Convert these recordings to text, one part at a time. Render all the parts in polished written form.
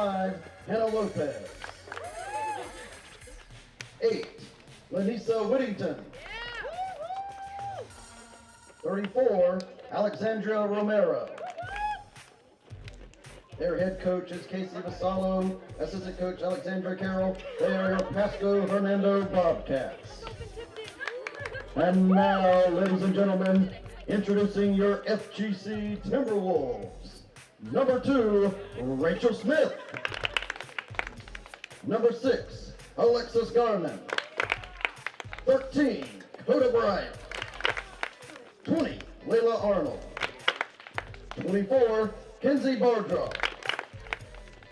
35, Hannah Lopez. 8, Lanisa Whittington. 34, Alexandria Romero. Their head coach is Casey Vassallo, assistant coach Alexandra Carroll. They are your Pasco-Hernando Bobcats. And now, ladies and gentlemen, introducing your FGC Timberwolves. Number 2, Rachel Smith. Number 6, Alexis Garman. 13, Coda Bryant. 20, Layla Arnold. 24, Kenzie Bardrow.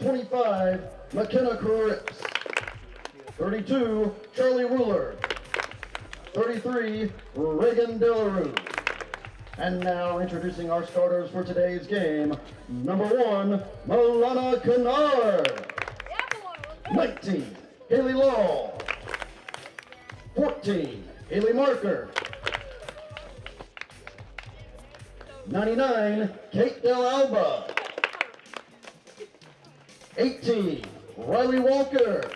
25, McKenna Cripps. 32, Charlie Ruler. 33, Reagan Delarue. And now introducing our starters for today's game. Number 1, Milana Kennard. 19, Haley Law. 14, Haley Marker. 99, Kate Del Alba. 18, Riley Walker.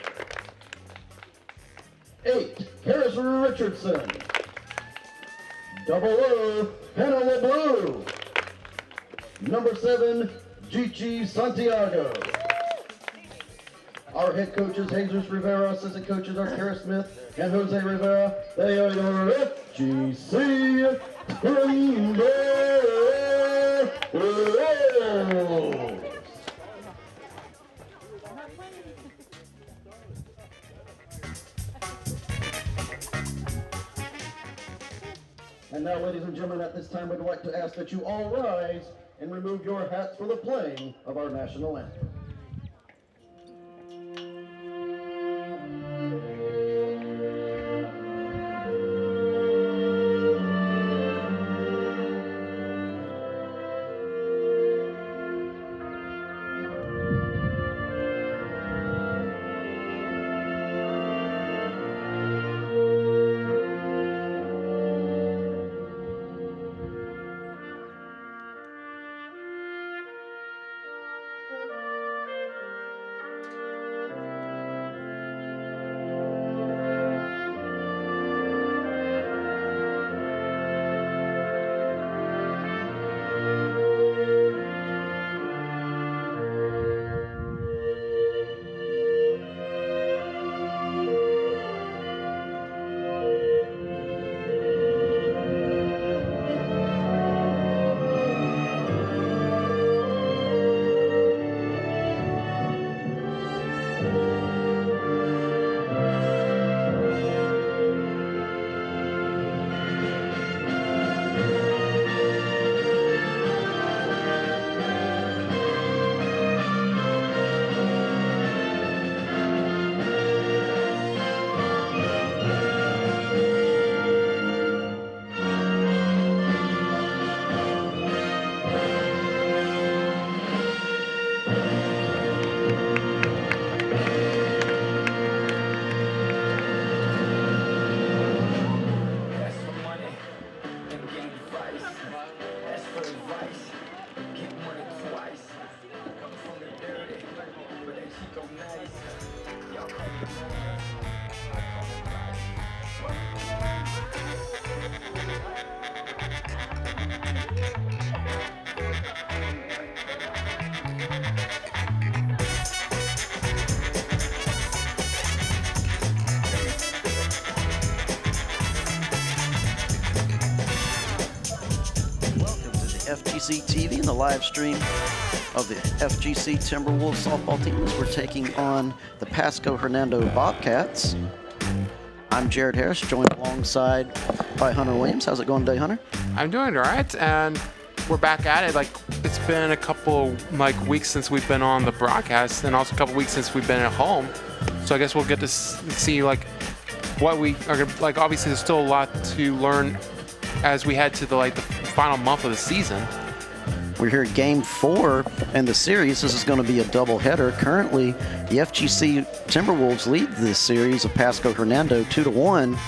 8, Karis Richardson. 00, Hannah LeBrew. Number 7, Gigi Santiago. Our head coaches, Jesus Rivera. Assistant coaches are Kara Smith and Jose Rivera. They are your FGC Timberwolves. And now, ladies and gentlemen, at this time, we'd like to ask that you all rise and remove your hats for the playing of our national anthem. FGC TV and the live stream of the FGC Timberwolves softball team as we're taking on the Pasco-Hernando Bobcats. I'm Jared Harris, joined alongside by Hunter Williams. How's it going today, Hunter? I'm doing all right, and we're back at it. It's been a couple weeks since we've been on the broadcast, and also a couple weeks since we've been at home. So I guess we'll get to see what we are gonna, obviously there's still a lot to learn as we head to the final month of the season. We're here at Game 4 in the series. This is going to be a doubleheader. Currently, the FGC Timberwolves lead this series of Pasco-Hernando 2-1.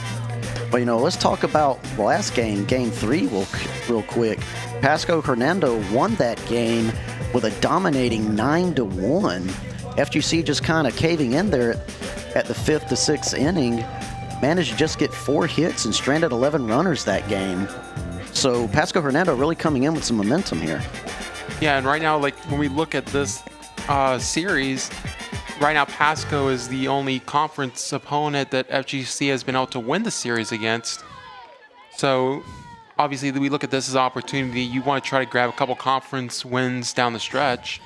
But, let's talk about the last game, Game 3, real quick. Pasco-Hernando won that game with a dominating 9-1. FGC just kind of caving in there at the 5th to 6th inning. Managed to just get 4 hits and stranded 11 runners that game. So Pasco-Hernando really coming in with some momentum here. Yeah, and right now, like when we look at this series, right now Pasco is the only conference opponent that FGC has been able to win the series against. So obviously we look at this as an opportunity. You want to try to grab a couple conference wins down the stretch.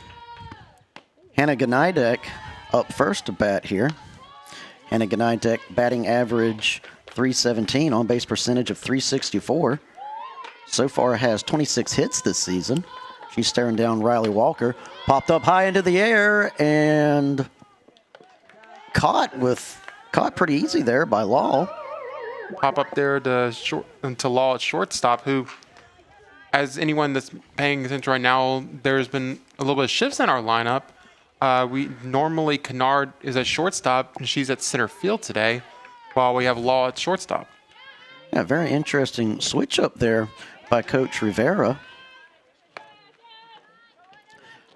Hannah Gnajdek up first to bat here. Hannah Gnajdek batting average 317, on base percentage of 364. So far has 26 hits this season. She's staring down Riley Walker. Popped up high into the air and caught pretty easy there by Law. Pop up there to Law at shortstop, who, as anyone that's paying attention right now, there's been a little bit of shifts in our lineup. We normally Kennard is at shortstop and she's at center field today, while we have Law at shortstop. Yeah, very interesting switch up there by Coach Rivera.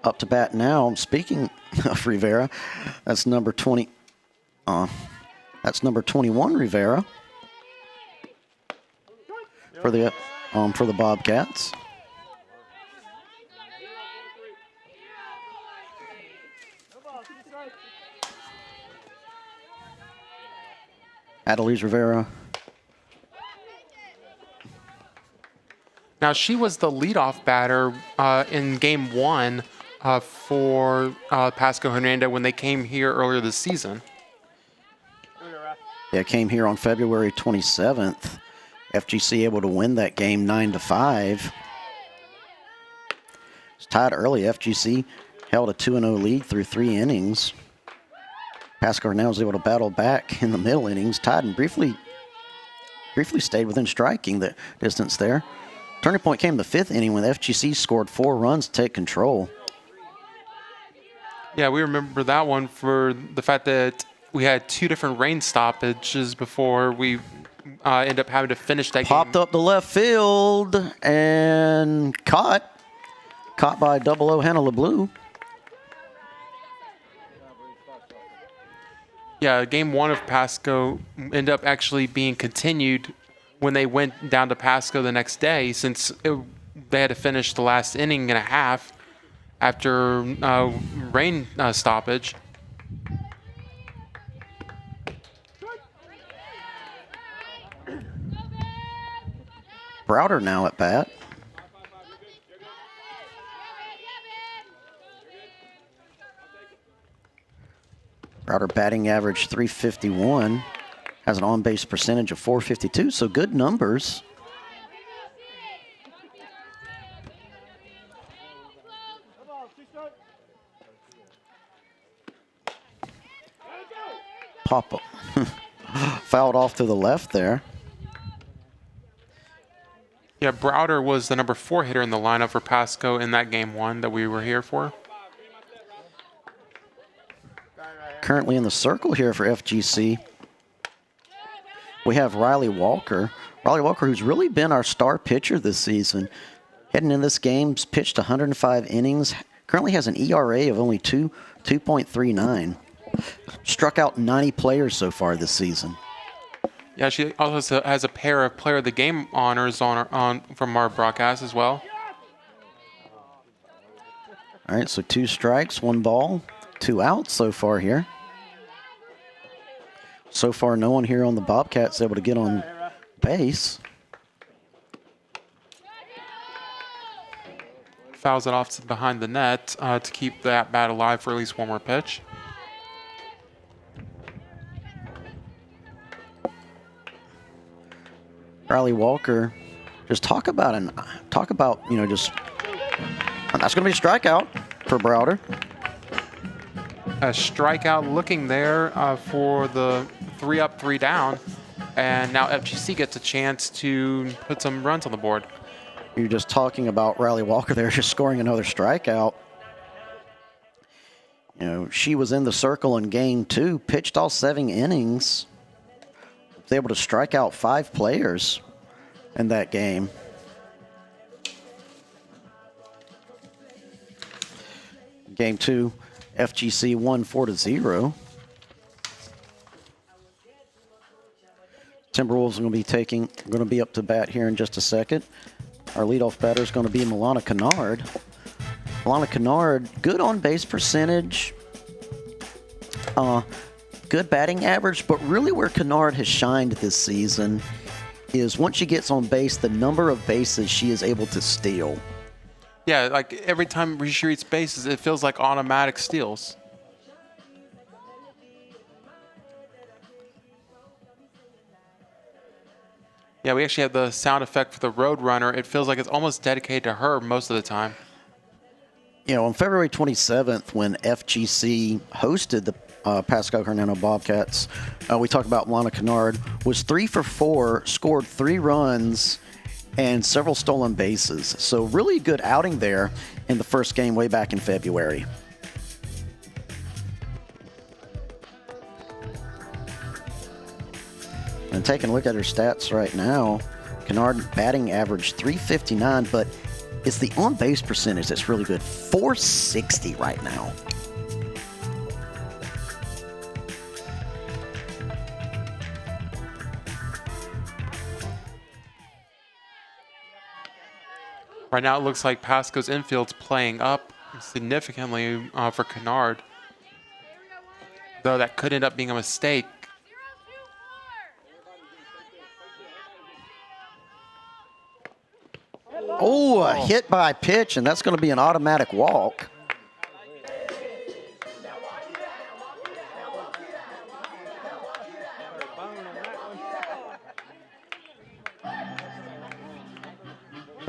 Up to bat now. Speaking of Rivera, that's number 20. That's number 21 Rivera for the Bobcats. Adelise Rivera. Now, she was the leadoff batter in Game 1 for Pasco-Hernando when they came here earlier this season. Yeah, came here on February 27th. FGC able to win that game 9-5. It's tied early. FGC held a 2-0 lead through 3 innings. Pasco-Hernando was able to battle back in the middle innings, tied and briefly stayed within striking the distance there. Turning point came in the 5th inning when FGC scored 4 runs to take control. Yeah, we remember that one for the fact that we had 2 different rain stoppages before we end up having to finish that game. Popped up the left field and caught by Double O Hannah LeBlue. Yeah, Game 1 of Pasco ended up actually being continued when they went down to Pasco the next day, since they had to finish the last inning and a half after rain stoppage. Browder now at bat. Browder batting average 351, has an on-base percentage of 452, so good numbers. Pop up. Fouled off to the left there. Yeah, Browder was the number 4 hitter in the lineup for Pasco in that Game 1 that we were here for. Currently in the circle here for FGC, we have Riley Walker. Riley Walker, who's really been our star pitcher this season. Heading in this game, pitched 105 innings. Currently has an ERA of only 2.39. Struck out 90 players so far this season. Yeah, she also has a pair of Player of the Game honors from our broadcast as well. All right, so 2 strikes, 1 ball, 2 outs so far here. So far, no one here on the Bobcats able to get on base. Fouls it off to behind the net to keep that bat alive for at least one more pitch. Riley Walker, just talk about that's going to be a strikeout for Browder. A strikeout looking there for the 3 up, 3 down. And now FGC gets a chance to put some runs on the board. You're just talking about Riley Walker there, just scoring another strikeout. You know, she was in the circle in Game 2, pitched all 7 innings. Was able to strike out 5 players in that game. Game 2, FGC won 4-0. Timberwolves are going to be up to bat here in just a second. Our leadoff batter is going to be Milana Kennard. Milana Kennard, good on base percentage, good batting average, but really where Kennard has shined this season is once she gets on base, the number of bases she is able to steal. Yeah, like every time she reaches bases, it feels like automatic steals. Yeah, we actually have the sound effect for the Roadrunner. It feels like it's almost dedicated to her most of the time. You know, on February 27th, when FGC hosted the Pasco-Hernando Bobcats, we talked about Milana Kennard, was 3 for 4, scored 3 runs, and several stolen bases. So really good outing there in the first game way back in February. And taking a look at her stats right now, Kennard batting average 359, but it's the on-base percentage that's really good. 460 right now. Right now it looks like Pasco's infield's playing up significantly for Kennard. Though that could end up being a mistake. Oh, a hit by pitch, and that's going to be an automatic walk.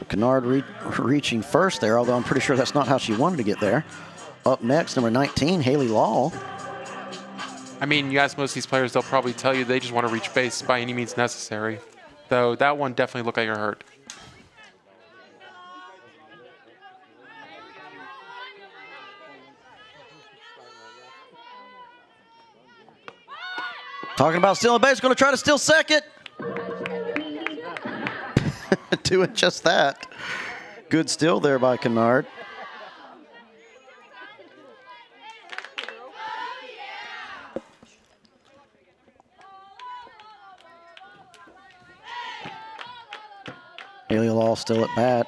Kennard reaching first there, although I'm pretty sure that's not how she wanted to get there. Up next, number 19, Haley Law. I mean, you ask most of these players, they'll probably tell you they just want to reach base by any means necessary. Though that one definitely looked like it hurt. Talking about stealing base, going to try to steal second. Doing just that. Good steal there by Kennard. Haley Law still at bat.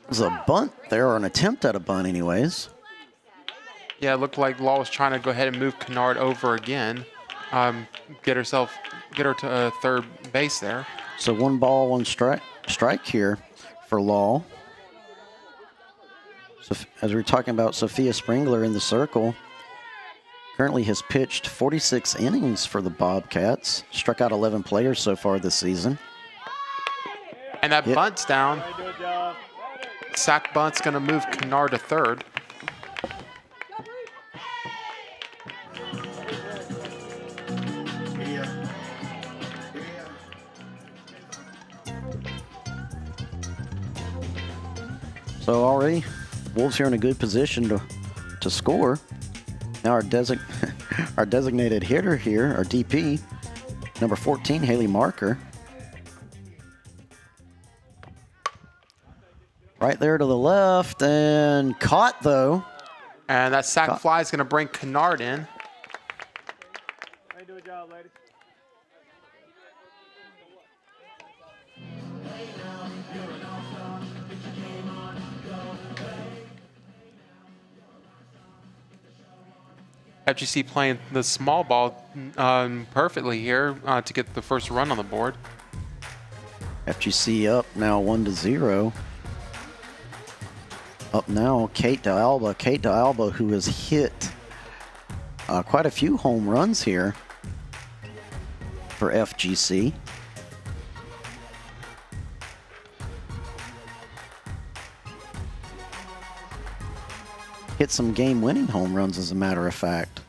There's a bunt there, or an attempt at a bunt anyways. Yeah, it looked like Law was trying to go ahead and move Kennard over again. Get her to third base there. So 1 ball, 1 strike here for Law. So as we were talking about, Sophia Springler in the circle currently has pitched 46 innings for the Bobcats, struck out 11 players so far this season. And that bunt's down. Sack bunt's going to move Kennard to third. So already, Wolves here in a good position to score. Now our designated hitter here, our DP, number 14, Haley Marker. Right there to the left, and caught though. And that sack fly is going to bring Kennard in. How you doing, job, ladies? FGC playing the small ball perfectly here to get the first run on the board. FGC up now 1-0. Up now, Kate D'Alba. Kate D'Alba, who has hit quite a few home runs here for FGC. Hit some game-winning home runs, as a matter of fact.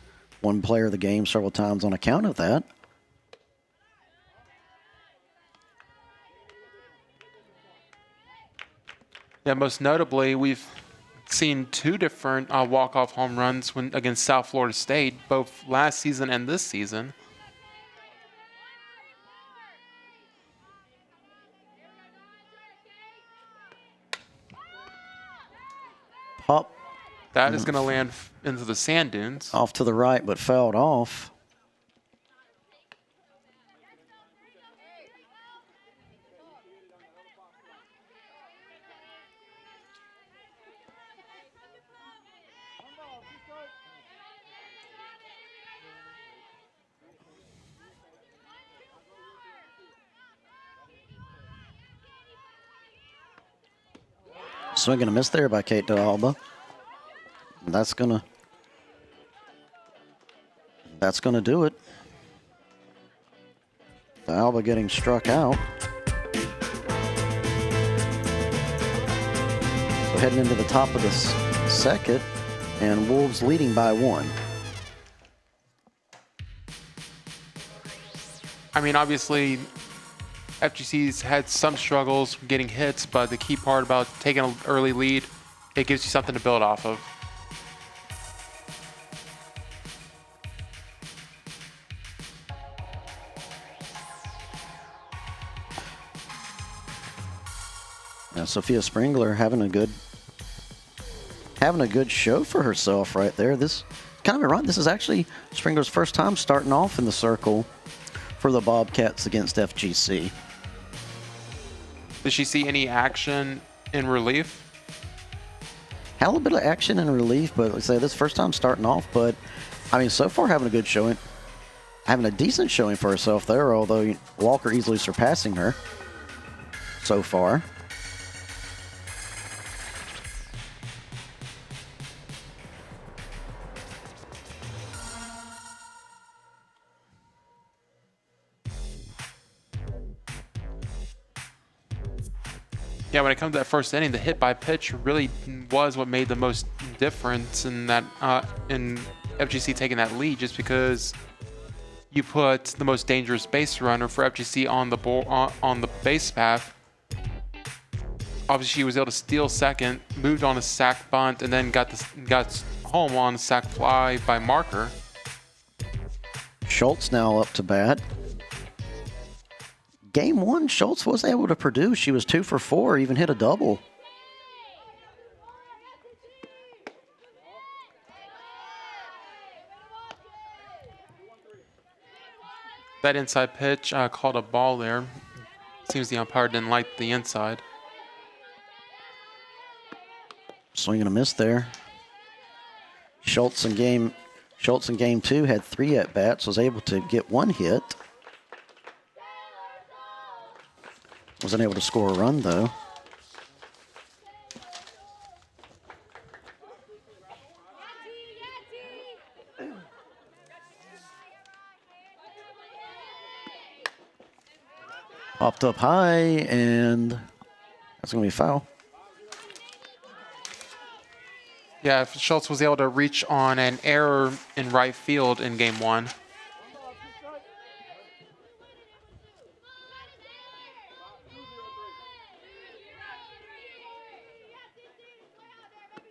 One player of the game several times on account of that. Yeah, most notably, we've seen 2 different walk-off home runs against South Florida State, both last season and this season. Pop That is going to land into the sand dunes. off to the right, but fouled off. Swing and a miss there by Kate DeAlba. That's gonna do it. DeAlba getting struck out. So heading into the top of the second, and Wolves leading by 1. I mean, obviously, FGC's had some struggles getting hits, but the key part about taking an early lead, it gives you something to build off of. Now, Sophia Springler having a good show for herself right there. This kind of ironic. This is actually Springler's first time starting off in the circle for the Bobcats against FGC. Did she see any action in relief? Had a little bit of action in relief, but let's say this first time starting off. But I mean, so far having a good showing, having a decent showing for herself there. Although Walker easily surpassing her so far. Yeah, when it comes to that first inning, the hit by pitch really was what made the most difference in that in FGC taking that lead, just because you put the most dangerous base runner for FGC on the base path. Obviously, she was able to steal second, moved on a sac bunt, and then got home on a sac fly by Marker. Schultz now up to bat. Game 1, Schultz was able to produce. She was 2 for 4, even hit a double. That inside pitch called a ball there. Seems the umpire didn't like the inside. Swing and a miss there. Schultz in game 2 had 3 at-bats, was able to get 1 hit. Wasn't able to score a run, though. Popped up high, and that's going to be foul. Yeah, Schultz was able to reach on an error in right field in game 1.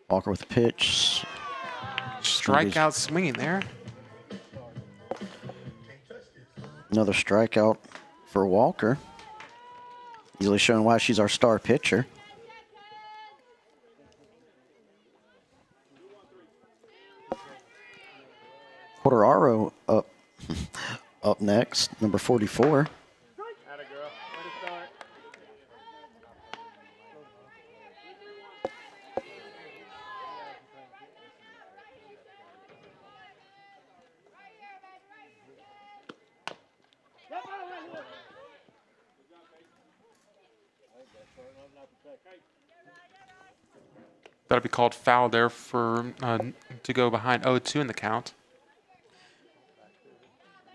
Walker with the pitch. Strikeout swinging there. Another strikeout for Walker. Easily showing why she's our star pitcher. Quateraro up next, number 44. That'll be called foul there for to go behind 0-2 in the count.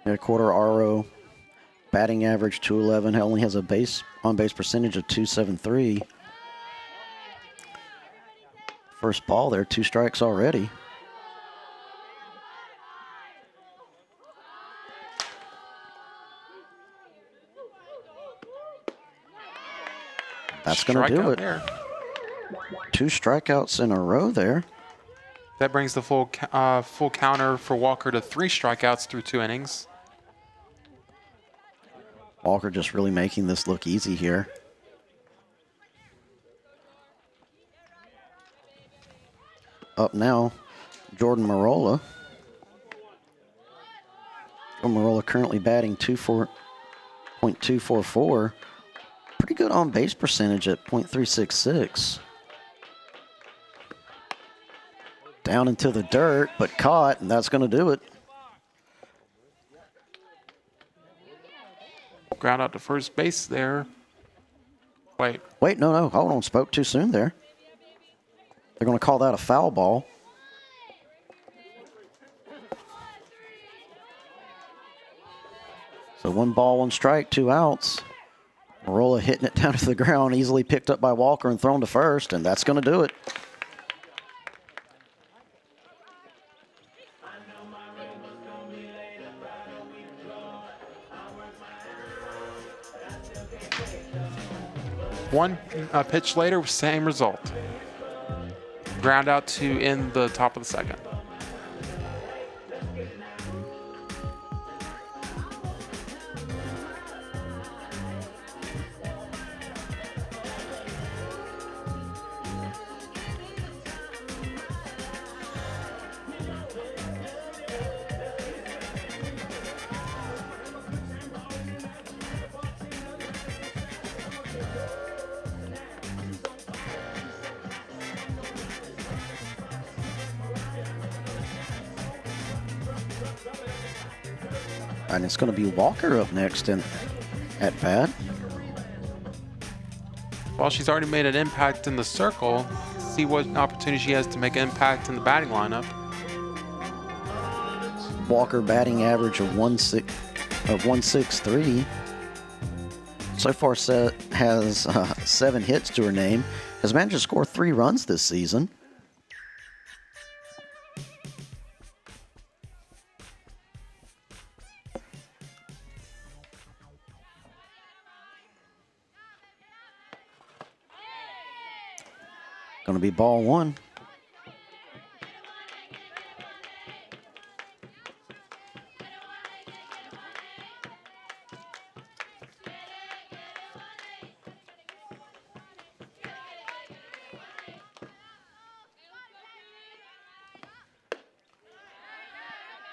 Yeah, Quateraro, batting average 211, only has a on-base percentage of 273. First ball there, 2 strikes already. That's going to do it. There. 2 strikeouts in a row there. That brings the full counter for Walker to 3 strikeouts through 2 innings. Walker just really making this look easy here. Up now, Jordan Marola. Jordan Marola currently batting .244. Pretty good on base percentage at .366. Down into the dirt, but caught, and that's going to do it. Ground out to first base there. Wait. Wait, no, hold on. Spoke too soon there. They're going to call that a foul ball. So 1 ball, 1 strike, 2 outs. Marola hitting it down to the ground, easily picked up by Walker and thrown to first, and that's going to do it. One pitch later, same result. Ground out to end the top of the second. And it's going to be Walker up next at bat. Well, she's already made an impact in the circle. See what opportunity she has to make an impact in the batting lineup. Walker batting average of 163. So far has 7 hits to her name. Has managed to score 3 runs this season. Going to be ball 1.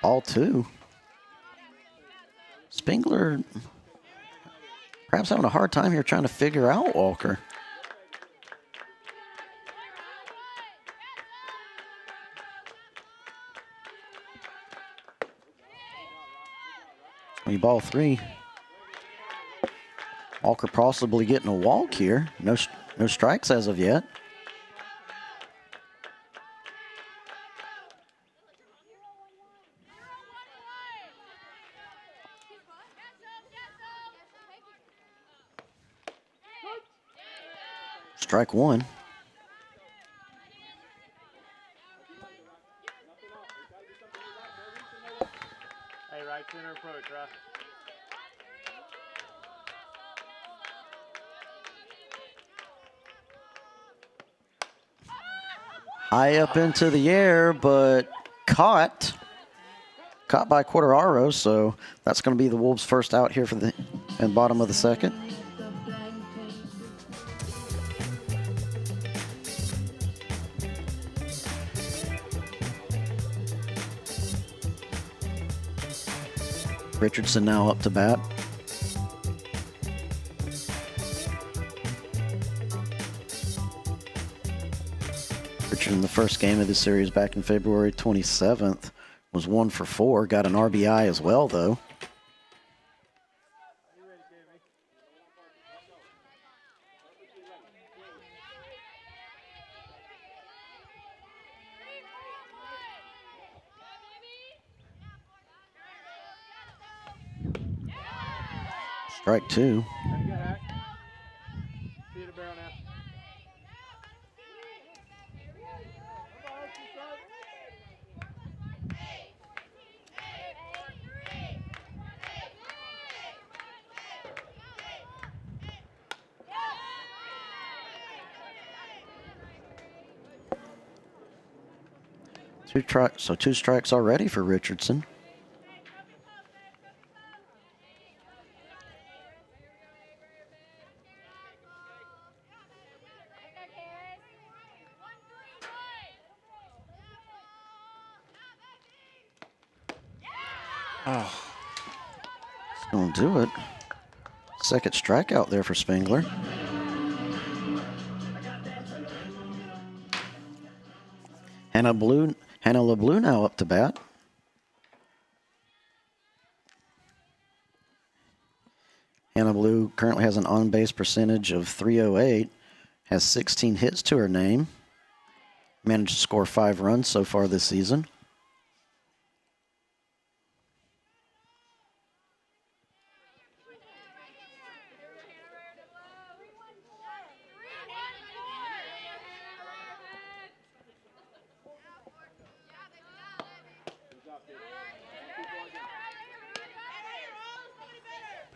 Ball 2. Spengler perhaps having a hard time here trying to figure out Walker. Ball 3. Walker possibly getting a walk here. No strikes as of yet. Strike 1. Hey, right center approach, right? High up into the air, but caught by Quartararo, so that's going to be the Wolves' first out here for the bottom of the second. Richardson now up to bat. Richardson in the first game of the series back in February 27th was 1 for 4. Got an RBI as well, though. Strike 2. So 2 strikes already for Richardson. Oh, It's going to do it. Second strikeout there for Spengler. Hannah LeBlue now up to bat. Hannah Blue currently has an on-base percentage of .308, has 16 hits to her name, managed to score 5 runs so far this season.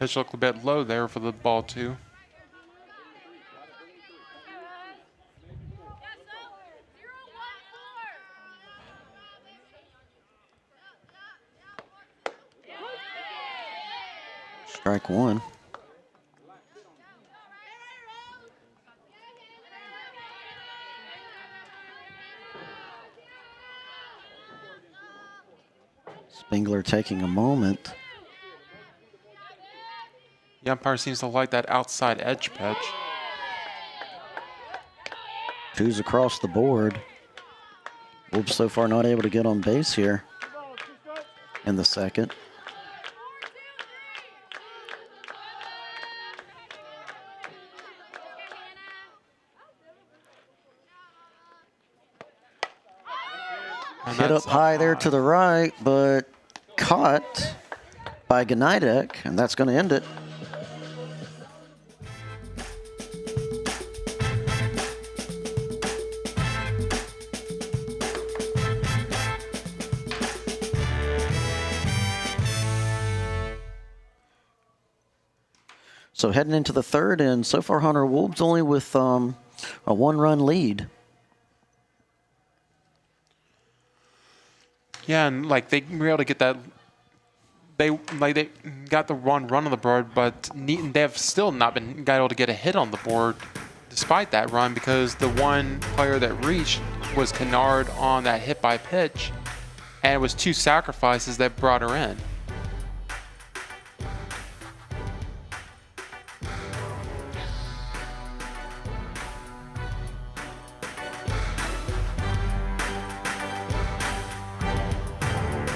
pitch looked a bit low there for the ball, too. Strike one. Spengler taking a moment. The umpire seems to like that outside edge pitch. 2's across the board. Wolves so far not able to get on base here in the second. And Hit up that's high there to the right, but caught by Gnajdek, and that's going to end it. So heading into the third, and so far Hunter Wolves only with a 1-run lead. Yeah, and like they were able to get that. They got the run on the board, but they have still not been able to get a hit on the board, despite that run, because the one player that reached was Kennard on that hit by pitch, and it was 2 sacrifices that brought her in.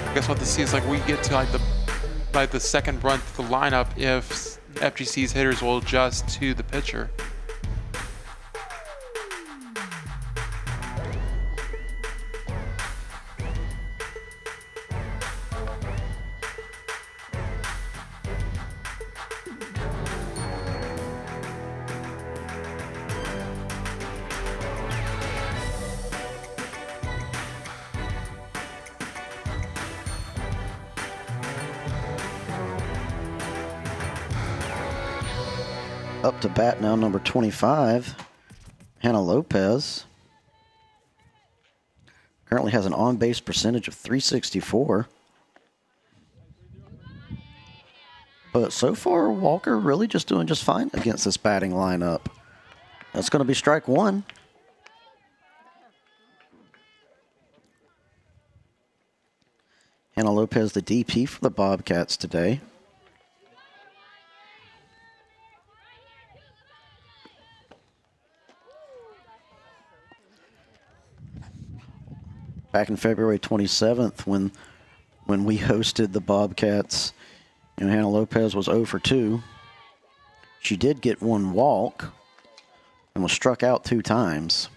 I guess what this is like, we get to like the second run to the lineup if FGC's hitters will adjust to the pitcher. Up to bat now, number 25, Hannah Lopez. Currently has an on-base percentage of .364. But so far, Walker really just doing just fine against this batting lineup. That's going to be strike one. Hannah Lopez, the DP for the Bobcats today. Back in February 27th, when we hosted the Bobcats, Hannah Lopez was 0 for 2. She did get 1 walk and was struck out 2 times.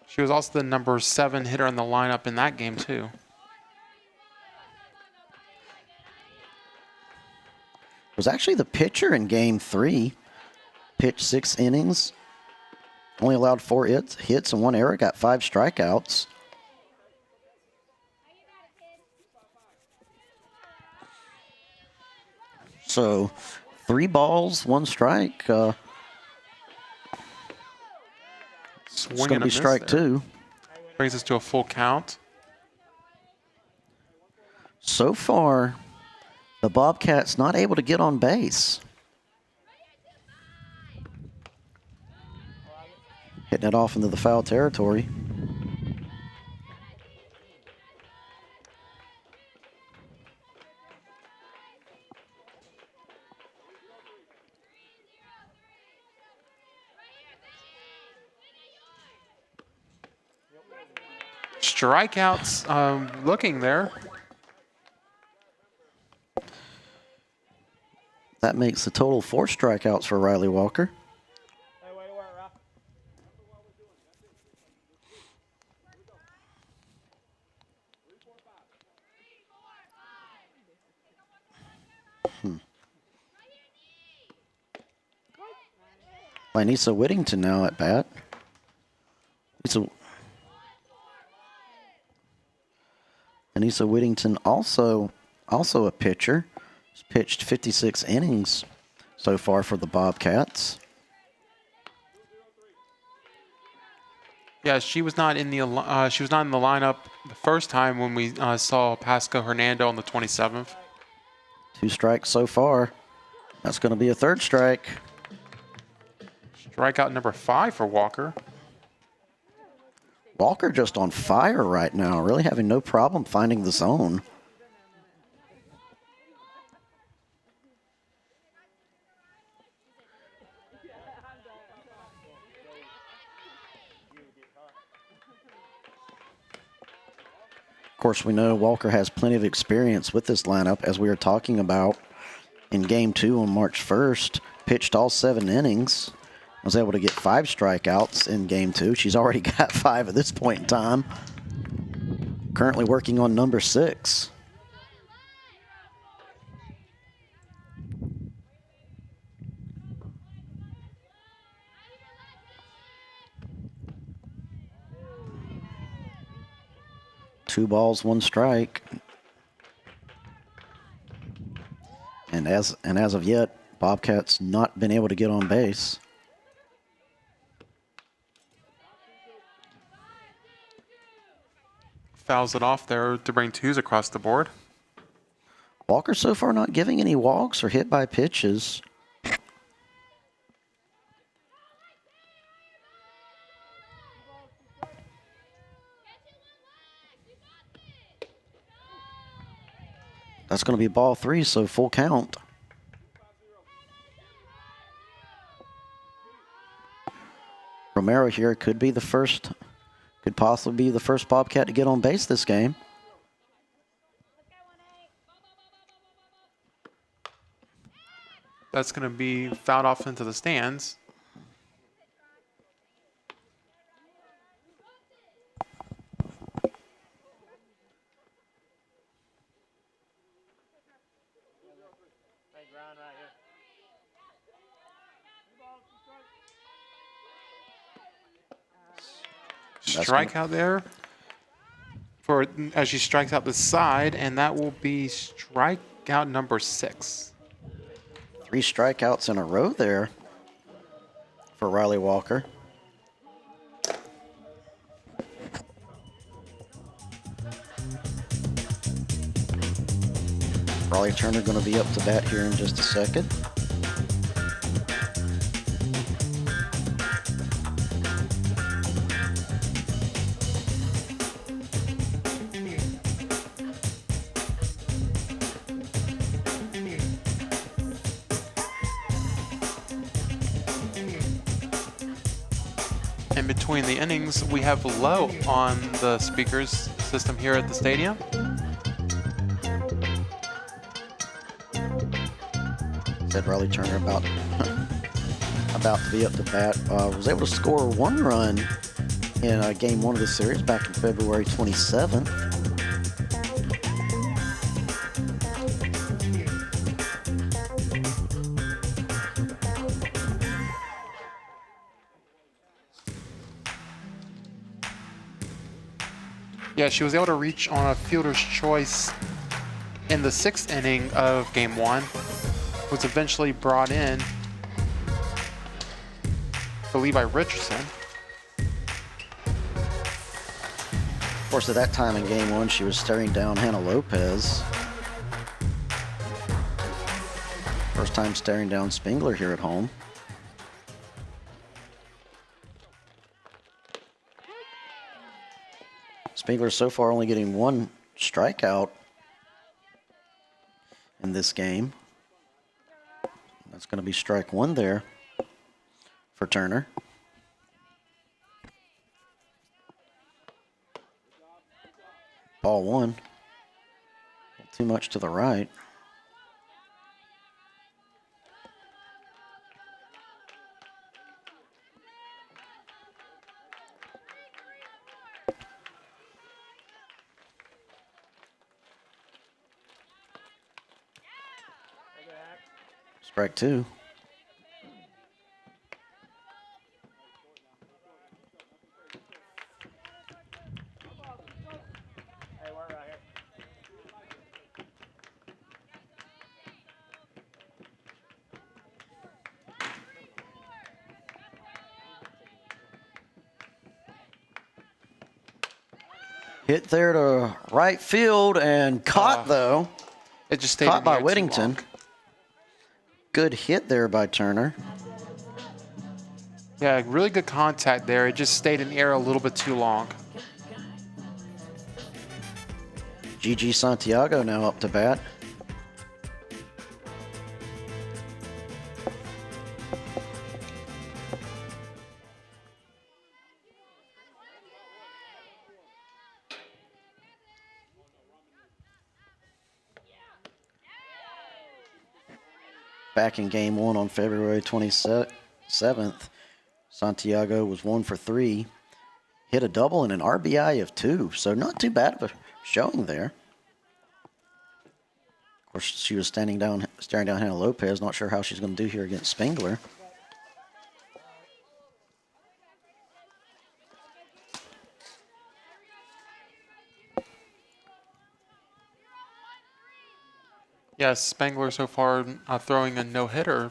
She was also the number 7 hitter in the lineup in that game, too. Was actually the pitcher in Game 3. Pitched 6 innings. Only allowed 4 hits and 1 error. Got 5 strikeouts. So 3 balls, 1 strike. It's going to be strike 2. Brings us to a full count. So far, the Bobcats not able to get on base. hitting it off into the foul territory. Strikeouts looking there. That makes the total 4 strikeouts for Riley Walker. Hey, way to work, Ralph. Lanisa Whittington now at bat. Anissa Whittington also a pitcher. He's pitched 56 innings so far for the Bobcats. Yeah, she was not in the lineup the first time when we saw Pasco-Hernando on the 27th. 2 strikes so far. That's going to be a 3rd strike. Strikeout number 5 for Walker. Walker just on fire right now, really having no problem finding the zone. Of course, we know Walker has plenty of experience with this lineup, as we were talking about in Game 2 on March 1st. Pitched all 7 innings. Was able to get 5 strikeouts in Game 2. She's already got 5 at this point in time. Currently working on number 6. Two balls, 1 strike. And as of yet, Bobcats not been able to get on base. Fouls it off there to bring 2s across the board. Walker so far not giving any walks or hit by pitches. That's going to be ball 3, so full count. Romero here could be the first. Could possibly be the first Bobcat to get on base this game. That's going to be fouled off into the stands. Hey, ground right here. Strikeout there for as she strikes out the side, and that will be strikeout number 6. 3 strikeouts in a row there for Riley Walker. Raleigh Turner going to be up to bat here in just a second. In between the innings, we have low on the speakers system here at the stadium. Said Raleigh Turner about to be up to bat. Was able to score 1 run in Game 1 of the series back in February 27th. Yeah, she was able to reach on a fielder's choice in the 6th inning of Game 1. Was eventually brought in for Levi Richardson. Of course, at that time in Game 1, she was staring down Hannah Lopez. First time staring down Spengler here at home. Spengler so far only getting one strikeout in this game. That's going to be strike one there for Turner. Ball one. Too much to the right. Strike two. Hey, we're right here. Hit there to right field and caught though. It just stayed Caught in the by air too Whittington. long. Good hit there by Turner. Yeah, really good contact there. It just stayed in the air a little bit too long. Gigi Santiago now up to bat. Back in game one on February 27th, Santiago was 1 for 3. Hit a double and an RBI of 2, so not too bad of a showing there. Of course, she was staring down Hannah Lopez. Not sure how she's going to do here against Spengler. Yes, Spengler so far throwing a no-hitter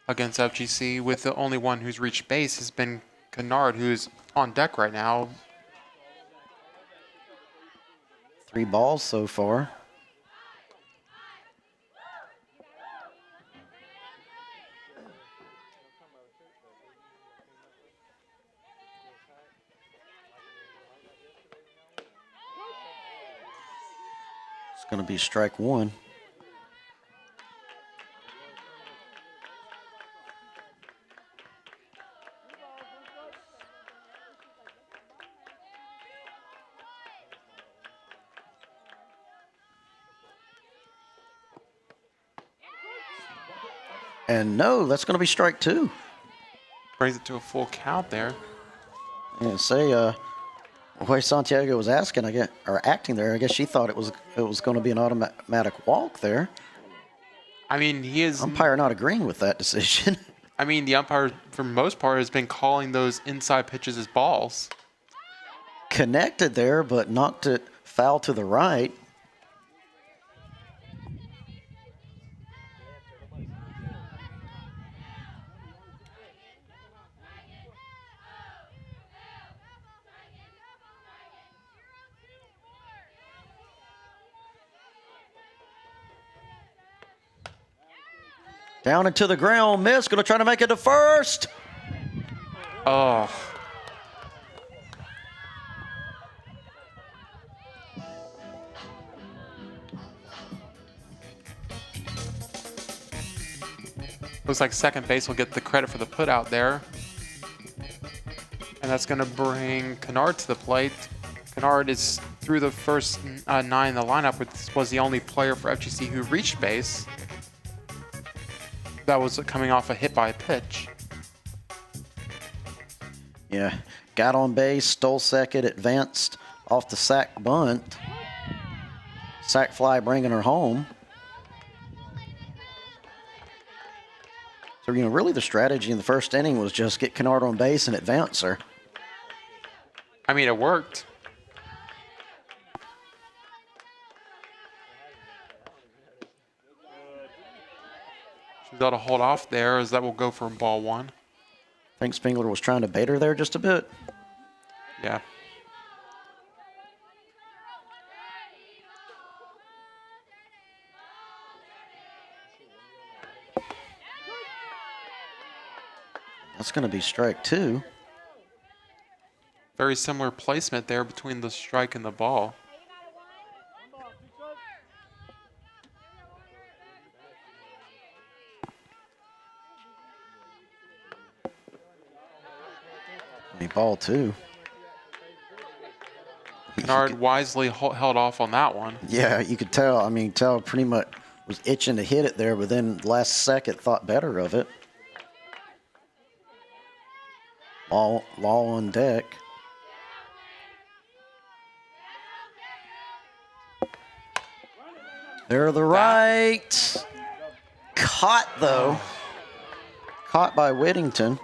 against FGC, with the only one who's reached base has been Kennard, who's on deck right now. 3 balls so far. It's going to be strike one. And no, that's going to be strike two. Brings it to a full count there. Yeah, say, the way Santiago was asking, acting there, I guess she thought it was going to be an automatic walk there. I mean, he is. Umpire not agreeing with that decision. I mean, the umpire, for the most part, has been calling those inside pitches as balls. Connected there, but knocked it foul to the right. Down into the ground, miss, going to try to make it to first. Oh. Looks like second base will get the credit for the put out there. And that's going to bring Kennard to the plate. Kennard is through the first 9 in the lineup, which was the only player for FGC who reached base. That was coming off a hit by a pitch. Yeah, got on base, stole second, advanced off the sac bunt. Sac fly bringing her home. So, really the strategy in the first inning was just get Kennard on base and advance her. I mean, it worked. She's got to hold off there, as that will go for ball one. I think Spengler was trying to bait her there just a bit. Yeah. That's going to be strike two. Very similar placement there between the strike and the ball. Ball too. Kennard wisely held off on that one. Yeah, you could tell. I mean, tell pretty much was itching to hit it there, but then last second thought better of it. Ball on deck. There to the right. Caught though. Caught by Whittington.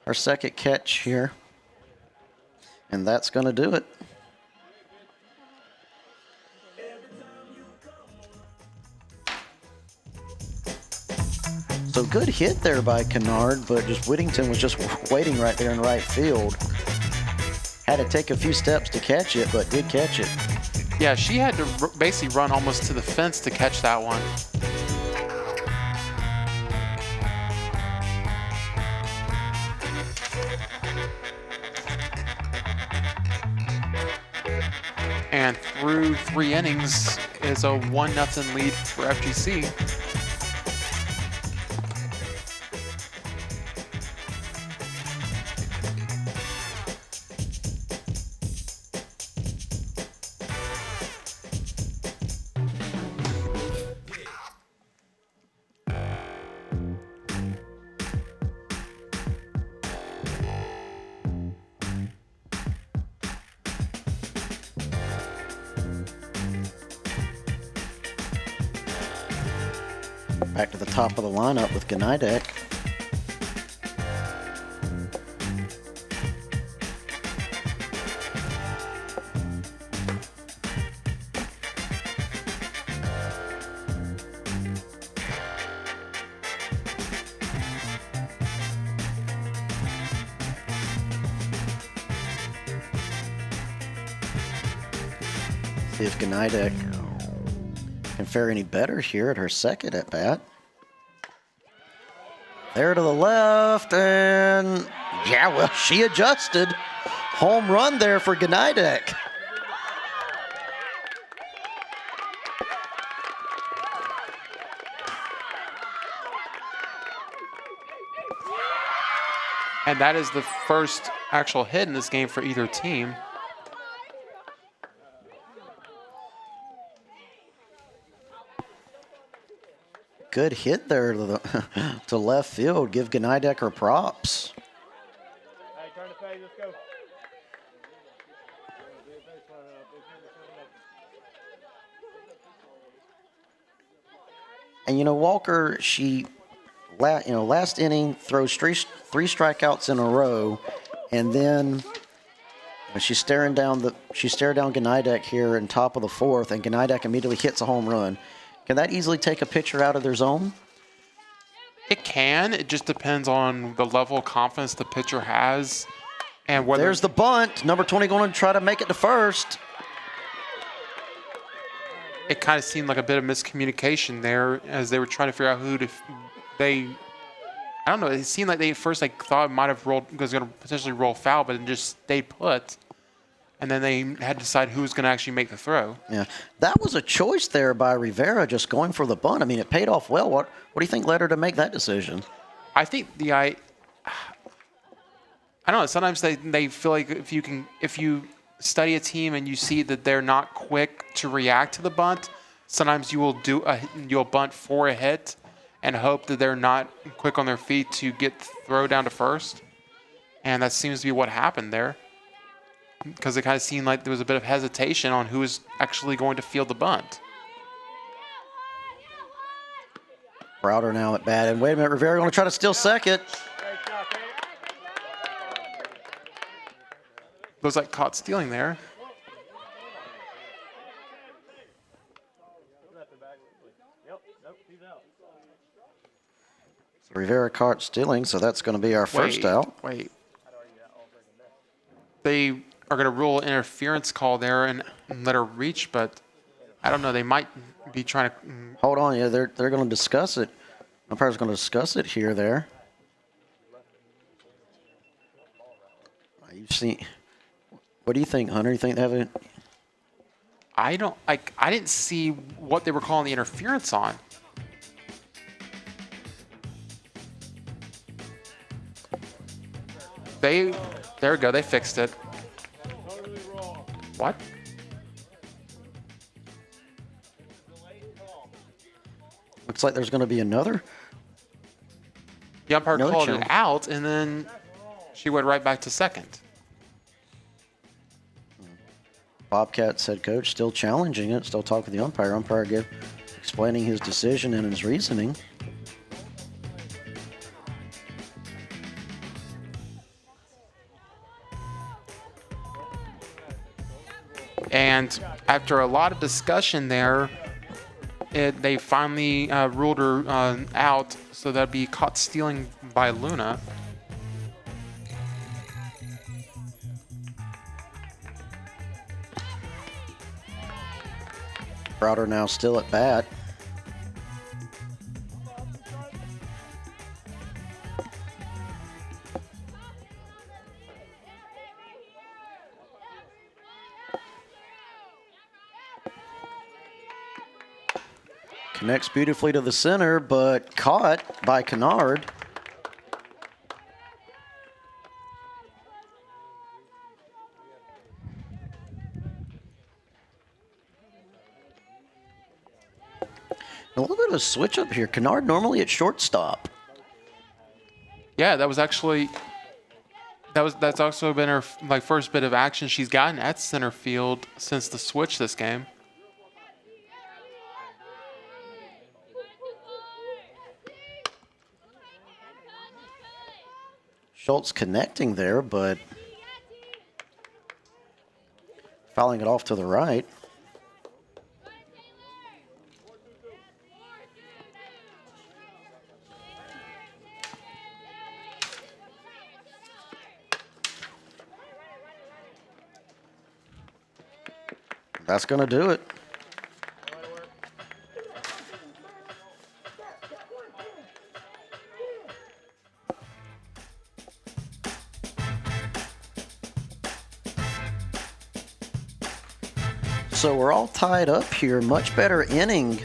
Our second catch here. And that's going to do it. So good hit there by Kennard, but just Whittington was just waiting right there in right field. Had to take a few steps to catch it, but did catch it. Yeah, she had to basically run almost to the fence to catch that one. And through 3 innings is a 1-0 lead for FGC. Back to the top of the lineup with Gnajdek. See if Gnajdek can fare any better here at her second at bat. There to the left, and yeah, well, she adjusted. Home run there for Gnajdek. And that is the first actual hit in this game for either team. Good hit there to, to left field. Give Gnajdek her props. Hey, turn the page, let's go. And you know, Walker, she, last inning throws three strikeouts in a row, and then she's staring down Gnajdek here in top of the fourth, and Gnajdek immediately hits a home run. Can that easily take a pitcher out of their zone? It can. It just depends on the level of confidence the pitcher has, and whether. There's the bunt. Number 20 going to try to make it to first. It kind of seemed like a bit of miscommunication there as they were trying to figure out who to. I don't know. It seemed like they at first thought it might have rolled, was going to potentially roll foul, but it just stayed put. And then they had to decide who was going to actually make the throw. Yeah, that was a choice there by Rivera, just going for the bunt. I mean, it paid off well. What do you think led her to make that decision? I think I don't know. Sometimes they feel like if you study a team and you see that they're not quick to react to the bunt, sometimes you'll bunt for a hit and hope that they're not quick on their feet to get the throw down to first. And that seems to be what happened there, because it kind of seemed like there was a bit of hesitation on who was actually going to field the bunt. Browder now at bat, and wait a minute, Rivera going to try to steal second. Looks like caught stealing there. So Rivera caught stealing, so that's going to be our first out. Wait. They are going to rule interference call there and let her reach, but I don't know. They might be trying to. Hold on, yeah, they're going to discuss it. Umpire's going to discuss it here, there. You see, what do you think, Hunter? You think they have a? I don't like. I didn't see what they were calling the interference on. There we go. They fixed it. Totally wrong. What? Looks like there's going to be another. The umpire Another called challenge. it out, and then she went right back to second. Bobcats head coach still challenging it, still talking with the umpire. Umpire explaining his decision and his reasoning. And after a lot of discussion there, they finally ruled her out, so that'd be caught stealing by Luna. Crowder now still at bat. Connects beautifully to the center, but caught by Kennard. A little bit of a switch up here. Kennard normally at shortstop. Yeah, that was actually that's also been her first bit of action she's gotten at center field since the switch this game. Schultz connecting there, but fouling it off to the right. That's going to do it. So we're all tied up here. Much better inning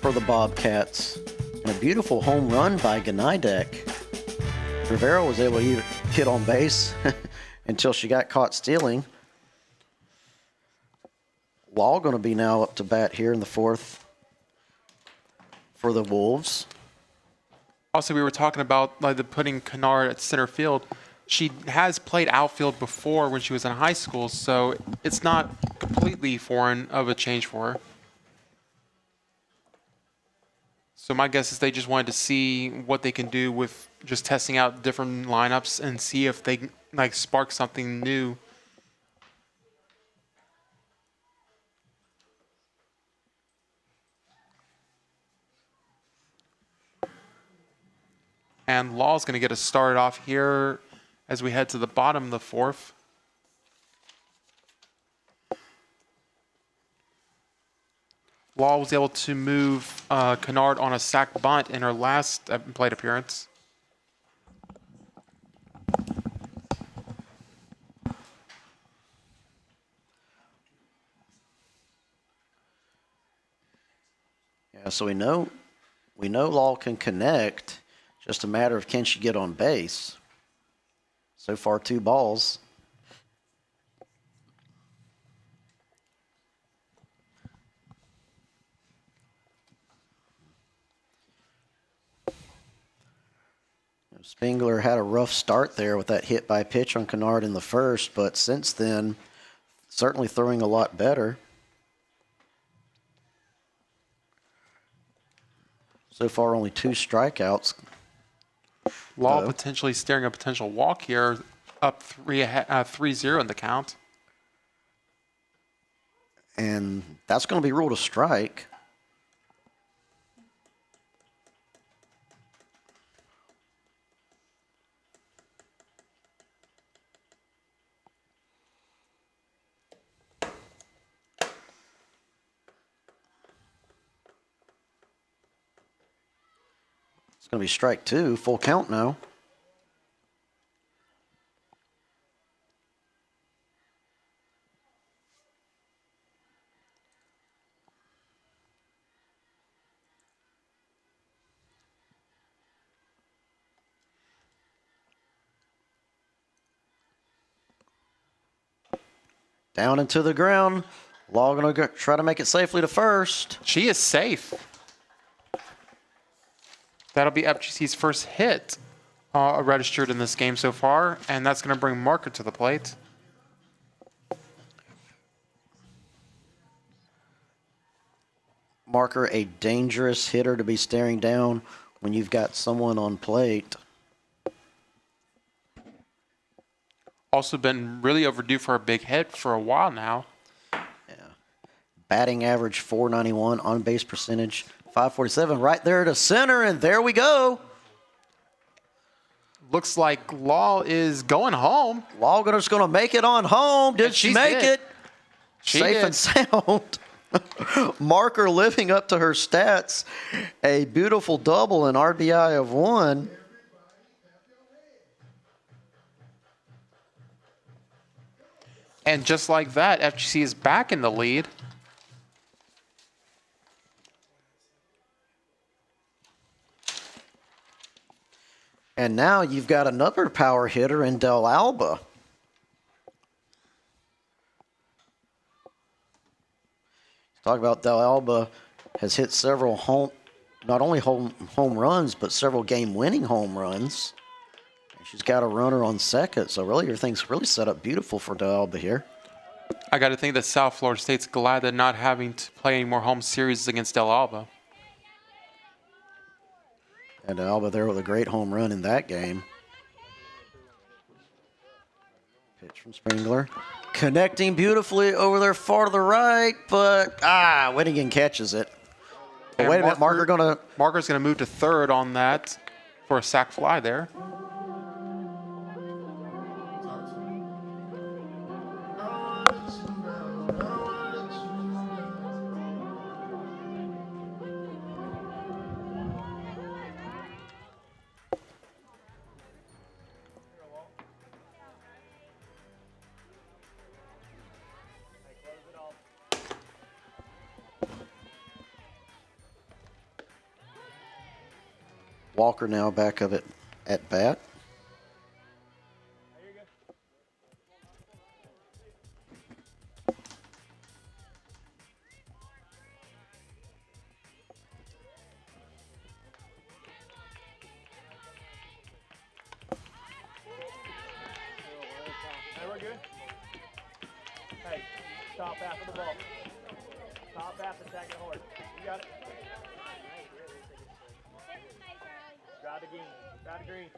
for the Bobcats. And a beautiful home run by Gnajdek. Rivera was able to get on base until she got caught stealing. Law going to be now up to bat here in the fourth for the Wolves. Also, we were talking about the putting Kennard at center field. She has played outfield before when she was in high school, so it's not completely foreign of a change for her. So my guess is they just wanted to see what they can do with just testing out different lineups and see if they can spark something new. And Law's going to get us started off here as we head to the bottom of the fourth. Law was able to move Kennard on a sac bunt in her last plate appearance. Yeah, so we know Law can connect. Just a matter of can she get on base. So far, 2 balls. Spengler had a rough start there with that hit by pitch on Kennard in the first, but since then, certainly throwing a lot better. So far, only 2 strikeouts. Law potentially staring a potential walk here, up 3-0 in the count. And that's going to be ruled a strike. It's going to be strike 2, full count now. Down into the ground. Law going to try to make it safely to first. She is safe. That'll be FGC's first hit registered in this game so far, and that's going to bring Marker to the plate. Marker, a dangerous hitter to be staring down when you've got someone on plate. Also been really overdue for a big hit for a while now. Yeah. Batting average 491, on base percentage 547, right there to center, and there we go. Looks like Law is going home. Law just going to make it on home. Did she make it? She Safe did. and sound. Marker living up to her stats. A beautiful double and RBI of 1. And just like that, FGC is back in the lead. And now you've got another power hitter in Del Alba. Talk about Del Alba has hit several not only home runs, but several game-winning home runs. And she's got a runner on second, so really everything's really set up beautiful for Del Alba here. I got to think that South Florida State's glad they're not having to play any more home series against Del Alba. And Del Alba there with a great home run in that game. Pitch from Springler. Connecting beautifully over there far to the right, but Winnigan catches it. But wait a minute, Marker's going to move to third on that for a sac fly there. Walker now back of it at bat. Hey, we're good? Hey, stop after the ball. Stop after second horse. You got it? Drive the green. Drive the green.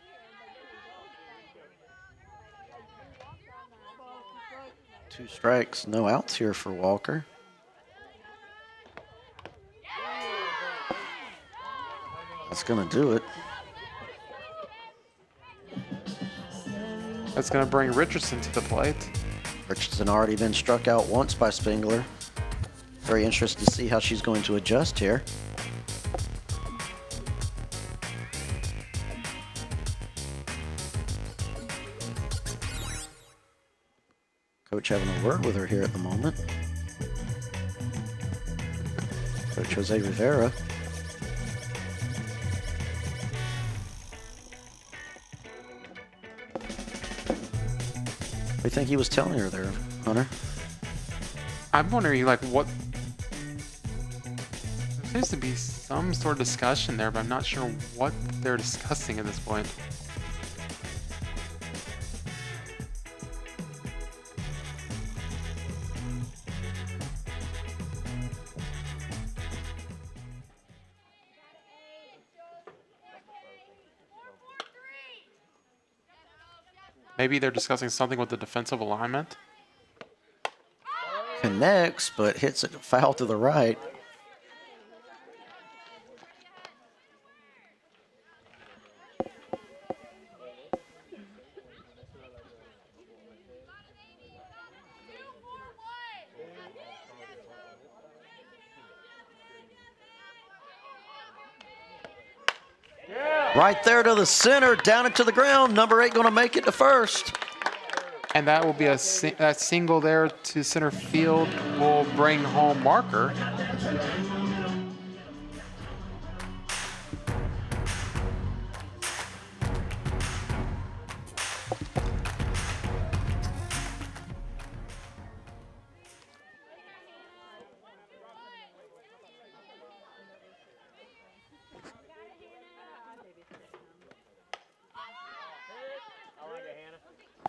2 strikes, no outs here for Walker. That's going to do it. That's going to bring Richardson to the plate. Richardson already been struck out once by Spengler. Very interested to see how she's going to adjust here. Coach having a word with her here at the moment. Coach Jose Rivera. What do you think he was telling her there, Hunter? I'm wondering, like, what... There seems to be some sort of discussion there, but I'm not sure what they're discussing at this point. Maybe they're discussing something with the defensive alignment. Connects, but hits it foul to the right. Right there to the center, down into the ground. Number 8 going to make it to first. And that will be that single there to center field will bring home Marker.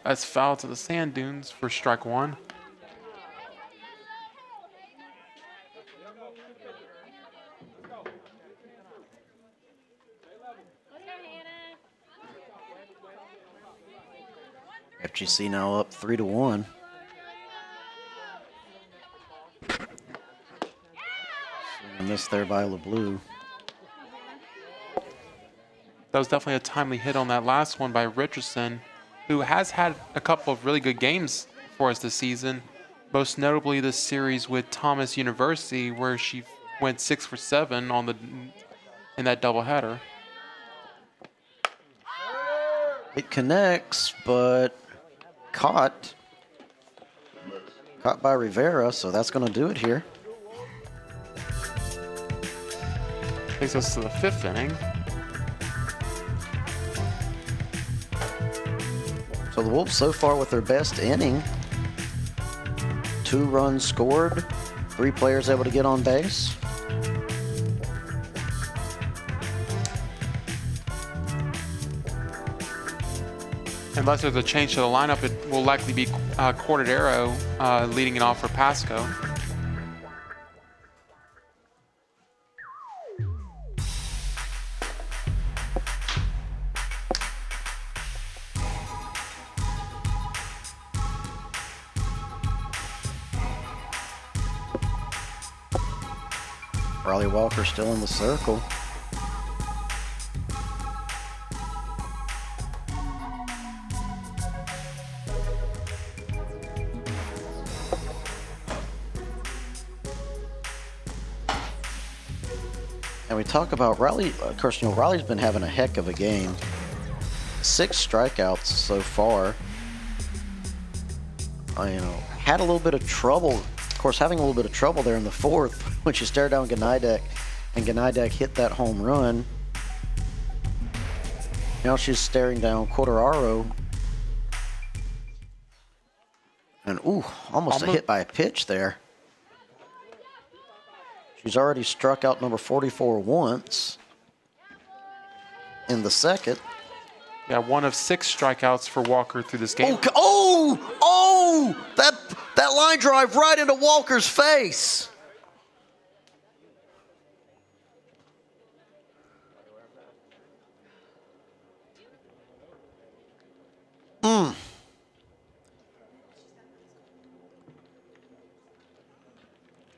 That's foul to the sand dunes for strike one. FGC now up 3-1. A miss there by LeBlue. That was definitely a timely hit on that last one by Richardson, who has had a couple of really good games for us this season, most notably this series with Thomas University, where she went 6 for 7 in that doubleheader. It connects, but caught by Rivera, so that's going to do it here. Takes us to the 5th inning. So the Wolves so far with their best inning. 2 runs scored, 3 players able to get on base. Unless there's a change to the lineup, it will likely be Cordero leading it off for Pasco. Riley Walker still in the circle. And we talk about Riley. Of course, you know, Riley's been having a heck of a game. 6 strikeouts so far. You know, had a little bit of trouble. Of course, having a little bit of trouble there in the 4th when she stared down Ganidek, and Ganidek hit that home run. Now she's staring down Cordero. And ooh, almost a hit by a pitch there. She's already struck out number 44 once in the 2nd. Yeah, 1 of 6 strikeouts for Walker through this game. That line drive right into Walker's face.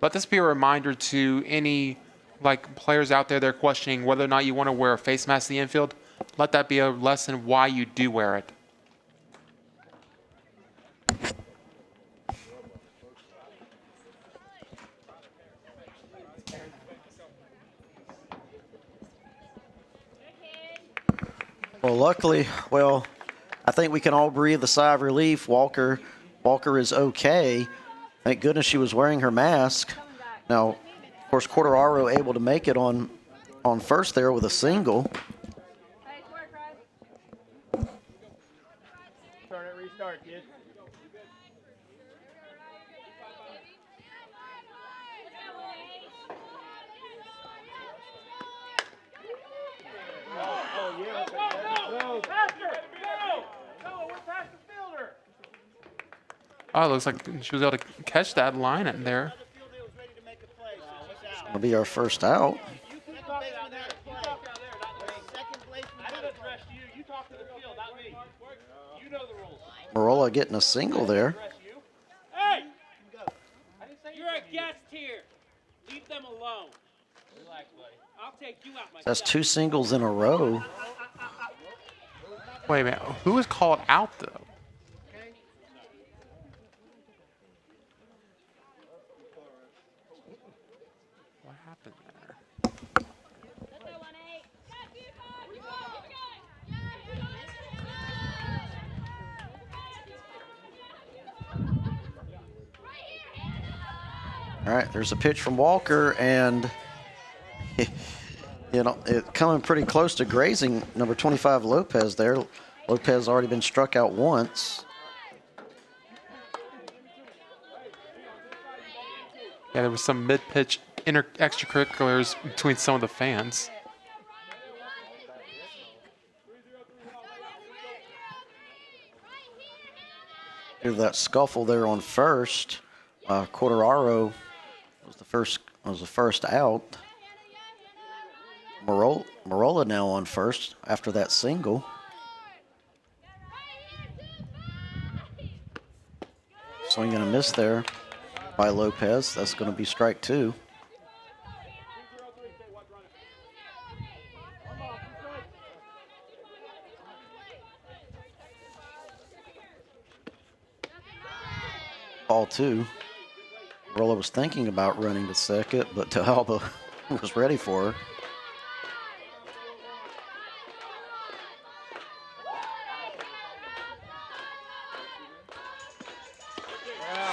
Let this be a reminder to any players out there that are questioning whether or not you want to wear a face mask in the infield. Let that be a lesson why you do wear it. Well, luckily, I think we can all breathe a sigh of relief. Walker is okay. Thank goodness she was wearing her mask. Now, of course, Cordero able to make it on first there with a single. Turn it, restart, kid. Oh, yeah. Go, faster! Go, we're past the fielder. Oh, it looks like she was able to catch that line in there. That'll be our first out. Marola getting a single there. Hey! You're a guest here. Leave them alone. Relax, buddy. I'll take you out myself. That's 2 singles in a row. Wait a minute. Who was called out, though? What happened there? All right, there's a pitch from Walker, and you know, it coming pretty close to grazing number 25 Lopez there. Lopez already been struck out once. Yeah, there was some mid-pitch extracurriculars between some of the fans. Hear that scuffle there on first. Quartararo was the first out. Marola now on first after that single. Swing and a miss there by Lopez. That's going to be strike 2. Ball 2. Marola was thinking about running to second, but Alba was ready for her.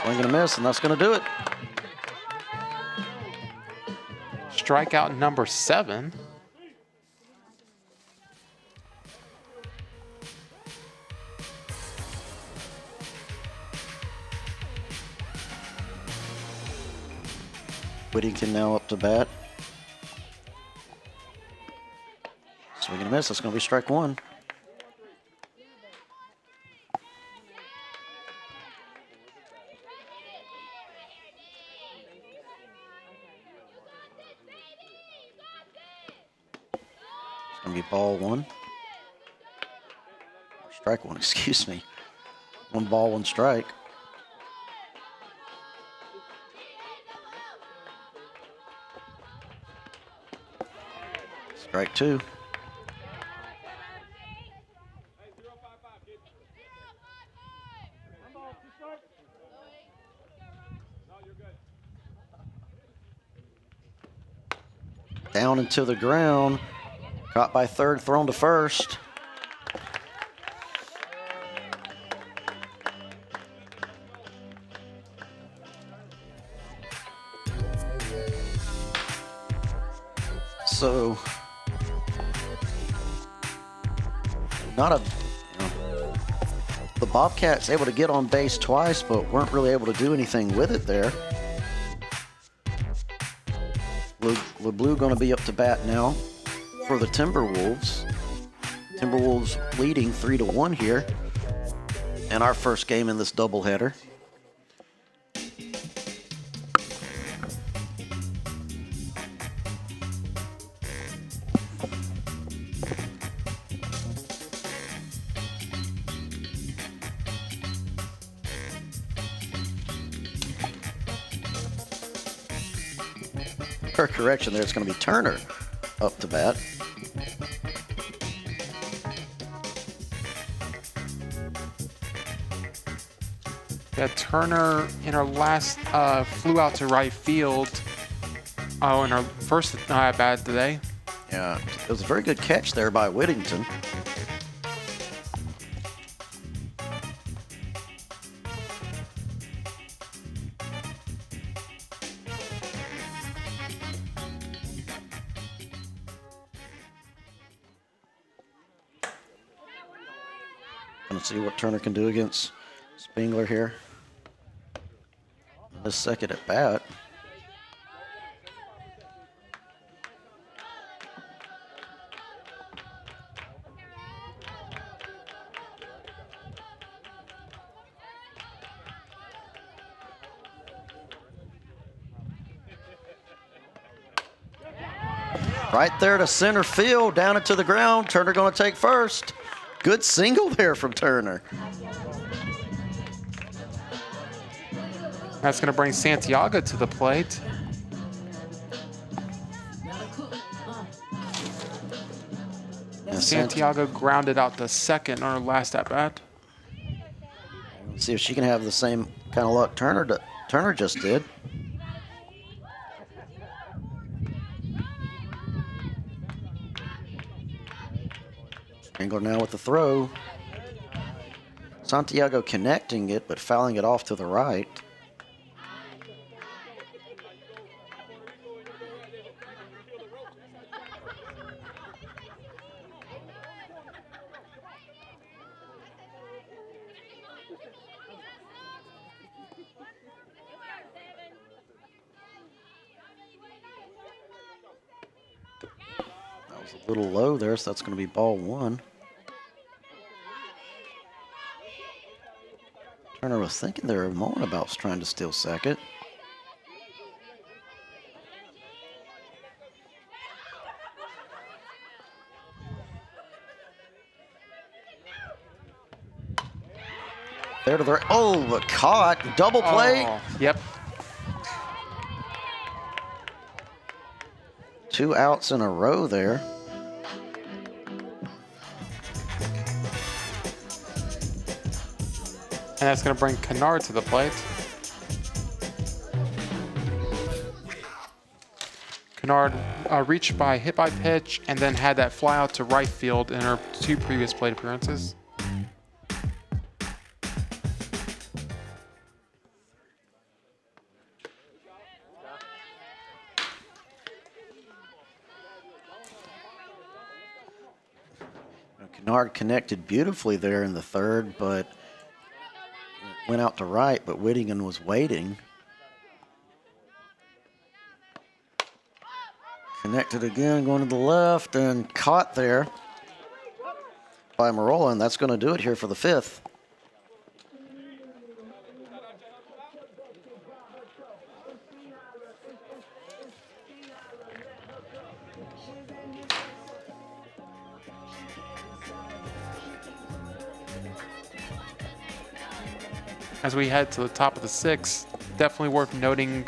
Swing and a miss, and that's going to do it. Strikeout number 7. Whittington now up to bat. Swing and a miss, that's going to be strike 1. It's going to be ball 1. Strike 1, excuse me. 1 ball, 1 strike. Strike 2. Down and to the ground. Caught by third, thrown to first. So, not a, the Bobcats able to get on base twice, but weren't really able to do anything with it there. LeBlue going to be up to bat now for the Timberwolves. Timberwolves leading 3-1 here in our first game in this doubleheader. Correction there, it's going to be Turner up to bat. Yeah, Turner in her last flew out to right field. Oh, in her first at bat today. Yeah, it was a very good catch there by Whittington. Let's see what Turner can do against Spengler here. This second at bat. Right there to center field, down into the ground. Turner going to take first. Good single there from Turner. That's going to bring Santiago to the plate. And Santiago grounded out to second on her last at bat. Let's see if she can have the same kind of luck Turner just did. Spengler now with the throw. Santiago connecting it, but fouling it off to the right. That was a little low there, so that's going to be ball 1. Turner with was thinking there a moment about trying to steal second. There to the right. Oh, but caught. Double play. Oh, yep. 2 outs in a row there. And that's going to bring Kennard to the plate. Kennard reached by hit by pitch and then had that fly out to right field in her 2 previous plate appearances. Kennard connected beautifully there in the third, but went out to right, but Whittingham was waiting. Connected again, going to the left, and caught there by Marola, and that's going to do it here for the 5th. As we head to the top of the 6th, definitely worth noting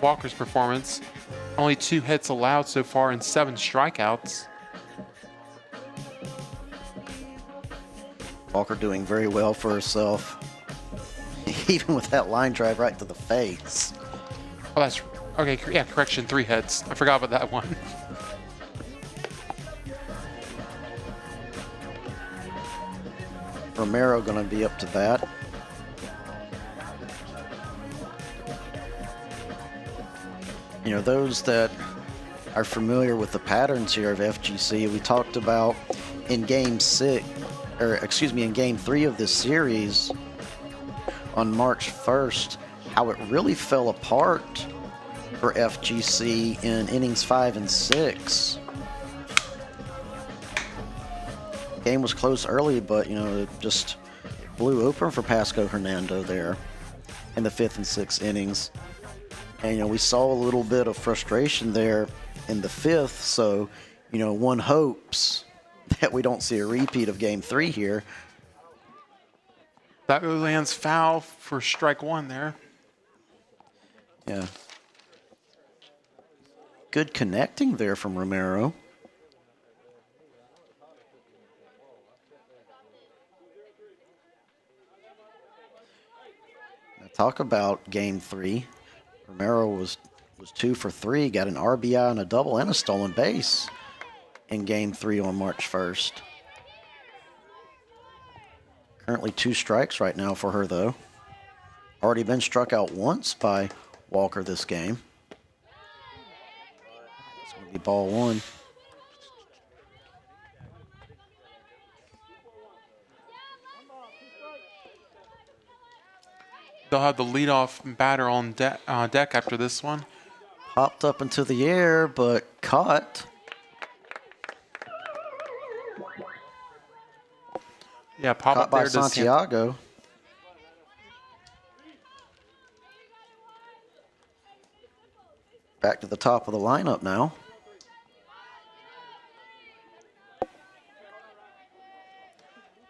Walker's performance. Only 2 hits allowed so far and 7 strikeouts. Walker doing very well for herself, even with that line drive right to the face. Oh, that's okay. Yeah, correction, 3 hits. I forgot about that one. Romero going to be up to bat. You know, those that are familiar with the patterns here of FGC, we talked about in game 3 of this series on March 1st, how it really fell apart for FGC in innings 5 and 6. Game was close early, but, you know, it just blew open for Pasco-Hernando there in the 5th and 6th innings. And, you know, we saw a little bit of frustration there in the 5th, so, you know, one hopes that we don't see a repeat of game 3 here. That lands foul for strike 1 there. Yeah. Good connecting there from Romero. Now talk about game 3. Romero was 2 for 3, got an RBI and a double and a stolen base in game 3 on March 1st. Currently 2 strikes right now for her, though. Already been struck out once by Walker this game. It's going to be ball 1. They'll have the leadoff batter on deck after this one. Popped up into the air, but caught. Yeah, pop Caught up by there to Santiago. Back to the top of the lineup now.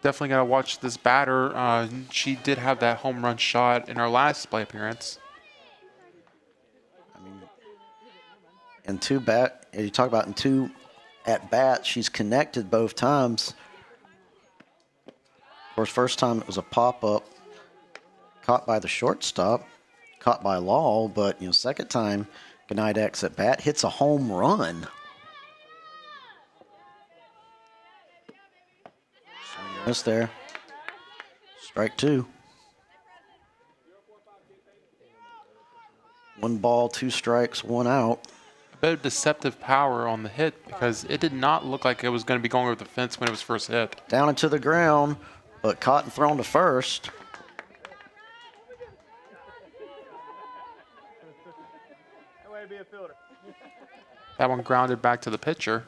Definitely got to watch this batter. She did have that home run shot in her last play appearance. I mean, you talk about in 2 at bats, she's connected both times. Of course, first time it was a pop-up, caught by the shortstop, caught by Law, but, you know, second time, Gnidek's at bat, hits a home run. Miss there. Strike 2. 1 ball, 2 strikes, 1 out. A bit of deceptive power on the hit because it did not look like it was going to be going over the fence when it was first hit. Down into the ground, but caught and thrown to first. That way to be a fielder. That one grounded back to the pitcher.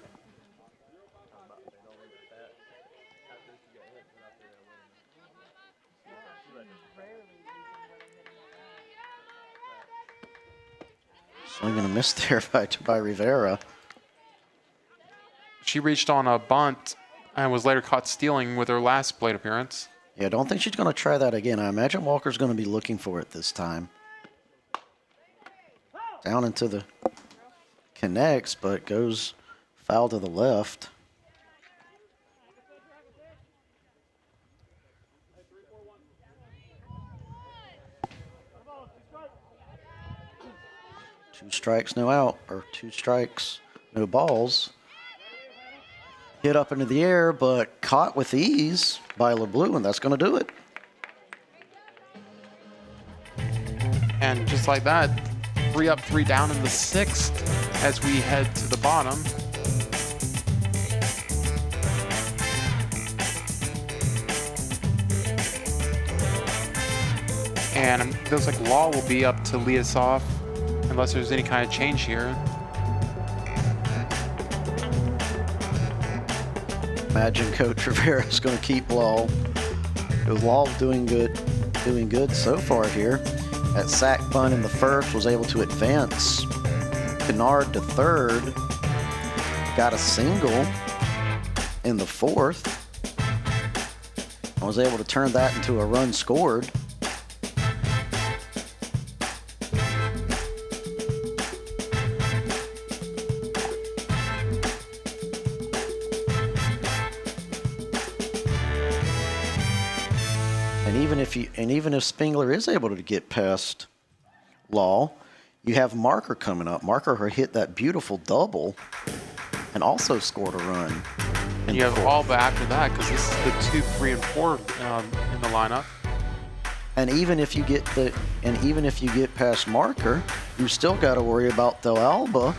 Swing and a miss there by Rivera. She reached on a bunt and was later caught stealing with her last plate appearance. Yeah, I don't think she's going to try that again. I imagine Walker's going to be looking for it this time. Down into the connects, but goes foul to the left. Two strikes, no out, or 2 strikes, no balls. Hit up into the air, but caught with ease by LeBlue, and that's going to do it. And just like that, 3 up, 3 down in the 6th as we head to the bottom. And it feels like Law will be up to lead us off unless there's any kind of change here. Imagine Coach Rivera is going to keep Law. Law doing good so far here. That sack bunt in the first was able to advance Kennard to third. Got a single in the 4th. I was able to turn that into a run scored. And even if Spengler is able to get past Law, you have Marker coming up. Marker hit that beautiful double and also scored a run. And you have Alba after that because this is the 2, 3, and 4 in the lineup. And even if you get past Marker, you still got to worry about Del Alba,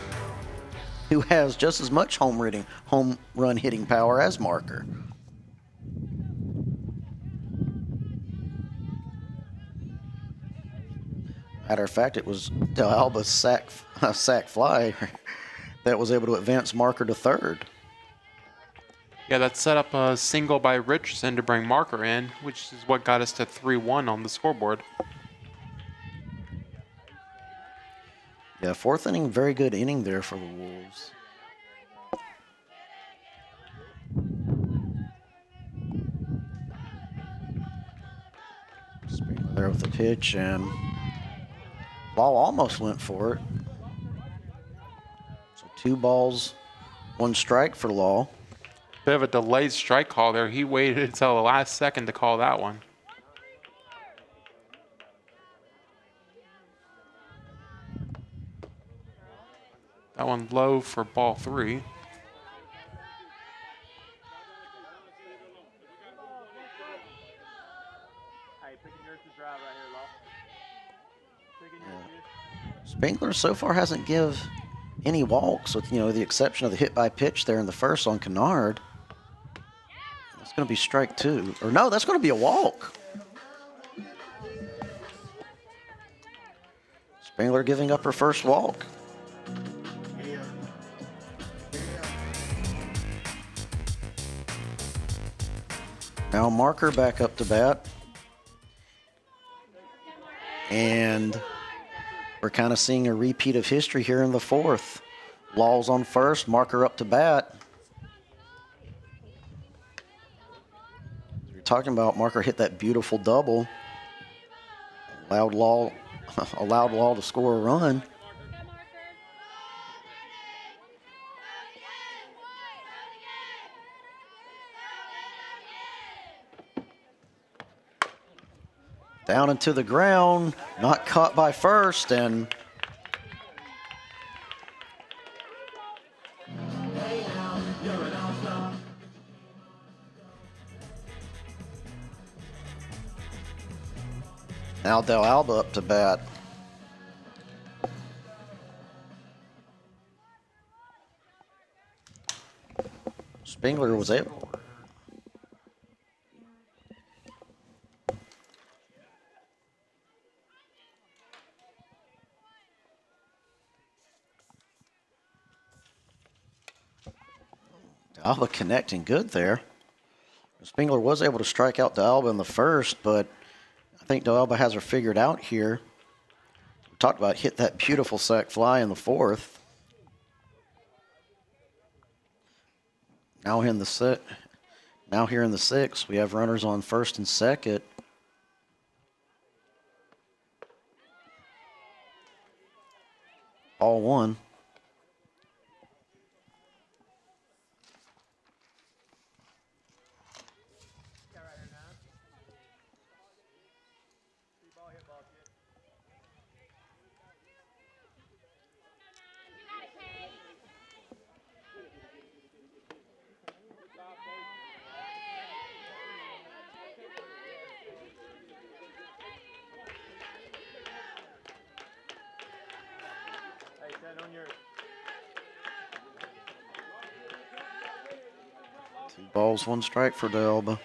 who has just as much home run hitting power as Marker. Matter of fact, it was Del Alba's sack fly that was able to advance Marker to third. Yeah, that set up a single by Richardson to bring Marker in, which is what got us to 3-1 on the scoreboard. Yeah, 4th inning, very good inning there for the Wolves. Spengler there with the pitch, and Law almost went for it. So 2 balls, 1 strike for Law. Bit of a delayed strike call there. He waited until the last second to call that one. That one low for ball 3. Spengler so far hasn't give any walks, with the exception of the hit by pitch there in the first on Kennard. That's going to be strike 2, or no, that's going to be a walk. Spengler giving up her first walk. Now Marker back up to bat. And we're kind of seeing a repeat of history here in the 4th. Law's on first, Marker up to bat. We're talking about Marker hit that beautiful double. Allowed Law to score a run. Down into the ground, not caught by first, and now Del Alba up to bat. Spengler was able. Alba connecting good there. Spengler was able to strike out Alba in the first, but I think Alba has her figured out here. Talked about hit that beautiful sac fly in the 4th. Now here in the 6th, we have runners on 1st and 2nd. All one. Hey, Ted, on yours. 2 balls, 1 strike for D'Alba.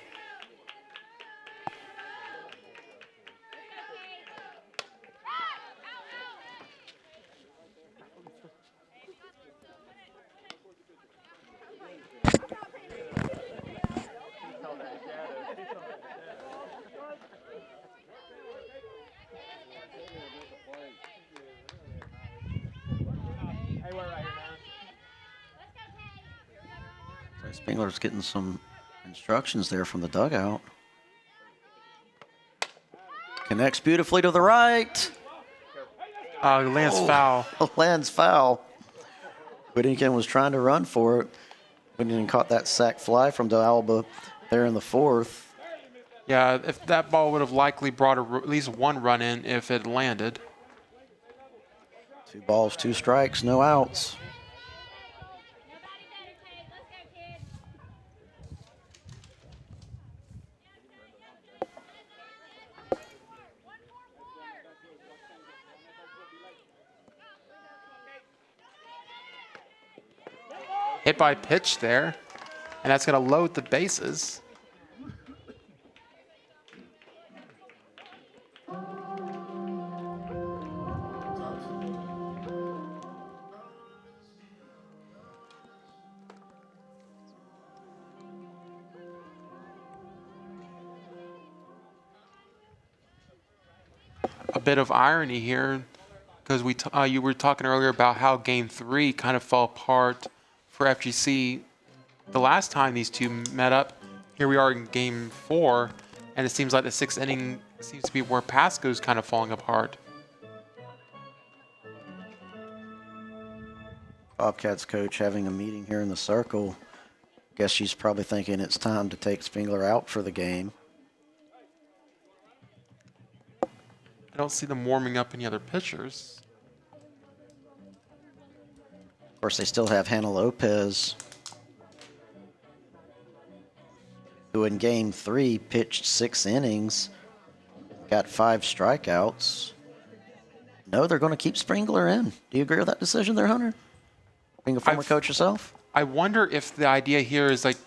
Hey, we're right here now. Spengler's getting some instructions there from the dugout. Connects beautifully to the right. Lands foul. Lands foul. Whittington was trying to run for it. Whittington caught that sac fly from D'Alba there in the 4th. Yeah, if that ball would have likely brought at least 1 run in if it landed. 2 balls, 2 strikes, no outs. Hit by pitch there, and that's going to load the bases. A bit of irony here, because you were talking earlier about how Game 3 kind of fell apart for FGC the last time these two met up. Here we are in Game 4, and it seems like the 6th inning seems to be where Pasco's kind of falling apart. Bobcats coach having a meeting here in the circle. Guess she's probably thinking it's time to take Spengler out for the game. I don't see them warming up any other pitchers. Of course, they still have Hannah Lopez, who in Game 3 pitched 6 innings, got 5 strikeouts. No, they're going to keep Spengler in. Do you agree with that decision there, Hunter? Being a former coach yourself? I wonder if the idea here is like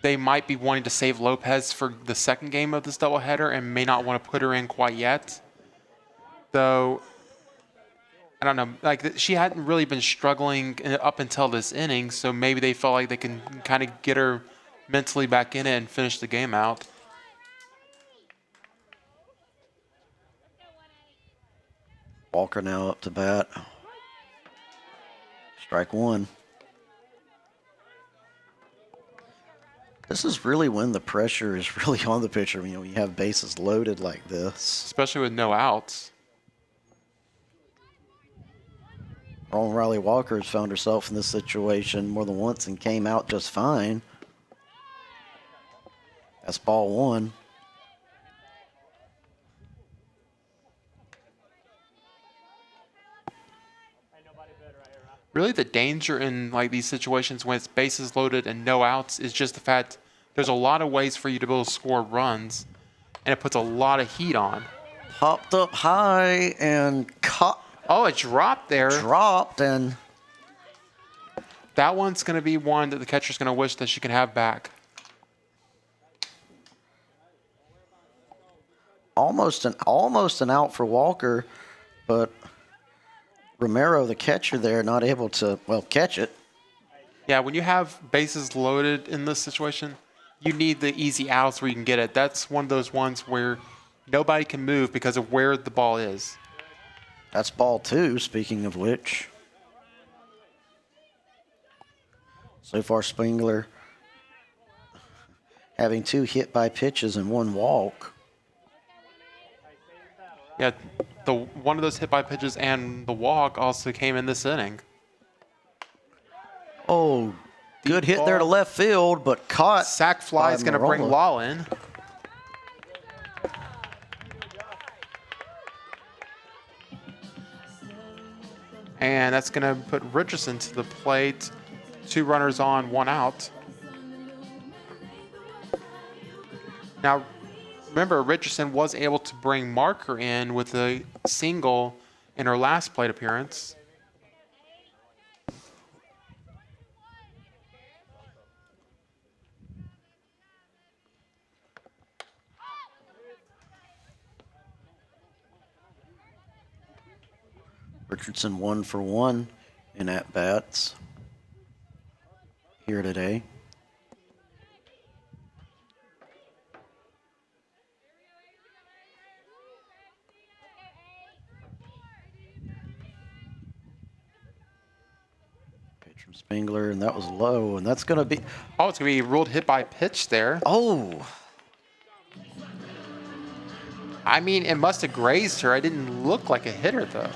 they might be wanting to save Lopez for the second game of this doubleheader and may not want to put her in quite yet. Though, I don't know, like she hadn't really been struggling up until this inning, so maybe they felt like they can kind of get her mentally back in it and finish the game out. Walker now up to bat. Strike 1. This is really when the pressure is really on the pitcher. You know, when you have bases loaded like this. Especially with no outs. Ron Riley Walker has found herself in this situation more than once and came out just fine. That's ball 1. Really the danger in like these situations when it's bases loaded and no outs is just the fact there's a lot of ways for you to be able to score runs, and it puts a lot of heat on. Popped up high and caught. Oh, it dropped there. Dropped, and that one's going to be one that the catcher's going to wish that she can have back. almost an out for Walker, but Romero, the catcher there, not able to, well, catch it. Yeah, when you have bases loaded in this situation, you need the easy outs where you can get it. That's one of those ones where nobody can move because of where the ball is. That's ball 2, speaking of which. So far, Spengler having 2 hit by pitches and 1 walk. Yeah, one of those hit by pitches and the walk also came in this inning. Oh, good hit there to left field, but caught. Sack fly is going to bring Law in. And that's going to put Richardson to the plate. 2 runners on, 1 out. Now, remember, Richardson was able to bring Marker in with a single in her last plate appearance. Richardson 1 for 1 in at-bats here today. Pitch from Spengler, and that was low, and that's going to be... Oh, it's going to be ruled hit by pitch there. Oh! I mean, it must have grazed her. It didn't look like a hitter, though.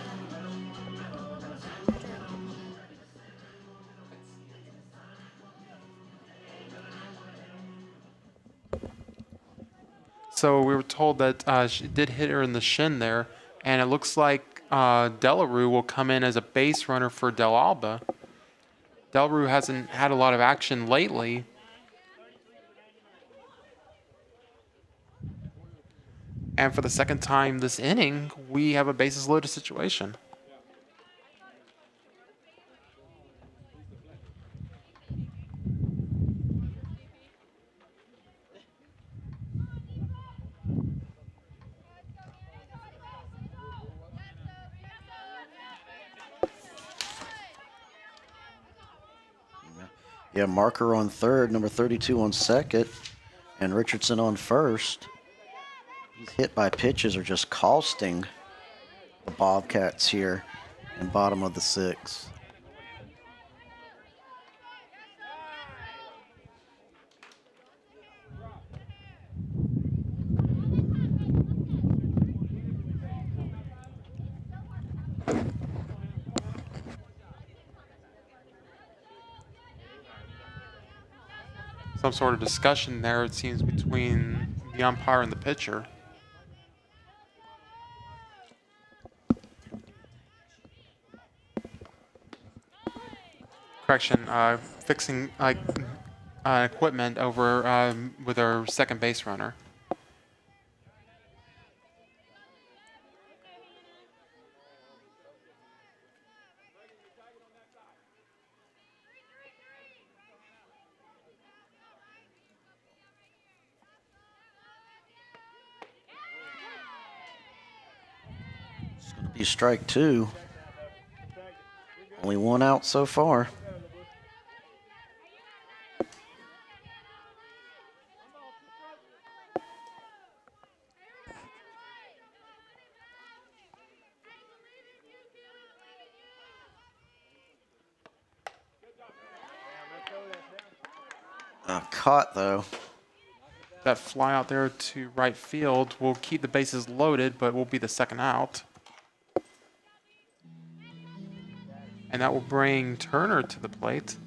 So we were told that she did hit her in the shin there, and it looks like Delarue will come in as a base runner for Del Alba. Delarue hasn't had a lot of action lately. And for the second time this inning, we have a bases loaded situation. Yeah, Marker on third, number 32 on second, and Richardson on first. These hit by pitches are just costing the Bobcats here in bottom of the 6th. Some sort of discussion there, it seems, between the umpire and the pitcher. Correction, fixing equipment over with our second base runner. It's going to be strike 2. Only 1 out so far. Caught though. That fly out there to right field will keep the bases loaded, but will be the second out. And that will bring Turner to the plate.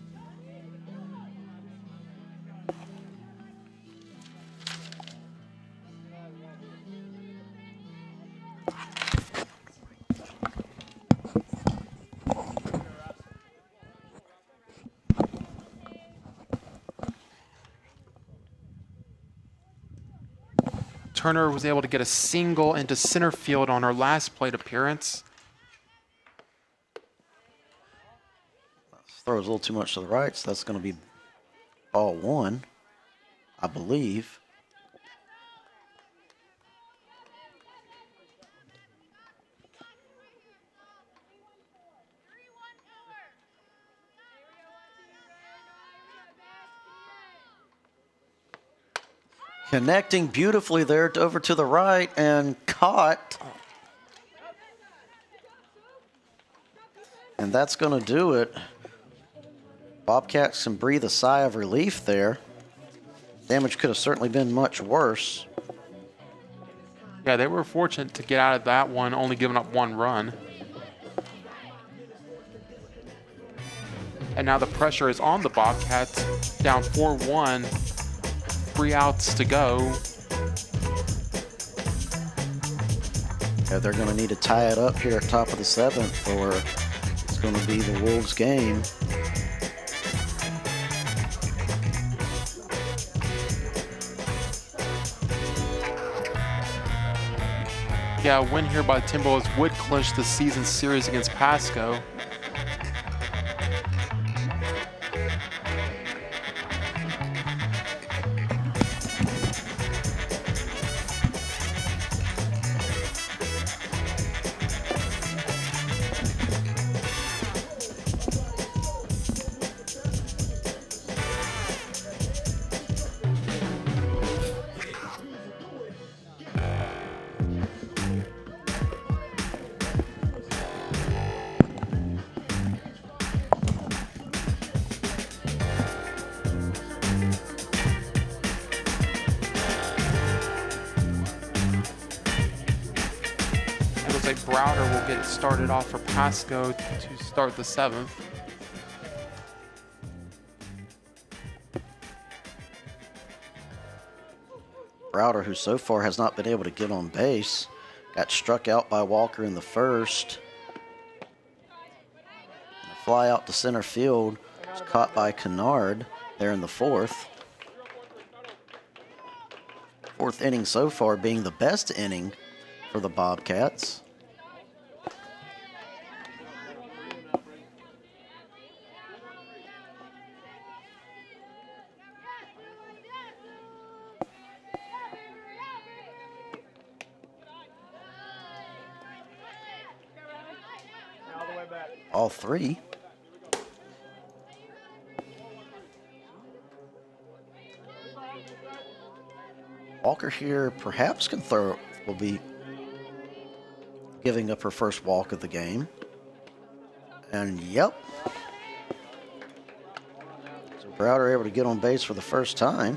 Turner was able to get a single into center field on her last plate appearance. Throws a little too much to the right, so that's going to be ball 1, I believe. Connecting beautifully there over to the right and caught. And that's going to do it. Bobcats can breathe a sigh of relief there. Damage could have certainly been much worse. Yeah, they were fortunate to get out of that one, only giving up 1 run. And now the pressure is on the Bobcats, down 4-1, 3 outs to go. Yeah, they're going to need to tie it up here at top of the 7th, or it's going to be the Wolves' game. Yeah, a win here by the Timberwolves would clinch the season series against Pasco. It looks like Browder will get it started off for Pasco to start the 7th. Browder, who so far has not been able to get on base, got struck out by Walker in the first. And a fly out to center field was caught by Kennard there in the 4th. 4th inning so far being the best inning for the Bobcats. All the way back. All 3. Walker here perhaps will be giving up her first walk of the game. And yep. So Browder able to get on base for the first time.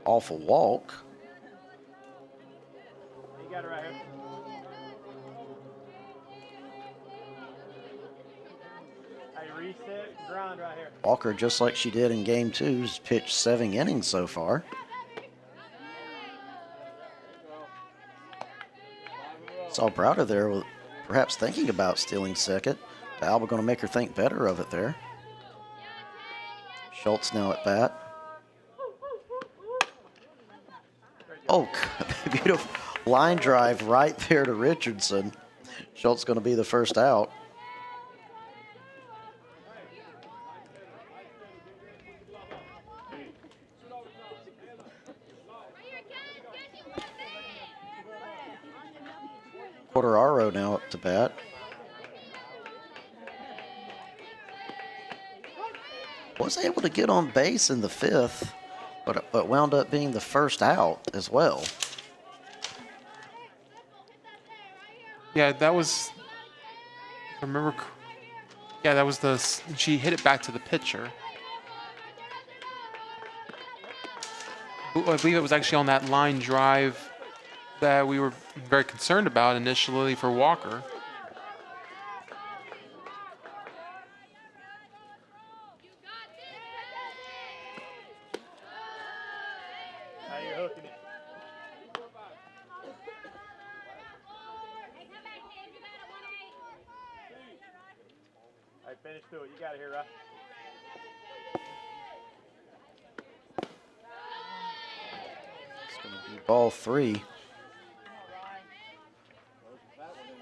Awful walk. You got it right here. Hey, reset, grind right here. Walker, just like she did in game 2, has pitched 7 innings so far. Saw Browder there, with perhaps thinking about stealing second. Alba going to make her think better of it there. Schultz now at bat. Oh, beautiful line drive right there to Richardson. Schultz going to be the first out. Quartararo now up to bat. Was able to get on base in the 5th, but wound up being the first out as well. Yeah, that was, if I remember, yeah, that was she hit it back to the pitcher. I believe it was actually on that line drive that we were very concerned about initially for Walker. Now you're hooking it. Hey, finish through it. You got it here, right? It's going to be ball 3.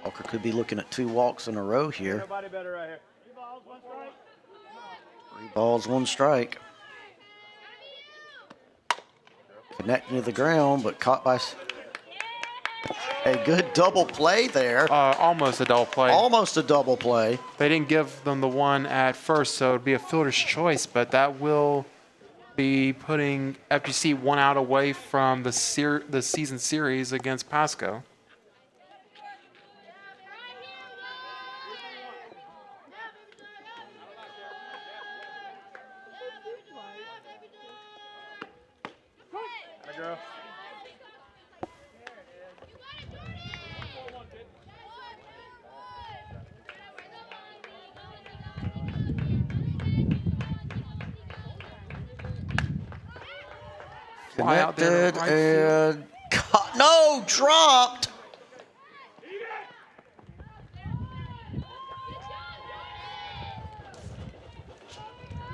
Walker could be looking at 2 walks in a row here. Nobody better right here. 3 balls, 1 strike. Connecting to the ground, but caught by a good double play there. Almost a double play. Almost a double play. They didn't give them the one at first, so it'd be a fielder's choice, but that will be putting FGC 1 out away from the season series against Pasco. girl. Fly out there Connected to right field. and no, dropped.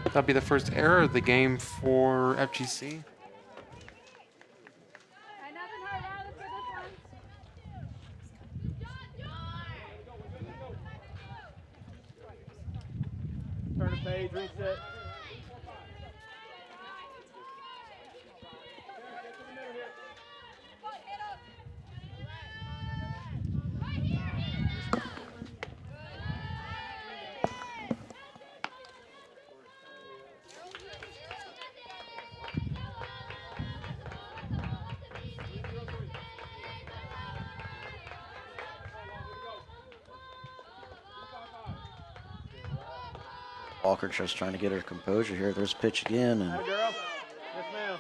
That'll be the first error of the game for FGC. Turn the page, reset. Walker just trying to get her composure here. There's a pitch again, and Hi, girl. Yes, ma'am.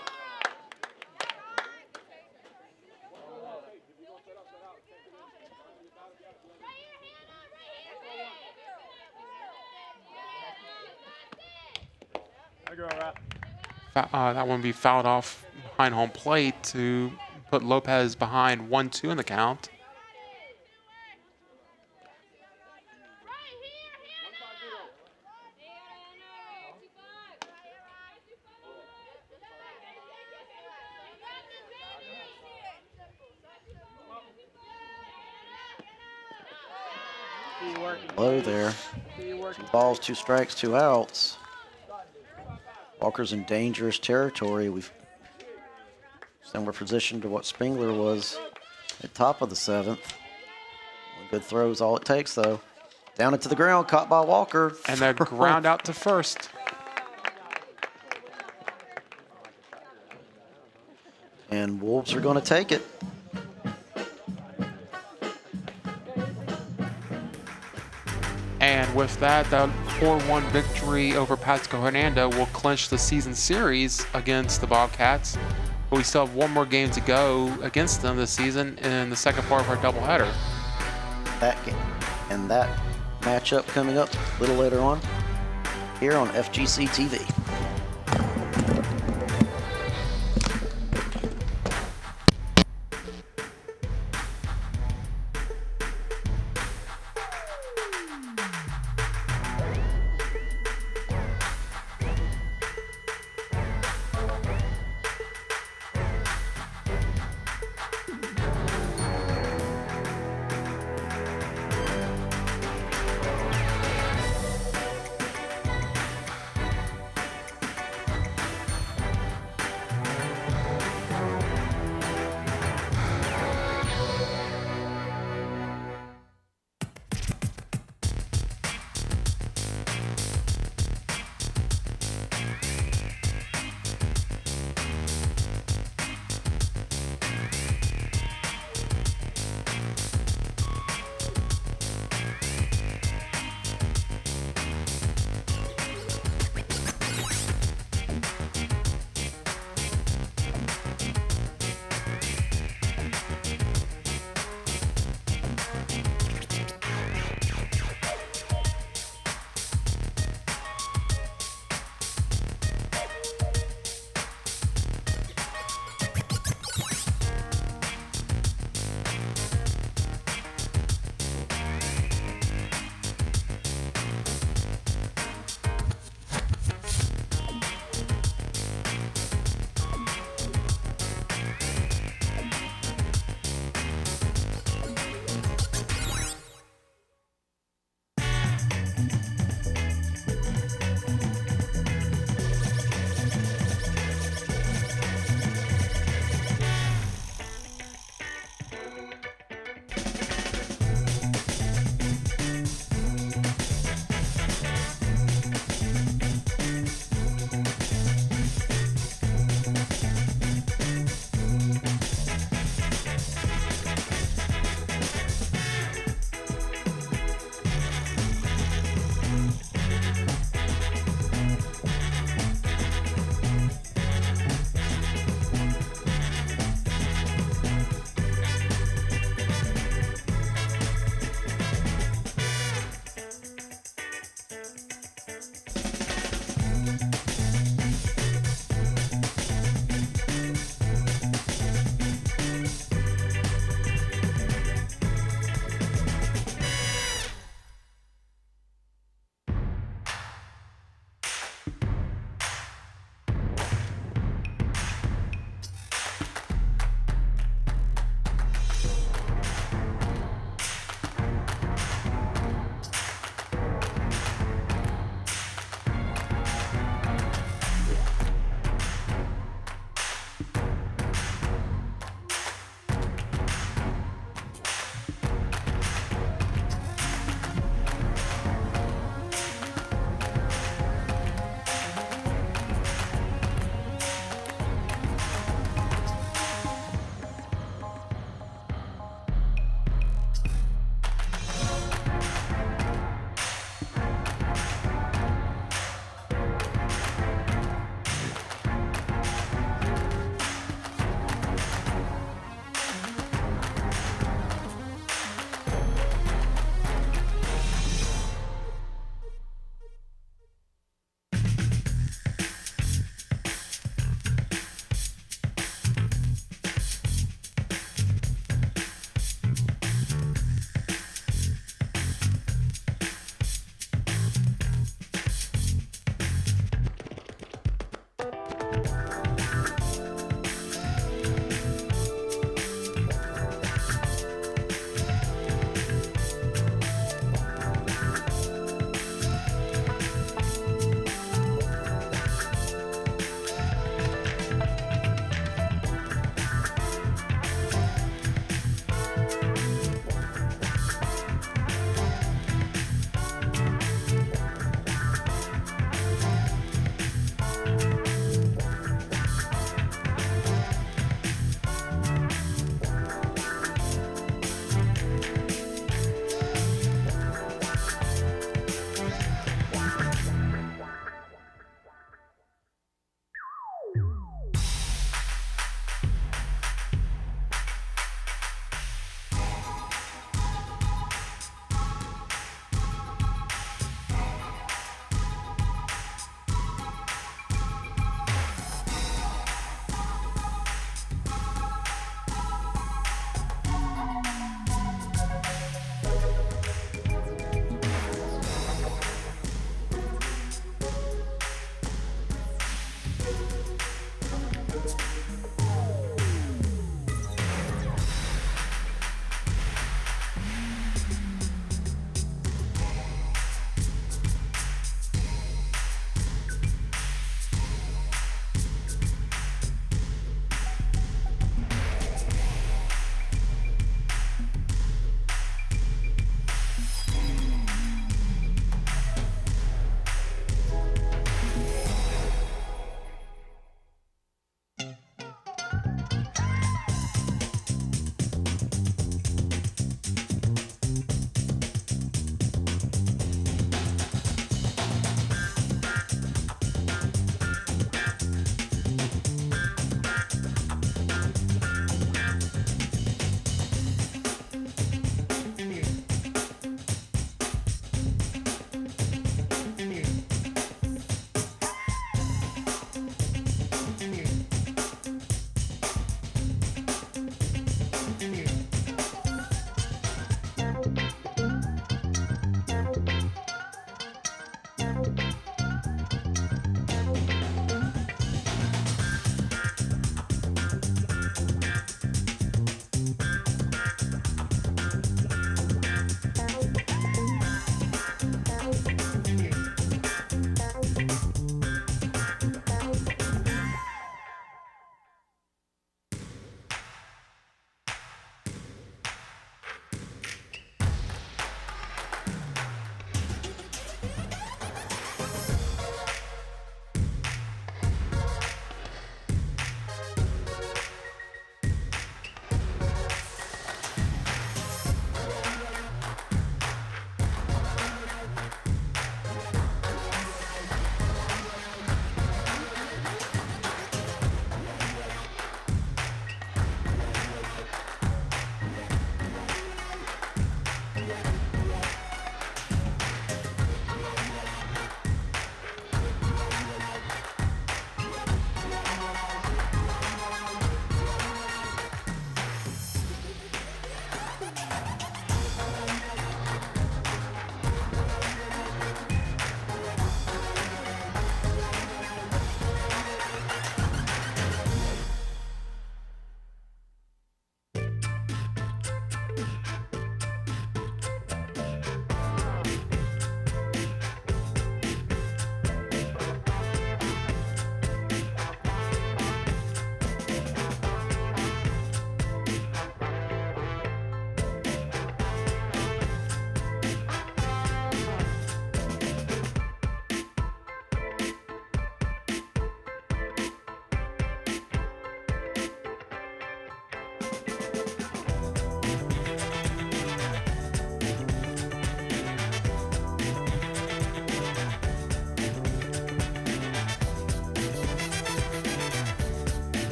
Hi, girl, right. That one be fouled off behind home plate to put Lopez behind 1-2 in the count. See you working. low there. See you working. 2 balls, 2 strikes, 2 outs. Walker's in dangerous territory. We've similar position to what Spengler was at top of the 7th. One good throw is all it takes, though. Down into the ground, caught by Walker. And the ground out to first. And Wolves are going to take it. And with that, the 4-1 victory over Pasco-Hernando will clinch the season series against the Bobcats. But we still have one more game to go against them this season in the second part of our doubleheader. That game and that matchup coming up a little later on here on FGC TV.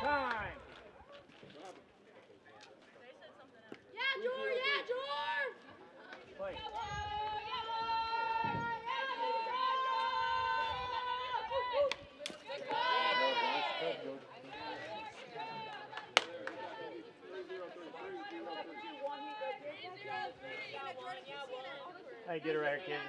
Time. Yeah, Jor! Yeah, Jor! Play. Hey, get her right here, kid.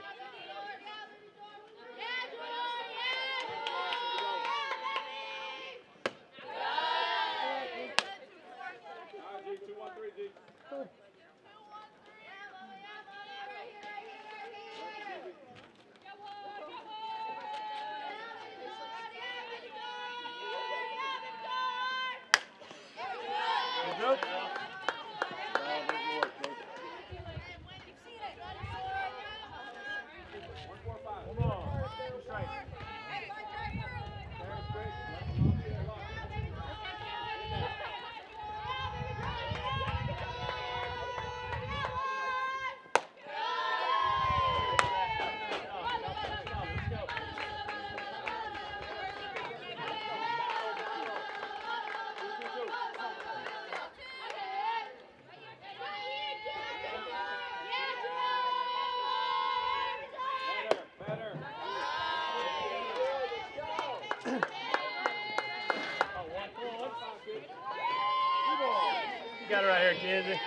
Nope. Come on. That's right. You got it right here, kid.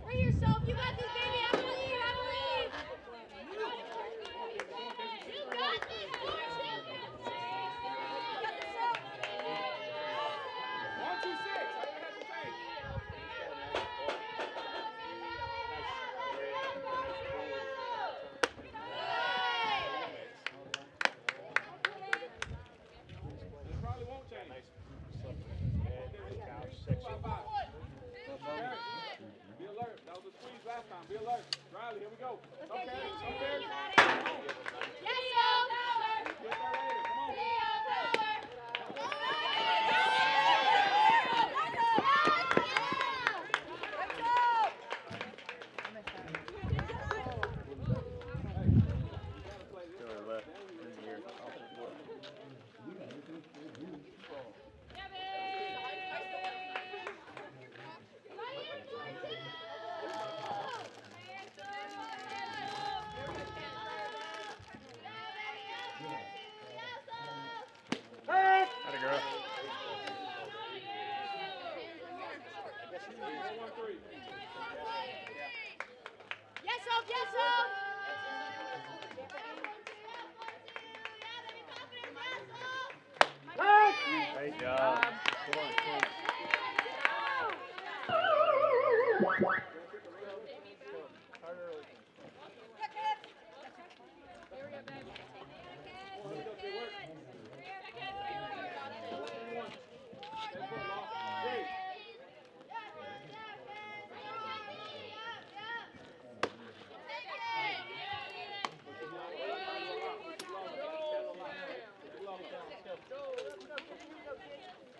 Bring yourself. You got this, baby. I believe. I believe. You got this. Be alert. That was a squeeze last time. Yes, sir. Great job. Come on, come on. Start early.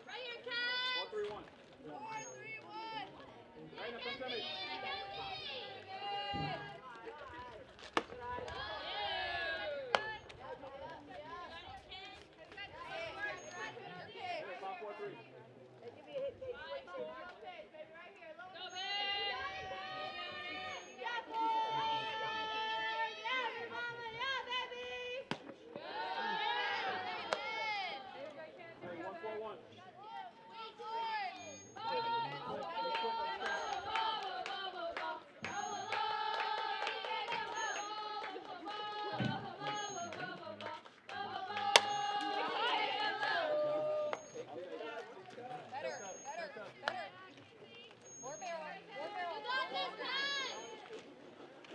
Right here, Kat. 4-3-1. 4-3-1.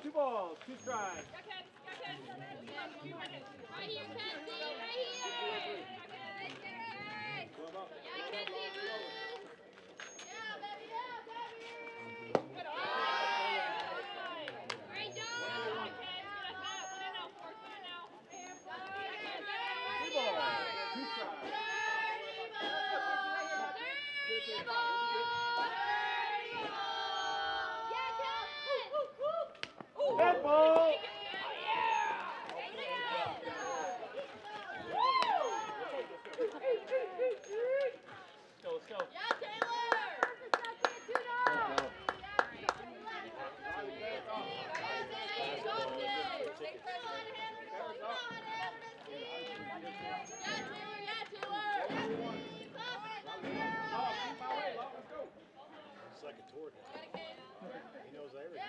Two balls, two strikes. Right here, Kenzie. Right here. Yeah, Kenzie, move. Yeah, baby. Yeah, baby. Great job. Three balls, two strikes. Bad ball. Let's go. Yeah, Taylor! Second toward him. He knows everything.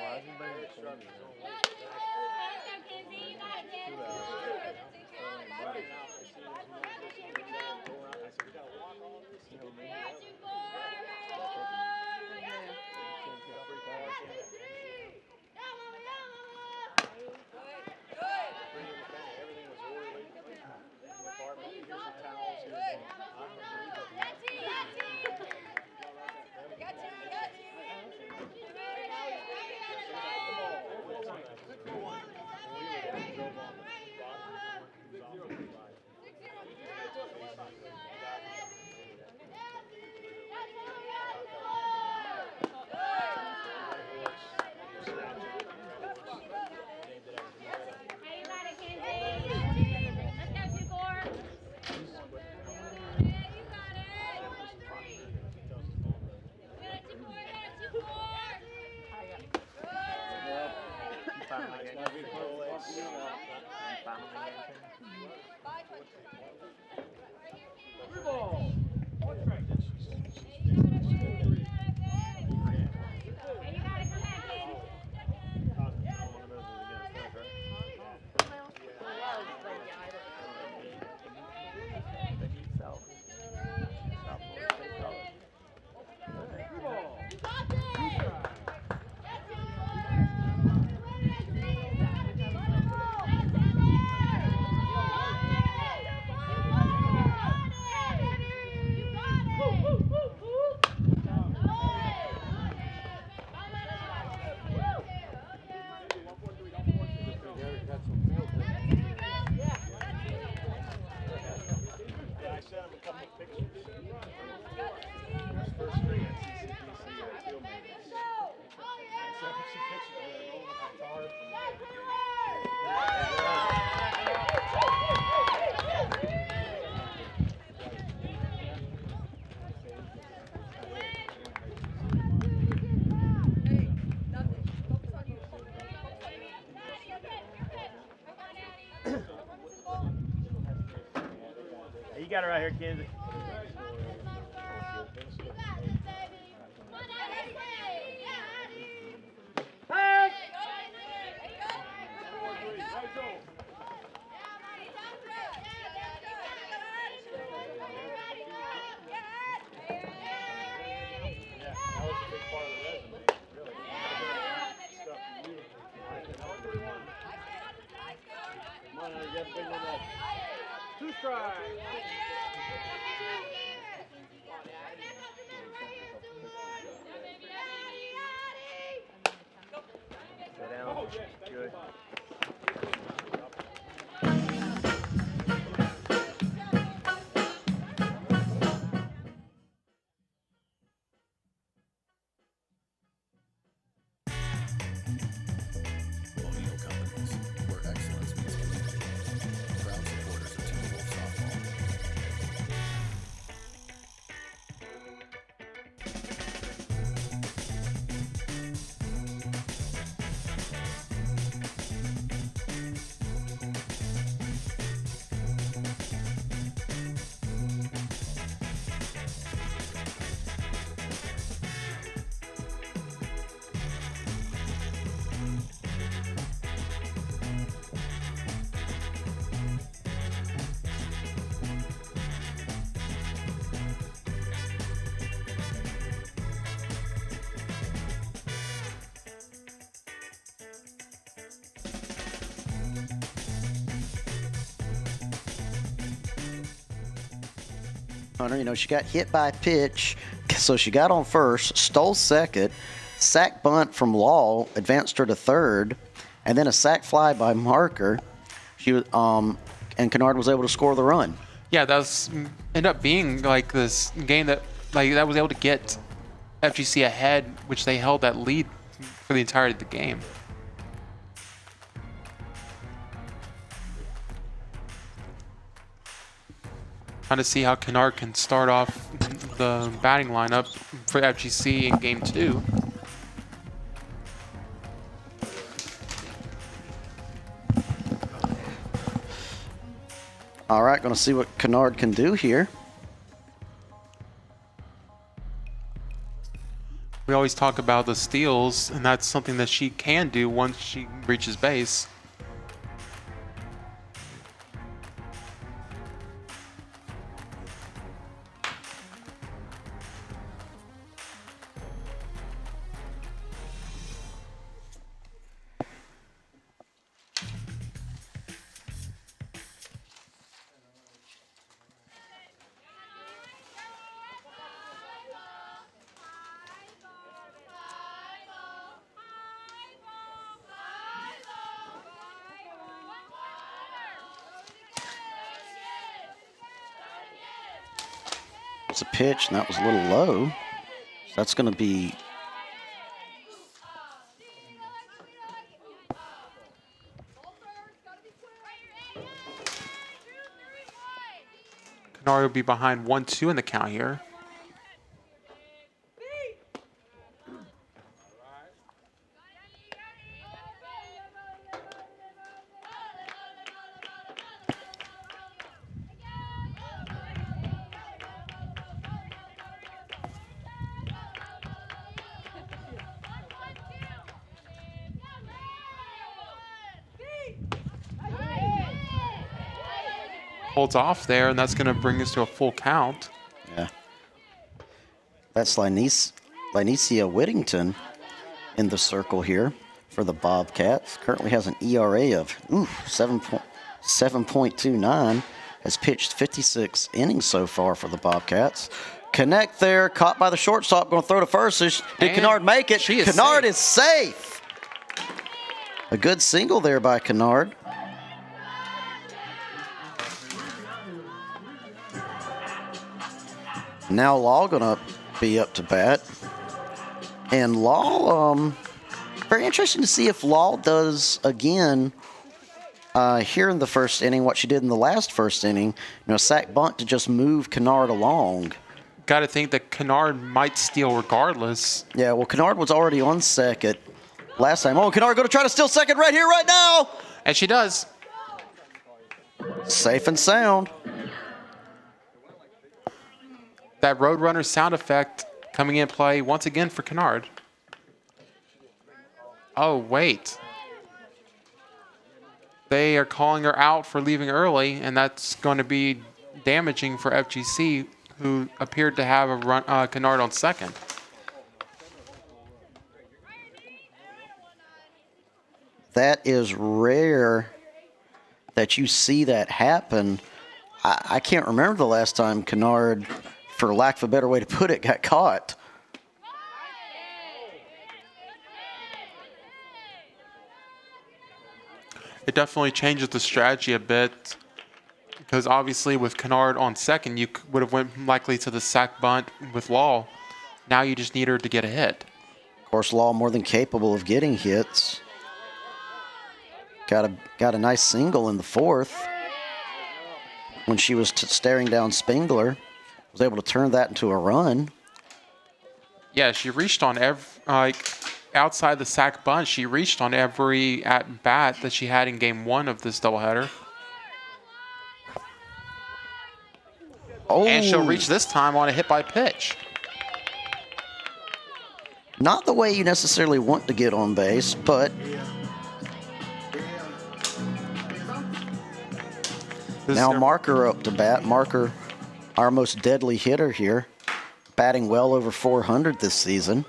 Why is he bringing the struggle? Three balls, one strike. You got it right here, Kenzie. Two strikes. Go down. Good. Colonial Companies, where excellence meets community. Proud supporters of Timberwolves softball. Hunter, you know, she got hit by a pitch, so she got on first, stole second, sack bunt from Law, advanced her to third, and then a sack fly by Marker. She was, and Kennard was able to score the run. Yeah, that was ended up being like this game that was able to get FGC ahead, which they held that lead for the entirety of the game. Trying to see how Kennard can start off the batting lineup for FGC in game 2. All right, going to see what Kennard can do here. We always talk about the steals, and that's something that she can do once she reaches base. It's a pitch, and that was a little low. So that's going to be Kennard will be behind 1-2 in the count here. Holds off there, and that's going to bring us to a full count. Yeah. That's Lynecia Whittington in the circle here for the Bobcats. Currently has an ERA of 7.29. Has pitched 56 innings so far for the Bobcats. Connect there, caught by the shortstop, going to throw to first. Did And Kennard make it? she is Kennard safe. is safe. A good single there by Kennard. Now Law gonna be up to bat. And Law, very interesting to see if Law does again here in the first inning what she did in the last first inning. You know, sack bunt to just move Kennard along. Got to think that Kennard might steal regardless. Yeah, well, Kennard was already on second last time. Oh, Kennard going to try to steal second right here, right now. And she does. Safe and sound. That Roadrunner sound effect coming in play once again for Kennard. Oh, wait. they are calling her out for leaving early, and that's going to be damaging for FGC, who appeared to have a run Kennard on second. That is rare that you see that happen. I can't remember the last time Kennard, for lack of a better way to put it, got caught. It definitely changes the strategy a bit, because obviously with Kennard on second, you would have went likely to the sack bunt with Law. Now you just need her to get a hit. Of course, Law more than capable of getting hits. Got a nice single in the fourth when she was staring down Spengler. Was able to turn that into a run. Yeah, she reached on outside the sack bunt, she reached on every at-bat that she had in game one of this doubleheader. Oh, And she'll reach this time on a hit by pitch. not the way you necessarily want to get on base, but now Marker up to bat. Marker, our most deadly hitter here, batting well over 400 this season.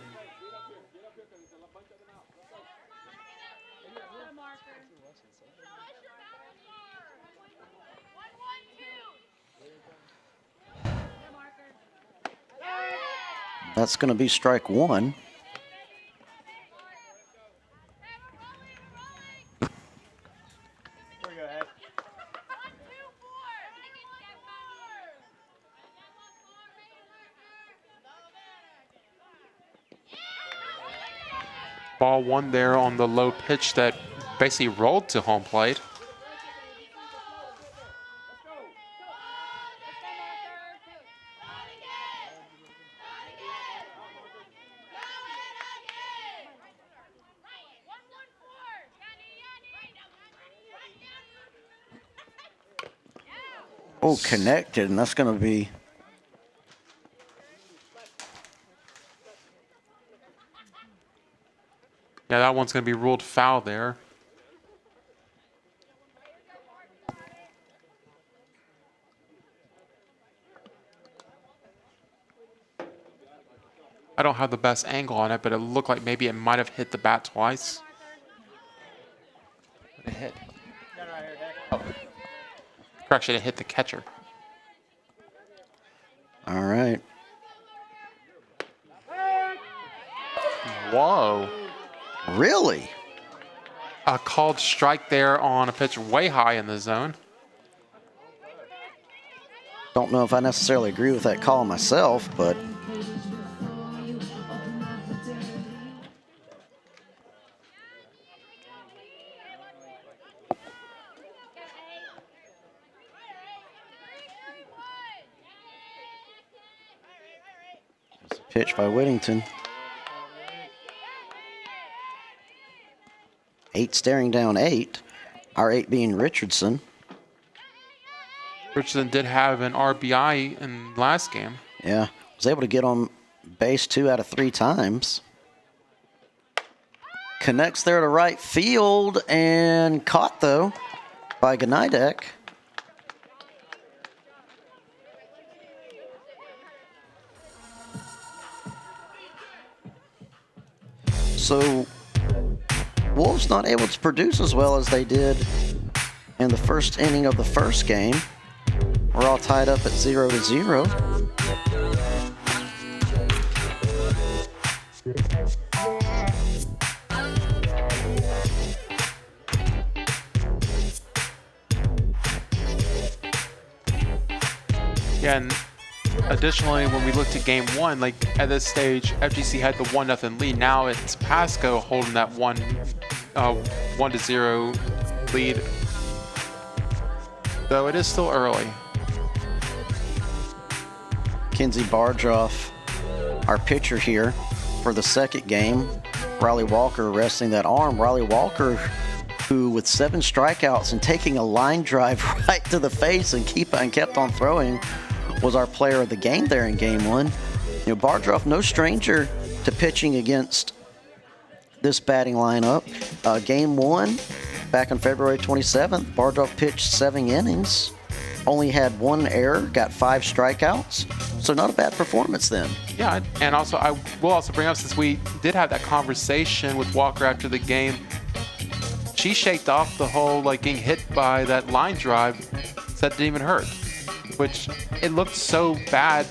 That's going to be strike one. Here we go, Hank. Ball one there on the low pitch that basically rolled to home plate. Oh, connected, and that's going to be... Yeah, that one's going to be ruled foul there. I don't have the best angle on it, but it looked like maybe it might have hit the bat twice. It hit. Got it right here, Hank. Oh. Correction, it hit the catcher. All right. Whoa. Really? A called strike there on a pitch way high in the zone. Don't know if I necessarily agree with that call myself, but... Pitch by Whittington. 8 staring down 8. Our 8 being Richardson. Richardson did have an RBI in last game. Yeah, was able to get on base 2 out of 3 times. Connects there to right field and caught though by Gnidek. So Wolves not able to produce as well as they did in the first inning of the first game. We're all tied up at 0-0. Yeah, and additionally, when we looked at game one, like at this stage, FGC had the 1-0 lead. Now it's Pasco holding that 1-0 lead. Though it is still early. Kinsey Bardroff, our pitcher here for the second game. Riley Walker resting that arm. Riley Walker, who with 7 strikeouts and taking a line drive right to the face and kept on throwing, was our player of the game there in game one. You know, Bardroff, no stranger to pitching against this batting lineup. Game one, back on February 27th. Bardolph pitched 7 innings, only had 1 error, got 5 strikeouts. So not a bad performance then. Yeah, and also I will also bring up, since we did have that conversation with Walker after the game, she shaked off the whole getting hit by that line drive, said it didn't even hurt, which it looked so bad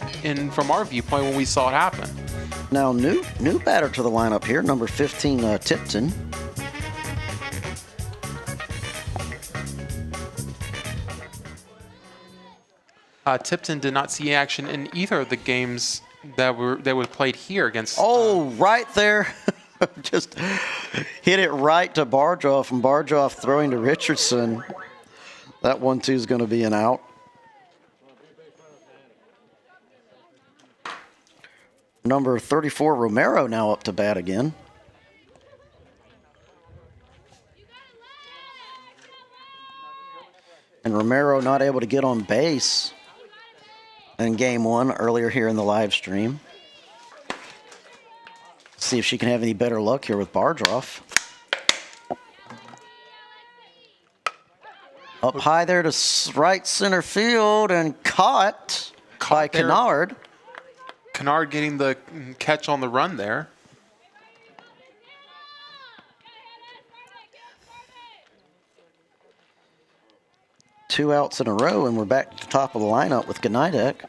from our viewpoint when we saw it happen. Now, new batter to the lineup here, number 15, Tipton. Tipton did not see action in either of the games that were played here against. Oh, right there. Just hit it right to Bardolph, and Bardolph throwing to Richardson. That 1-2 is going to be an out. Number 34, Romero, now up to bat again. And Romero not able to get on base in game 1 earlier here in the live stream. See if she can have any better luck here with Bardolph. Up high there to right center field and caught by there. Kennard. Kennard getting the catch on the run there. Two outs in a row, and we're back to the top of the lineup with Gnajdek.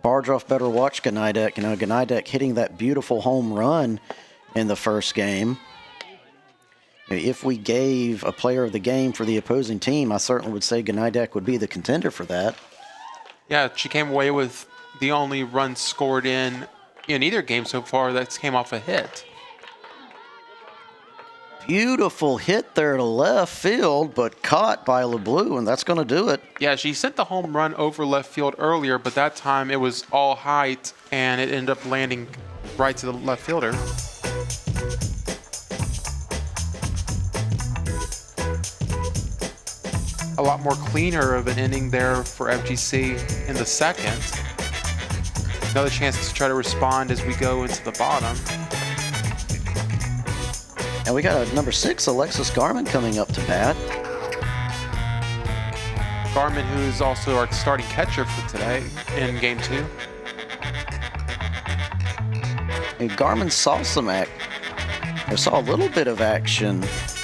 Bardolph better watch Gnajdek. You know, Gnajdek hitting that beautiful home run in the first game. If we gave a player of the game for the opposing team, I certainly would say Gnajdek would be the contender for that. Yeah, she came away with the only run scored in either game so far that came off a hit. Beautiful hit there to left field, but caught by LeBlue, and that's going to do it. Yeah, she sent the home run over left field earlier, but that time it was all height, and it ended up landing right to the left fielder. A lot more cleaner of an inning there for FGC in the second. Another chance to try to respond as we go into the bottom. And we got a number 6, Alexis Garman, coming up to bat. Garman, who is also our starting catcher for today in game 2. And Garman saw saw a little bit of action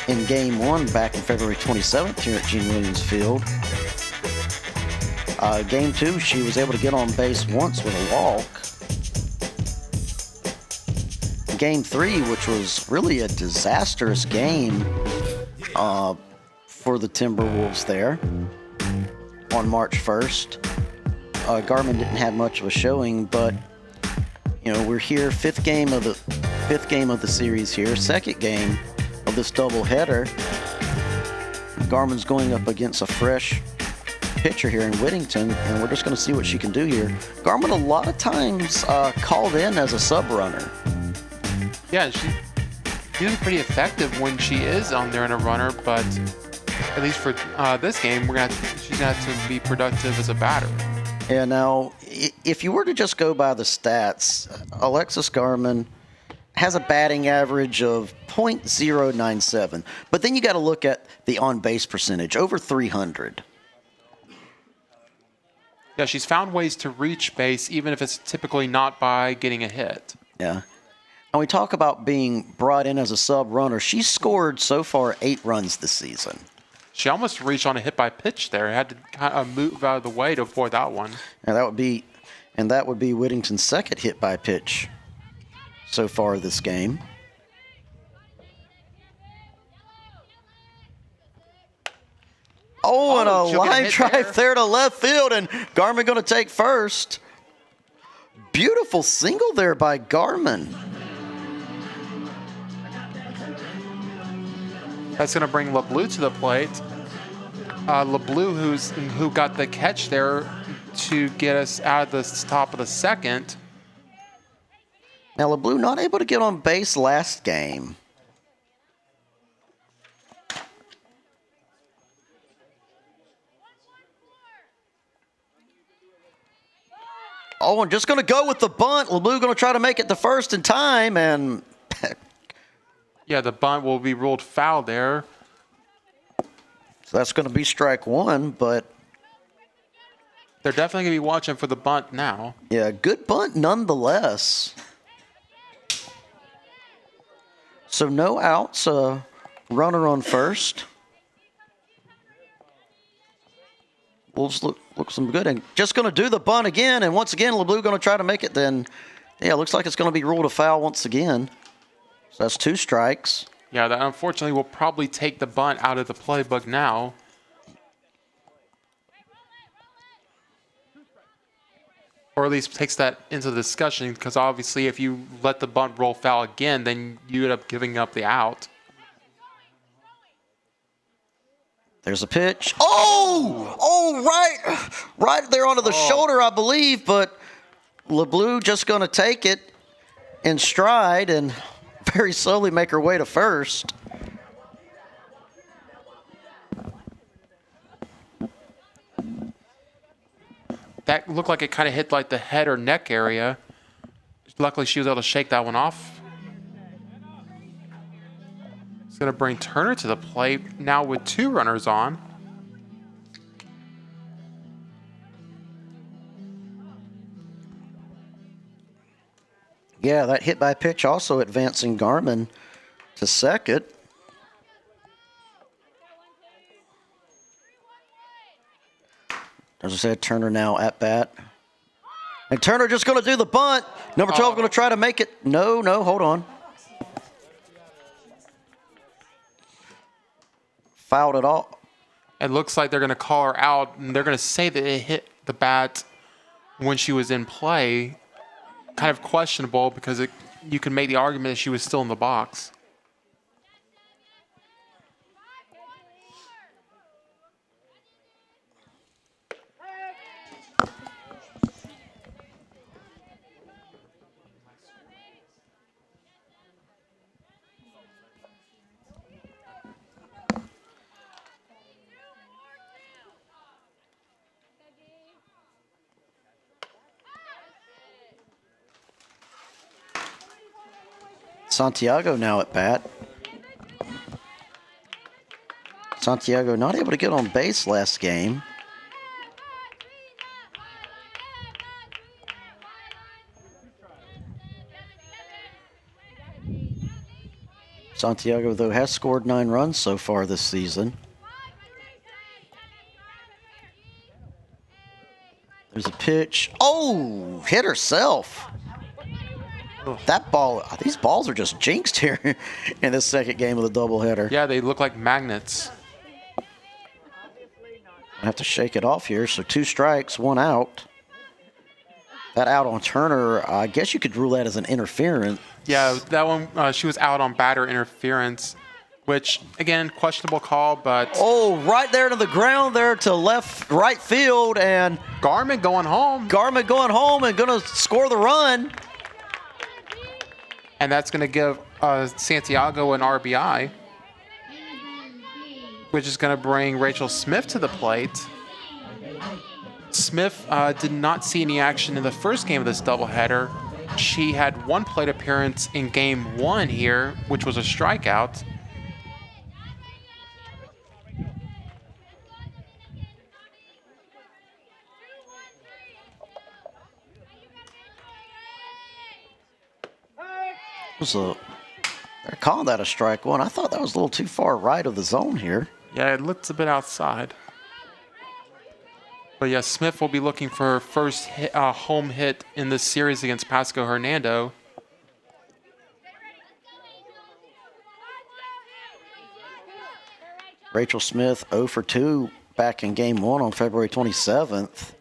in game 1 back in February 27th here at Gene Williams Field. Game 2, she was able to get on base once with a walk. Game 3, which was really a disastrous game for the Timberwolves there on March 1st. Garman didn't have much of a showing, but you know, we're here, fifth game of the series here, second game of this doubleheader. Garman's going up against a fresh pitcher here in Whittington, and we're just going to see what she can do here. Garman a lot of times called in as a sub runner. Yeah, she's usually pretty effective when she is on there in a runner, but at least for this game, she's gonna have to be productive as a batter. Yeah, now, if you were to just go by the stats, Alexis Garman has a batting average of .097, but then you got to look at the on-base percentage, over 300. Yeah, she's found ways to reach base, even if it's typically not by getting a hit. Yeah. And we talk about being brought in as a sub runner. She's scored so far 8 runs this season. She almost reached on a hit by pitch there. Had to kind of move out of the way to avoid that one. And that would be Whittington's second hit by pitch so far this game. Oh, and a line drive there to left field, and Garman going to take first. Beautiful single there by Garman. That's going to bring LeBlue to the plate. LeBlue, who got the catch there to get us out of the top of the second. Now, LeBlue not able to get on base last game. Oh, and just going to go with the bunt. LeBlue going to try to make it to first in time, and Yeah, the bunt will be ruled foul there. So that's going to be strike one, but They're definitely going to be watching for the bunt now. yeah, good bunt nonetheless. So no outs, runner on first. Wolves look some good, and just going to do the bunt again, and once again, LeBlue going to try to make it then. Yeah, looks like it's going to be ruled a foul once again. So that's 2 strikes. Yeah, that unfortunately will probably take the bunt out of the playbook now. Or at least takes that into the discussion, because obviously if you let the bunt roll foul again, then you end up giving up the out. There's a pitch. Oh, right there onto the shoulder, I believe, but LeBlue just going to take it in stride and very slowly make her way to first. That looked like it kind of hit like the head or neck area. Luckily, she was able to shake that one off. It's going to bring Turner to the plate now with 2 runners on. Yeah, that hit by pitch also advancing Garmin to second. As I said, Turner now at bat. And Turner just going to do the bunt. Number 12 going to try to make it. No, hold on. Fouled it all. It looks like they're going to call her out, and they're going to say that it hit the bat when she was in play. Kind of questionable, because you can make the argument that she was still in the box. Santiago now at bat. Santiago not able to get on base last game. Santiago, though, has scored 9 runs so far this season. There's a pitch. Oh, hit herself. That ball, these balls are just jinxed here in this second game of the doubleheader. Yeah, they look like magnets. I have to shake it off here. So 2 strikes, 1 out. That out on Turner, I guess you could rule that as an interference. Yeah, that one, she was out on batter interference, which, again, questionable call, but... Oh, right there to the ground there to right field, and... Garmin going home. Garmin going home and going to score the run. And that's going to give Santiago an RBI, which is going to bring Rachel Smith to the plate. Smith did not see any action in the first game of this doubleheader. She had 1 plate appearance in game 1 here, which was a strikeout. They're calling that a strike 1. I thought that was a little too far right of the zone here. Yeah, it looks a bit outside. But yeah, Smith will be looking for her first home hit in this series against Pasco-Hernando. Rachel Smith 0 for 2 back in game 1 on February 27th.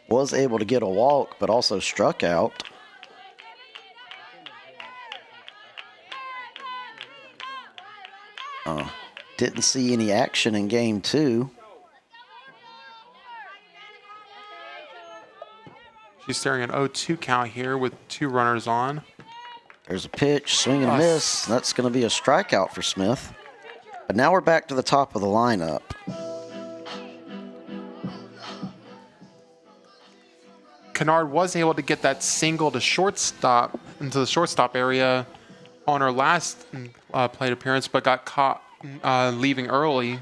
Was able to get a walk, but also struck out. Didn't see any action in game 2. She's staring an 0-2 count here with 2 runners on. There's a pitch, swing and miss. That's going to be a strikeout for Smith. But now we're back to the top of the lineup. Kennard was able to get that single to shortstop, into the shortstop area on her last plate appearance, but got caught leaving early.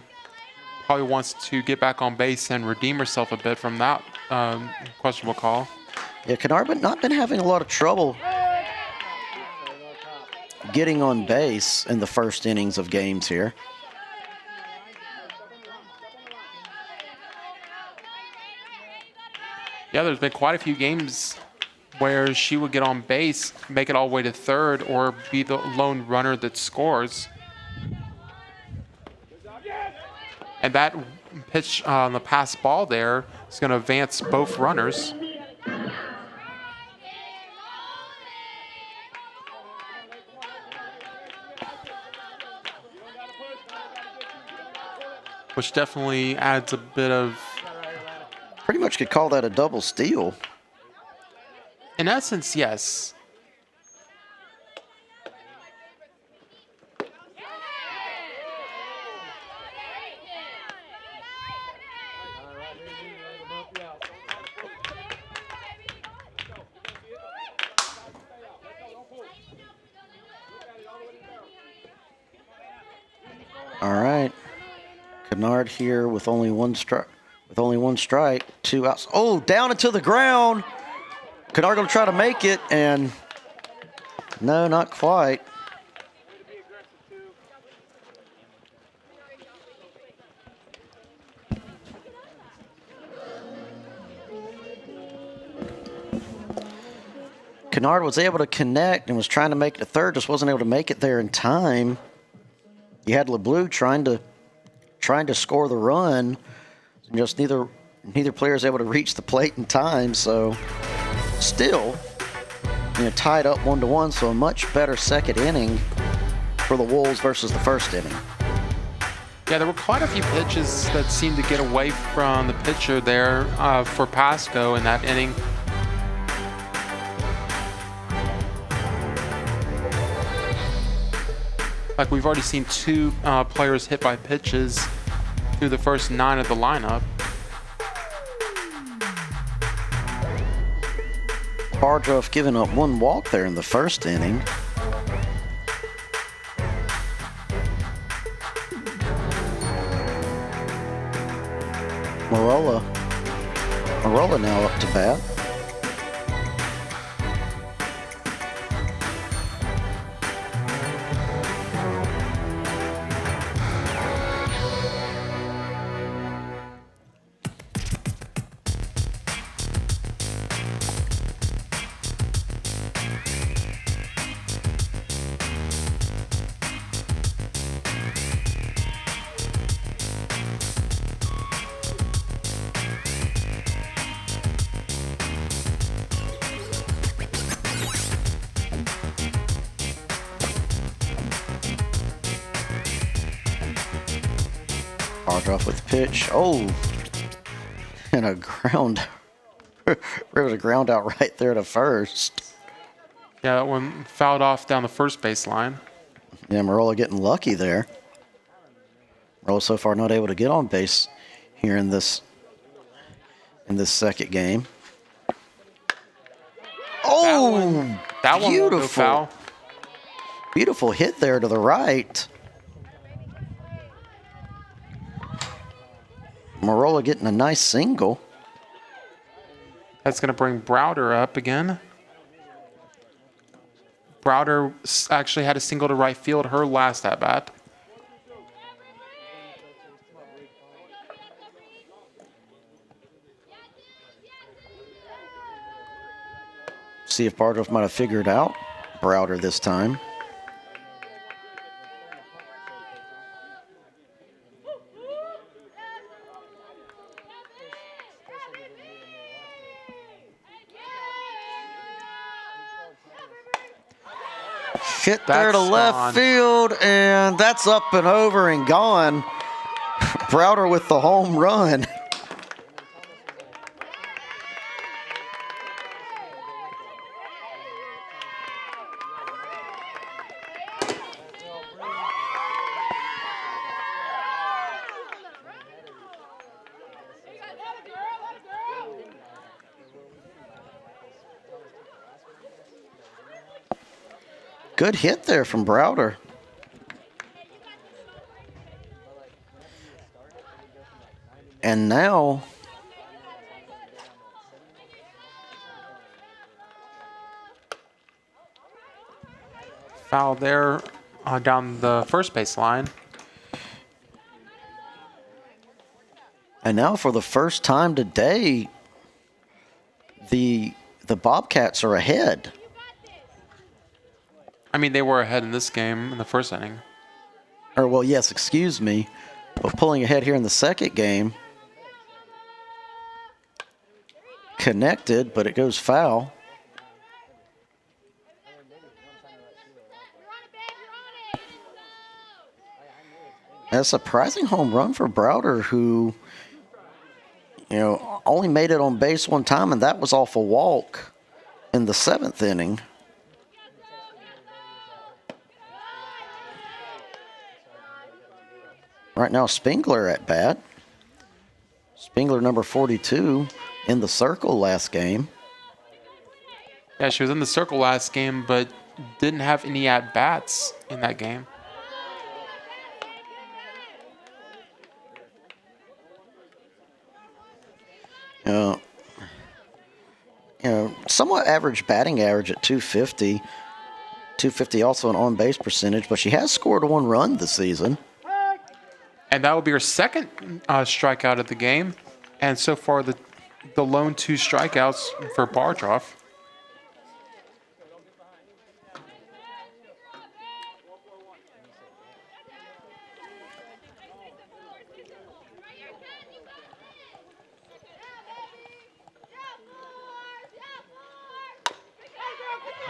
Probably wants to get back on base and redeem herself a bit from that questionable call. Yeah, Kennard not been having a lot of trouble getting on base in the first innings of games here. Yeah, there's been quite a few games where she would get on base, make it all the way to third, or be the lone runner that scores. And that pitch on the pass ball there is going to advance both runners. Which definitely adds a bit of... Pretty much could call that a double steal. In essence, yes. All right. Kennard here with only one strike. With only one strike, 2 outs. Oh, down into the ground. Kennard going to try to make it, and no, not quite. Kennard was able to connect and was trying to make it to third, just wasn't able to make it there in time. You had LeBlue trying to score the run. Just neither player is able to reach the plate in time, so still, tied up 1-1. So a much better second inning for the Wolves versus the first inning. Yeah, there were quite a few pitches that seemed to get away from the pitcher there for Pasco in that inning. Like we've already seen 2 players hit by pitches through the first 9 of the lineup. Bardruff giving up 1 walk there in the first inning. Marola now up to bat. Bardruff with the pitch. Oh, and a ground. There was a ground out right there to first. Yeah, that one fouled off down the first base line. Yeah, Marola getting lucky there. Marola so far not able to get on base here in this second game. Oh, that one beautiful. won't go foul. Beautiful hit there to the right. Marola getting a nice single. That's going to bring Browder up again. Browder actually had a single to right field her last at bat. See if Bardruff might have figured out Browder this time. Hit there to left field, and that's up and over and gone. Browder with the home run. Good hit there from Browder. And now foul there down the first base line. And now for the first time today, the Bobcats are ahead. I mean, they were ahead in this game in the first inning. Or, well, yes, excuse me. But pulling ahead here in the second game. Connected, but it goes foul. A surprising home run for Browder, who, only made it on base one time, and that was off a walk in the seventh inning. Right now, Spengler at bat. Spengler, number 42, in the circle last game. Yeah, she was in the circle last game, but didn't have any at-bats in that game. Somewhat average batting average at 250. 250 also an on-base percentage, but she has scored one run this season. And that will be her second strikeout of the game. And so far, the lone 2 strikeouts for Bardroff.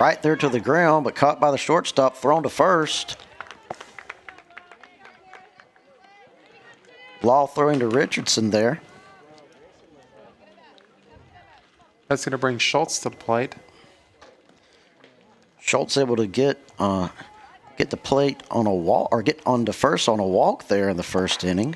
Right there to the ground, but caught by the shortstop, thrown to first. Law throwing to Richardson there. That's going to bring Schultz to the plate. Schultz able to get the plate on a walk, or get on to first on a walk there in the first inning.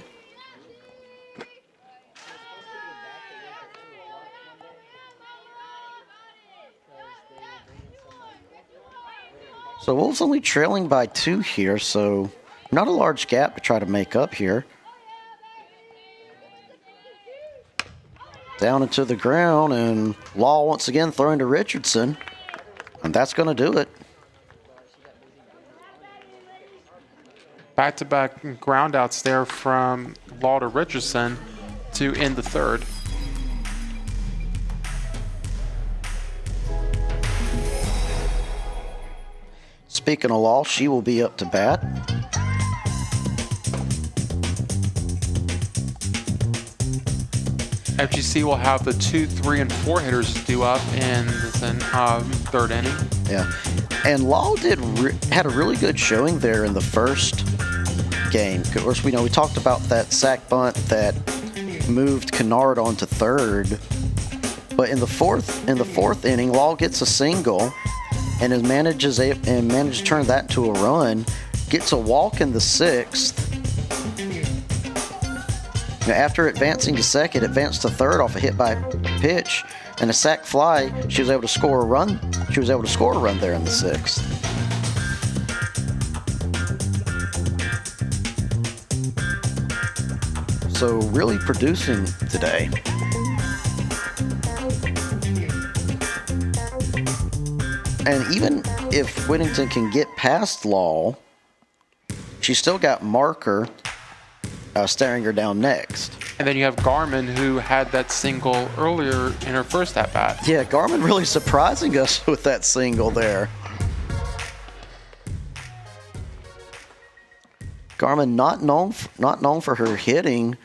So Wolves only trailing by 2 here, so not a large gap to try to make up here. Down into the ground, and Law once again throwing to Richardson, and that's going to do it. Back-to-back groundouts there from Law to Richardson to end the third. Speaking of Law, she will be up to bat. FGC will have the 2, 3, and 4 hitters due up in this third inning. Yeah, and Law had a really good showing there in the first game. Of course, we talked about that sac bunt that moved Kennard onto third, but in the fourth inning, Law gets a single and manages to turn that into a run. Gets a walk in the sixth. After advancing to second, advanced to third off a hit by pitch and a sac fly. She was able to score a run. She was able to score a run there in the sixth. So really producing today. And even if Whittington can get past Law, she's still got Marker staring her down next. And then you have Garmin, who had that single earlier in her first at-bat. Yeah, Garmin really surprising us with that single there. Garmin not known for her hitting.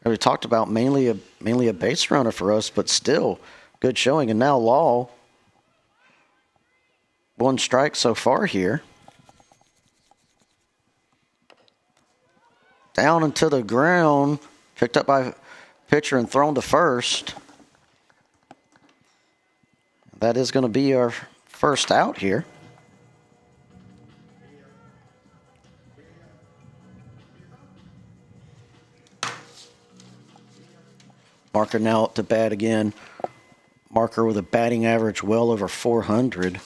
We talked about mainly a base runner for us, but still good showing. And now Law, 1 strike so far here. Down into the ground, picked up by pitcher and thrown to first. That is going to be our first out here. Marker now up to bat again. Marker with a batting average well over 400.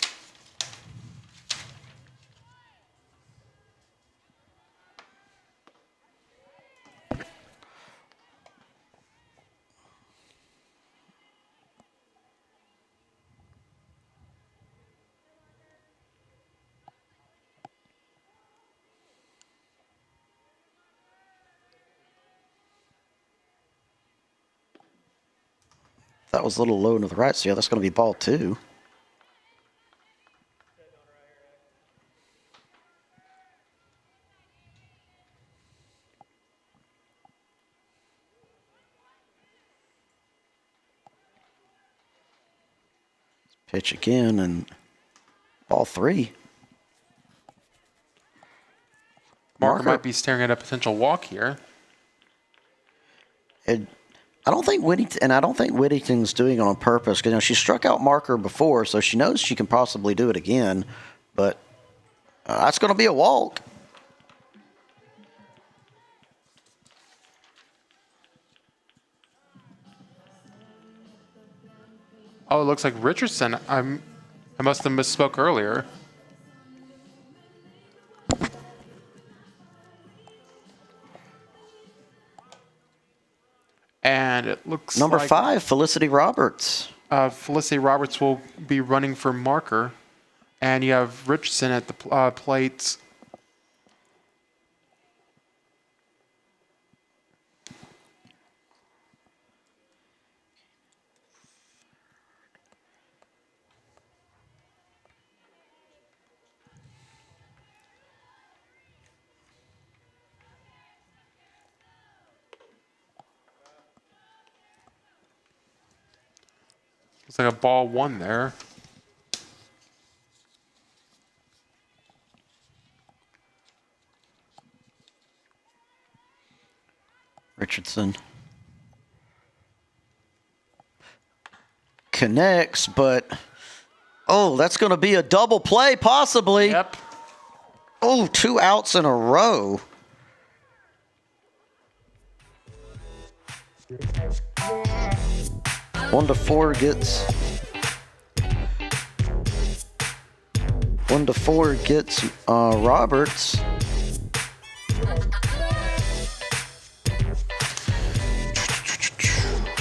That was a little low to the right, so yeah, that's going to be ball 2. Pitch again, and ball 3. Marker might be staring at a potential walk here. I don't think Whittington's doing it on purpose. You know, she struck out Marker before, so she knows she can possibly do it again. But that's going to be a walk. Oh, it looks like Richardson. I must have misspoke earlier. And it looks Number like 5, Felicity Roberts. Felicity Roberts will be running for Marker. And you have Richardson at the plate. Looks like a ball 1 there. Richardson connects, but that's going to be a double play possibly. Yep. 2 outs in a row. One to four gets Roberts.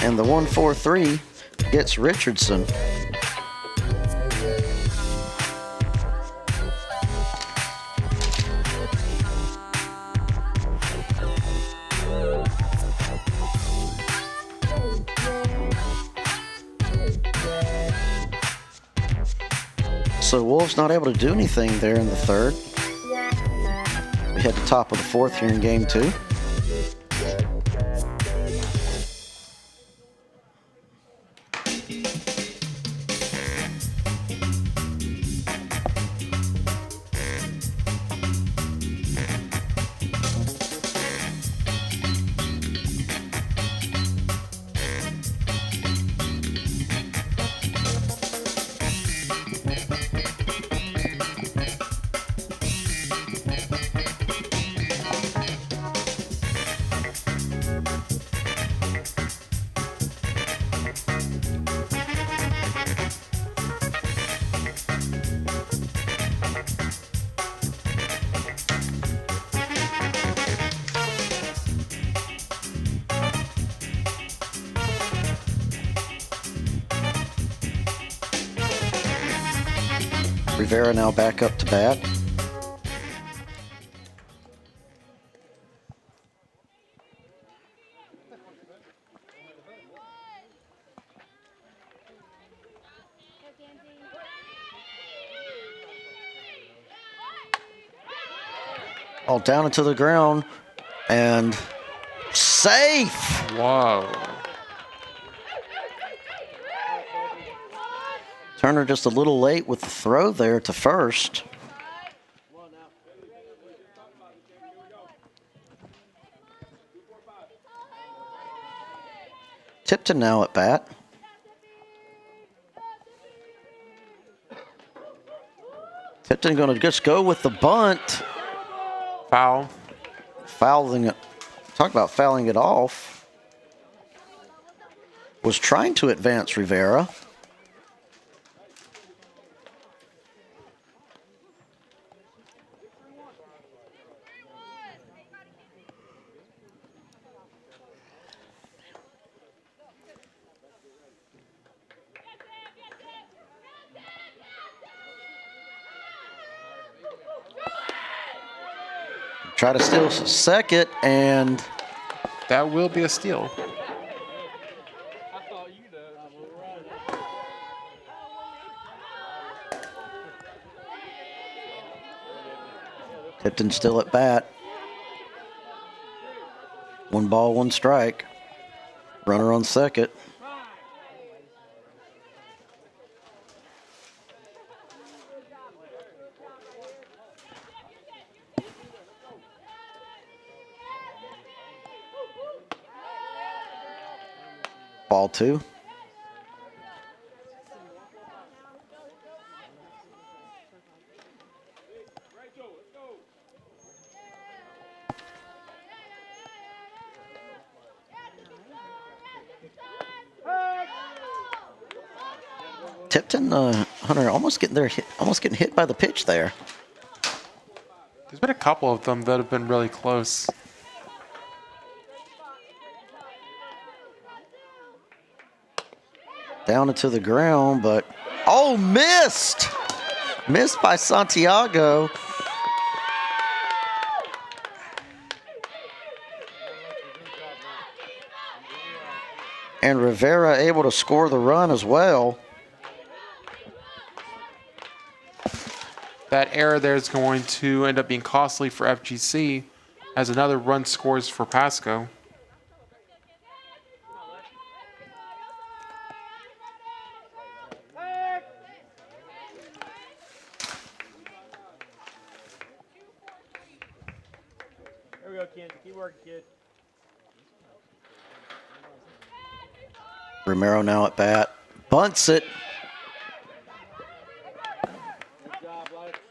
And the 1-4-3 gets Richardson. So Wolves not able to do anything there in the 3rd. We hit the top of the 4th here in game 2. Rivera now back up to bat. All down into the ground and safe. Whoa. Turner just a little late with the throw there to first. Tipton now at bat. Tipton going to just go with the bunt. Foul. Fouling it. Talk about fouling it off. Was trying to advance Rivera. Try to steal second, and that will be a steal. Tipton still at bat. 1 ball, 1 strike. Runner on second. Ball 2. Tipton, Hunter, almost getting hit by the pitch there. There's been a couple of them that have been really close. Down into the ground, but oh, missed! Missed by Santiago. And Rivera able to score the run as well. That error there is going to end up being costly for FGC as another run scores for Pasco. There we go, kid. Keep working, kid. Romero now at bat. Bunts it.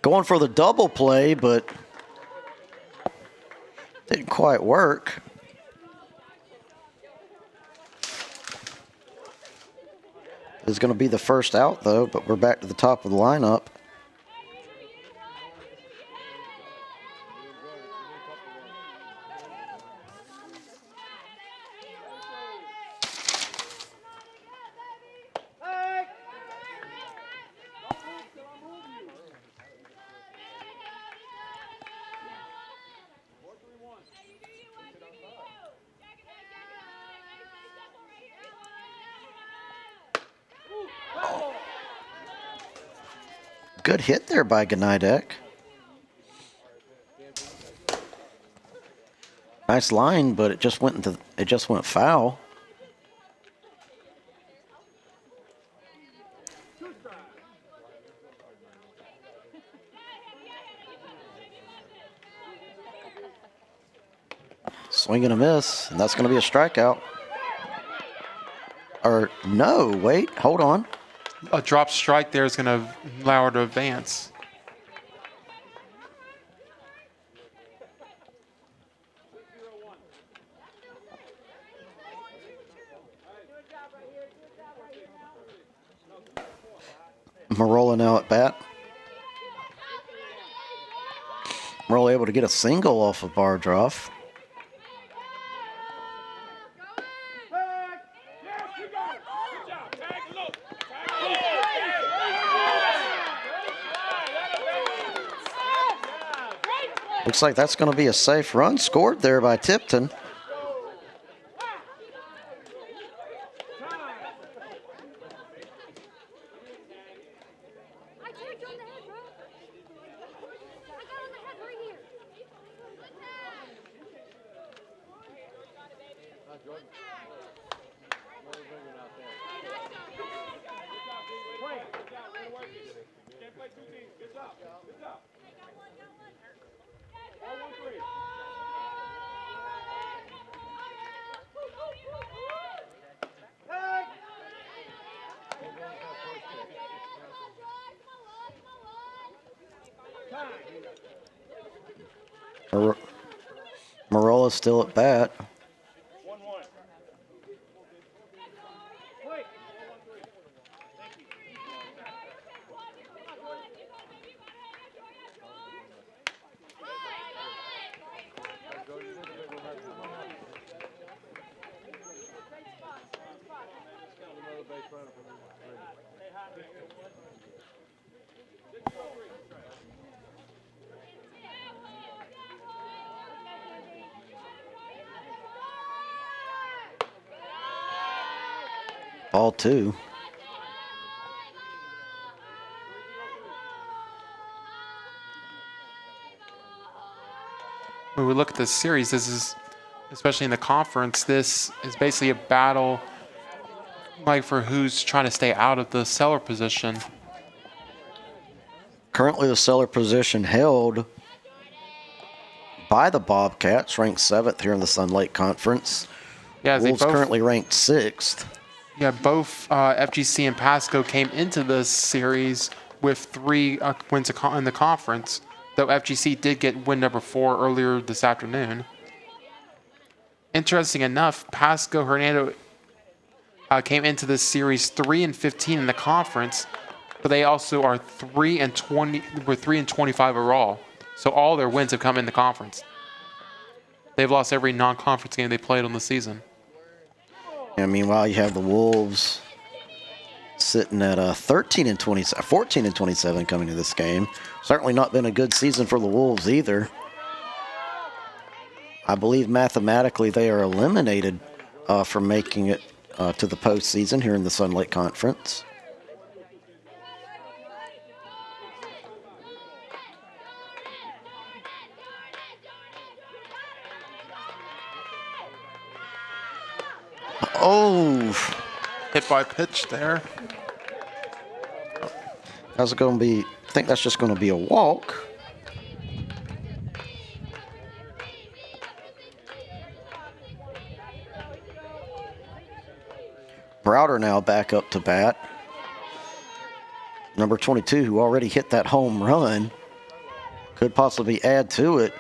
Going for the double play, but didn't quite work. It's going to be the first out, though, but we're back to the top of the lineup. Good hit there by Gnajdek. Nice line, but it just went foul. Swing and a miss, and that's going to be a strikeout. Or no, wait, hold on. A drop strike there is going to allow her to advance. Marola now at bat. Marola able to get a single off of Bardroff. Looks like that's going to be a safe run scored there by Tipton. Marola's still at bat. Ball 2. when we look at this series, this is, especially in the conference, this is basically a battle like for who's trying to stay out of the cellar position. Currently, the cellar position held by the Bobcats, ranked 7th here in the Sun Lake Conference. Yeah, Wolves currently ranked 6th. Yeah, both FGC and Pasco came into this series with 3 wins in the conference, though FGC did get win number 4 earlier this afternoon. Interesting enough, Pasco-Hernando came into this series 3-15 in the conference, but they also are 3-25 overall. So all their wins have come in the conference. They've lost every non-conference game they played on the season. And meanwhile, you have the Wolves sitting at 14-27 coming to this game. Certainly not been a good season for the Wolves either. I believe mathematically they are eliminated from making it to the postseason here in the Sun Lake Conference. Oh, Hit by pitch there. how's it going to be? I think that's just going to be a walk. Browder now back up to bat. Number 22, who already hit that home run, could possibly add to it.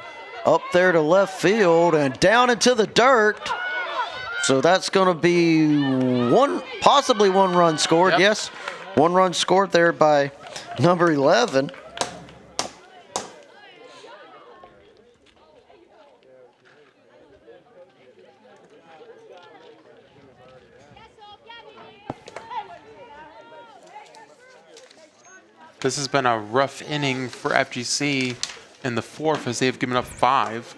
Up there to left field and down into the dirt. So that's going to be possibly one run scored. Yep. Yes, 1 run scored there by number 11. This has been a rough inning for FGC in the 4th as they've given up 5.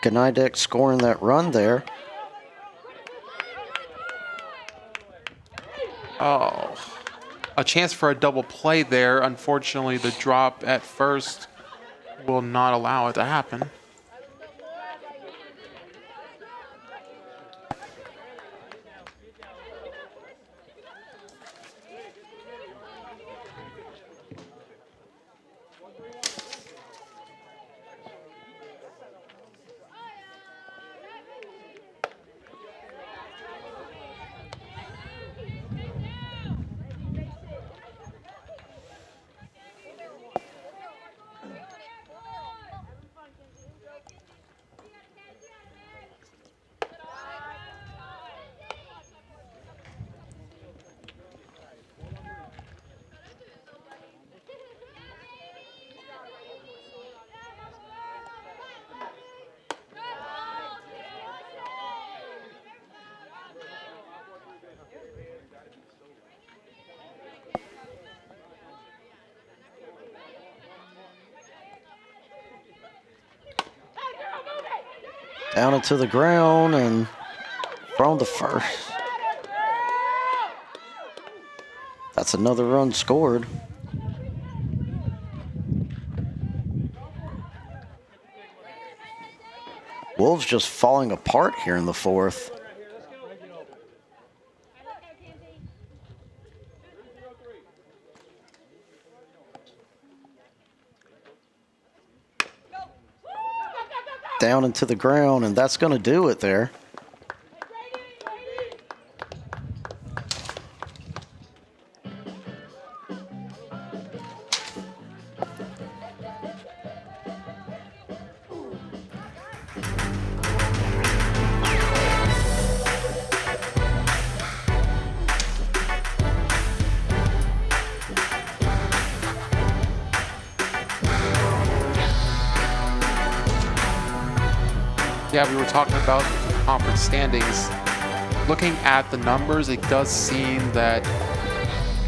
Ganidek scoring that run there. Oh, a chance for a double play there. Unfortunately, the drop at first will not allow it to happen. Down into the ground and from the first. That's another run scored. Wolves just falling apart here in the 4th. Down into the ground, and that's going to do it there. Yeah, we were talking about the conference standings. Looking at the numbers, it does seem that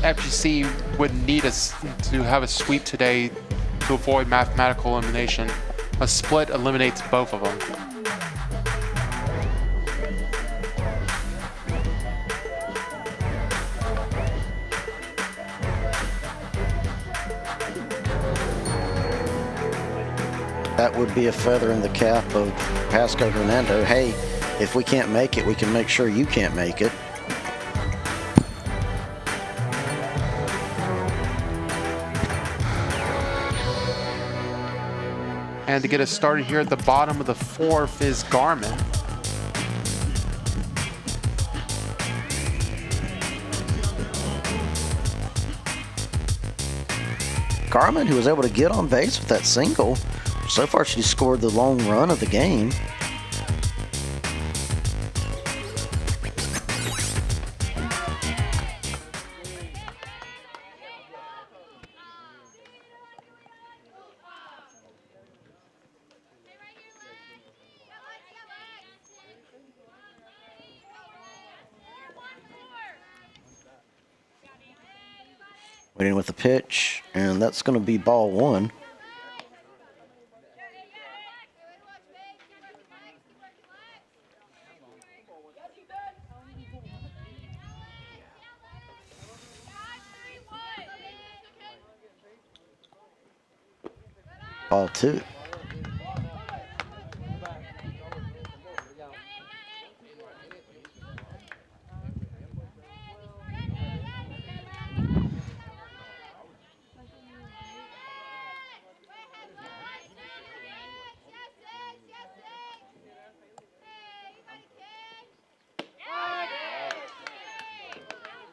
FGC would need us to have a sweep today to avoid mathematical elimination. A split eliminates both of them. That would be a feather in the cap of Pasco-Hernando. Hey, if we can't make it, we can make sure you can't make it. And to get us started here at the bottom of the fourth is Garmin. Garmin, who was able to get on base with that single. So far, she scored the long run of the game. Waiting with the pitch, and that's going to be ball one. Ball two.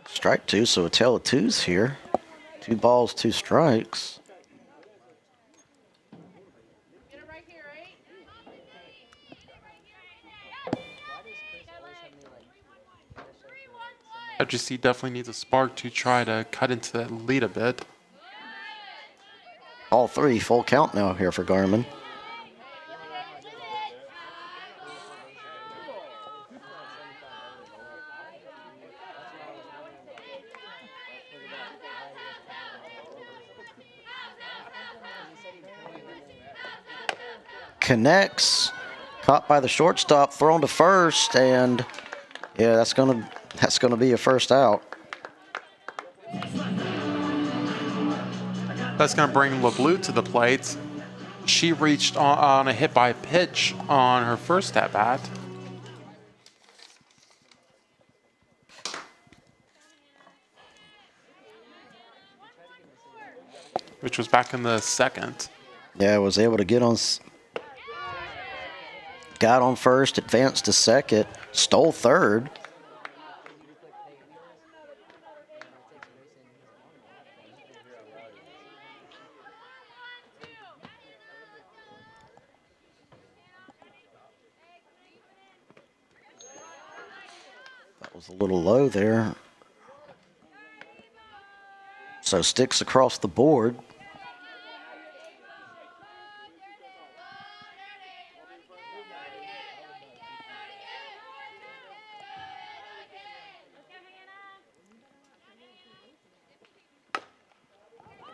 Strike two, so a tail of twos here. 2 balls, 2 strikes. FGC definitely needs a spark to try to cut into that lead a bit. All 3, full count now here for Garmin. Connects, caught by the shortstop, thrown to first, and yeah, that's gonna be a first out. That's going to bring LeBlue to the plate. She reached on a hit by pitch on her first at bat. Which was back in the second. Yeah, was able to get on. Got on first, advanced to second, stole third. That was a little low there. So sticks across the board.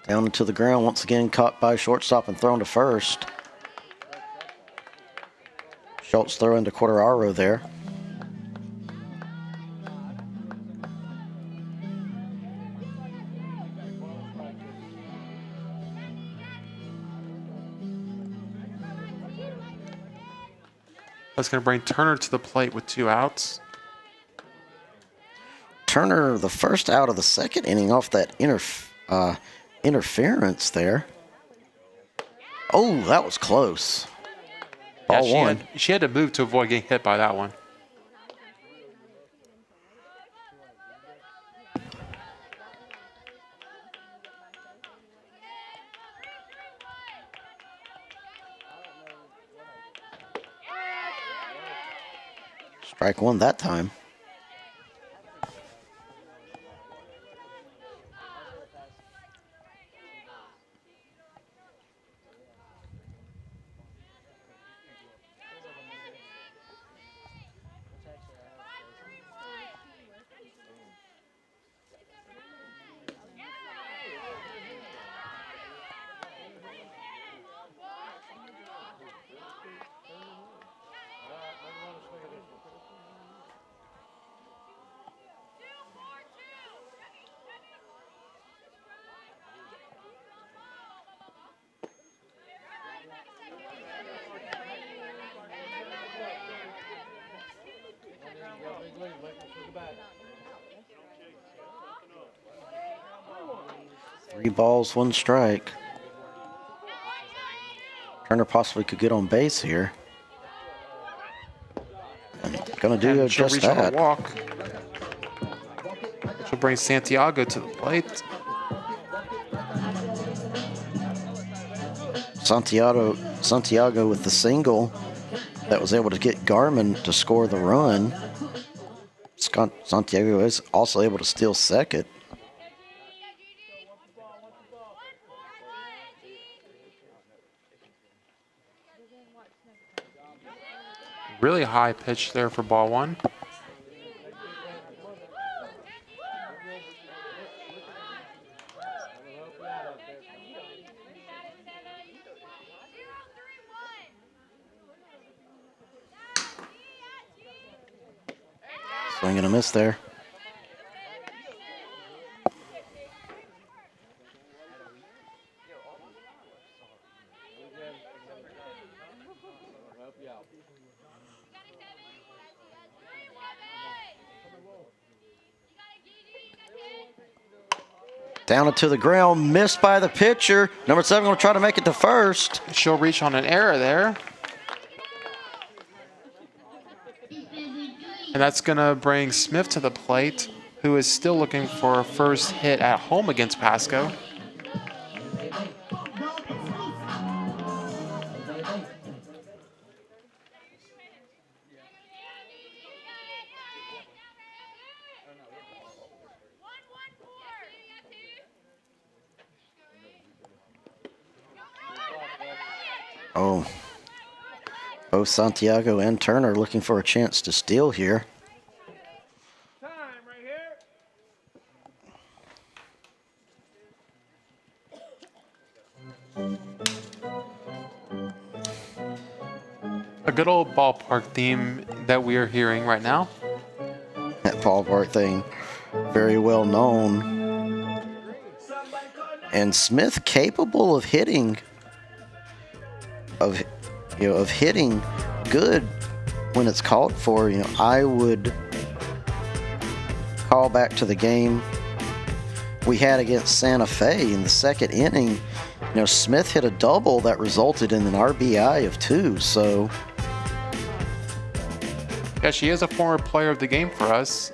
Down into the ground, once again caught by shortstop and thrown to first. Schultz throw into Quartararo there. That's going to bring Turner to the plate with 2 outs. Turner, the first out of the second inning off that interference there. Oh, that was close. Ball one. She had to move to avoid getting hit by that one. Strike one that time. 3 balls, 1 strike. Turner possibly could get on base here. And gonna do And she'll just reach on a that. walk. She'll bring Santiago to the plate. Santiago with the single that was able to get Garmin to score the run. Santiago is also able to steal second. Really high pitch there for ball 1. Swing and a miss there. Down it to the ground, missed by the pitcher. Number 7 going to try to make it to first. She'll reach on an error there. And that's going to bring Smith to the plate, who is still looking for a first hit at home against Pasco. Oh, both Santiago and Turner looking for a chance to steal here. Time right here. A good old ballpark theme that we are hearing right now. That ballpark thing, very well known. And Smith capable of hitting, of hitting good when it's called for. I would call back to the game we had against Santa Fe in the second inning. Smith hit a double that resulted in an RBI of 2. So yeah, she is a former player of the game for us.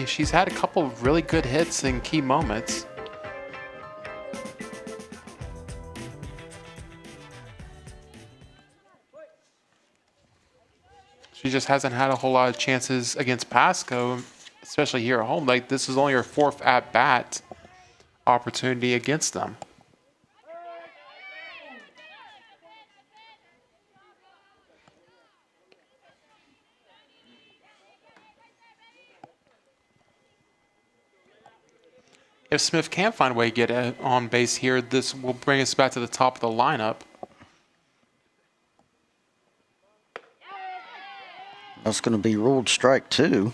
She's had a couple of really good hits in key moments. She just hasn't had a whole lot of chances against Pasco, especially here at home. Like, this is only her 4th at-bat opportunity against them. If Smith can't find a way to get on base here, this will bring us back to the top of the lineup. that's going to be ruled strike 2.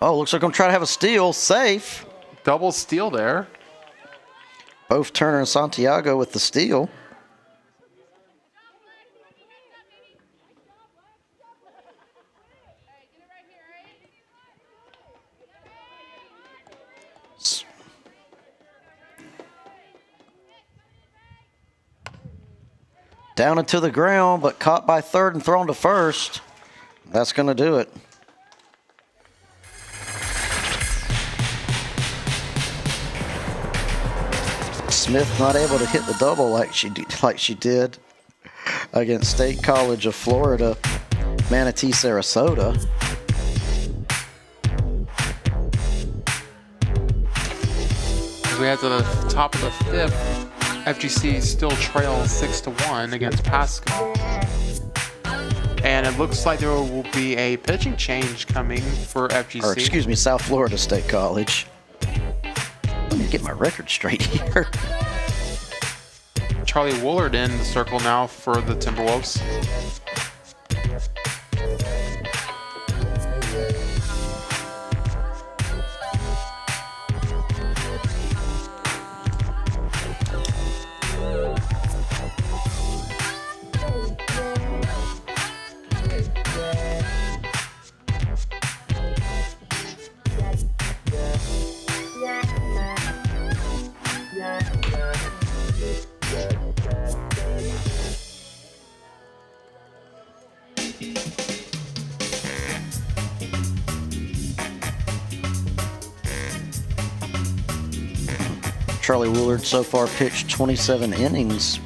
Oh, looks like I'm trying to have a steal. Safe. Double steal there. Both Turner and Santiago with the steal. Down into the ground, but caught by third and thrown to first. That's going to do it. Smith not able to hit the double like she did against State College of Florida, Manatee, Sarasota. As we head to the top of the 5th, FGC still trails 6-1 against Pasco. And it looks like there will be a pitching change coming for FGC. Or excuse me, South Florida State College. Let me get my record straight here. Charlie Woolard in the circle now for the Timberwolves. Charlie Woolard so far pitched 27 innings And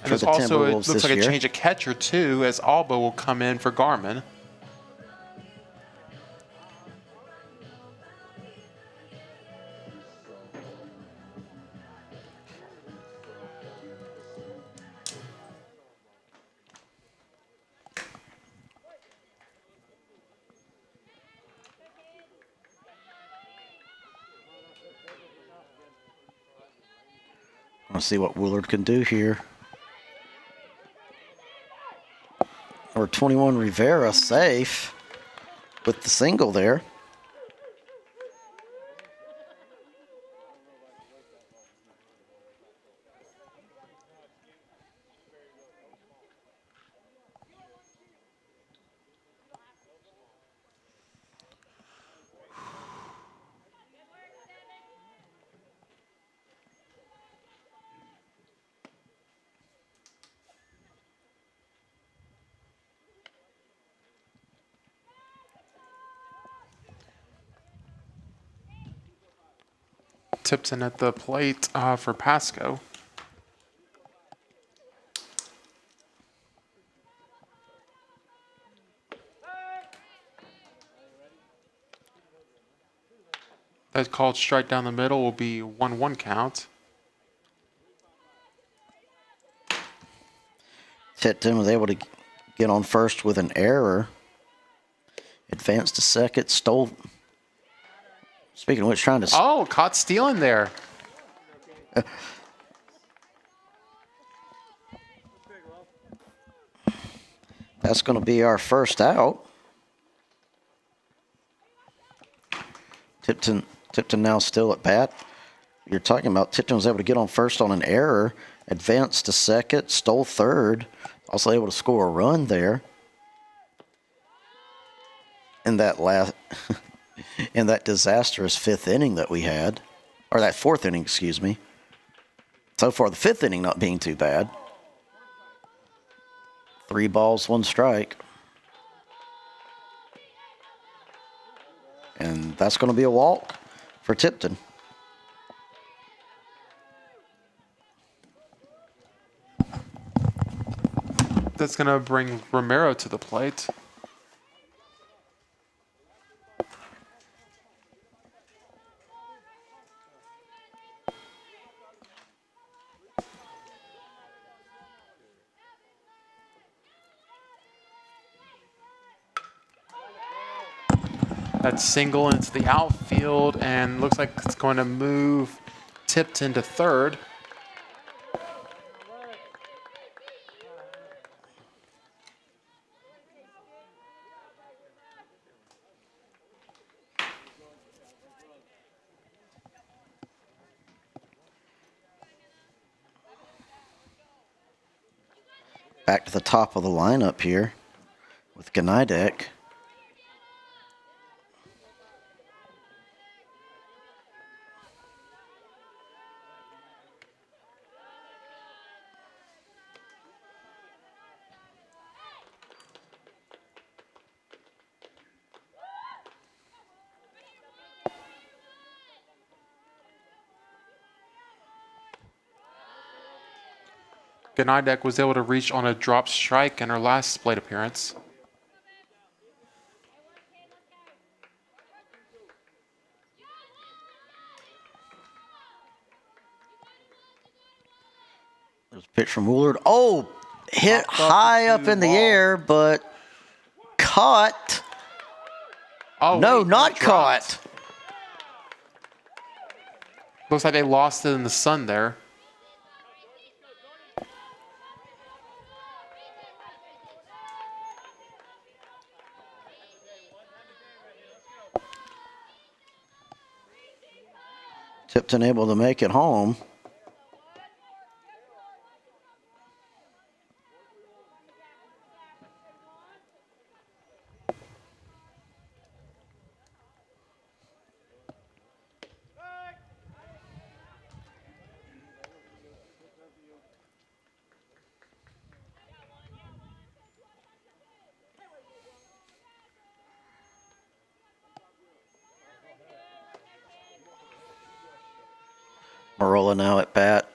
for there's the also, it Timberwolves looks this like year. a change of catcher, too, as Alba will come in for Garmin. Let's see what Woolard can do here. Or 21 Rivera safe with the single there. Tipton at the plate for Pasco. That called strike down the middle will be 1-1 count. Tipton was able to get on first with an error. Advanced to second, stole. Speaking of which, trying to. Oh, caught stealing there. That's going to be our first out. Tipton now still at bat. You're talking about Tipton was able to get on first on an error, advanced to second, stole third, also able to score a run there. In that last, in that disastrous fifth inning that we had, or that fourth inning, excuse me. So far, the fifth inning not being too bad. 3 balls, 1 strike. And that's going to be a walk for Tipton. That's going to bring Romero to the plate. That single into the outfield, and looks like it's going to move Tipton to third. Back to the top of the lineup here with Ganidek. Ganidek was able to reach on a drop strike in her last plate appearance. There's a pitch from Woolard. Oh, hit high up in the air, but caught. Oh, No, wait, not it dropped. caught. Looks like they lost it in the sun there. Tipton able to make it home. Marola now at bat.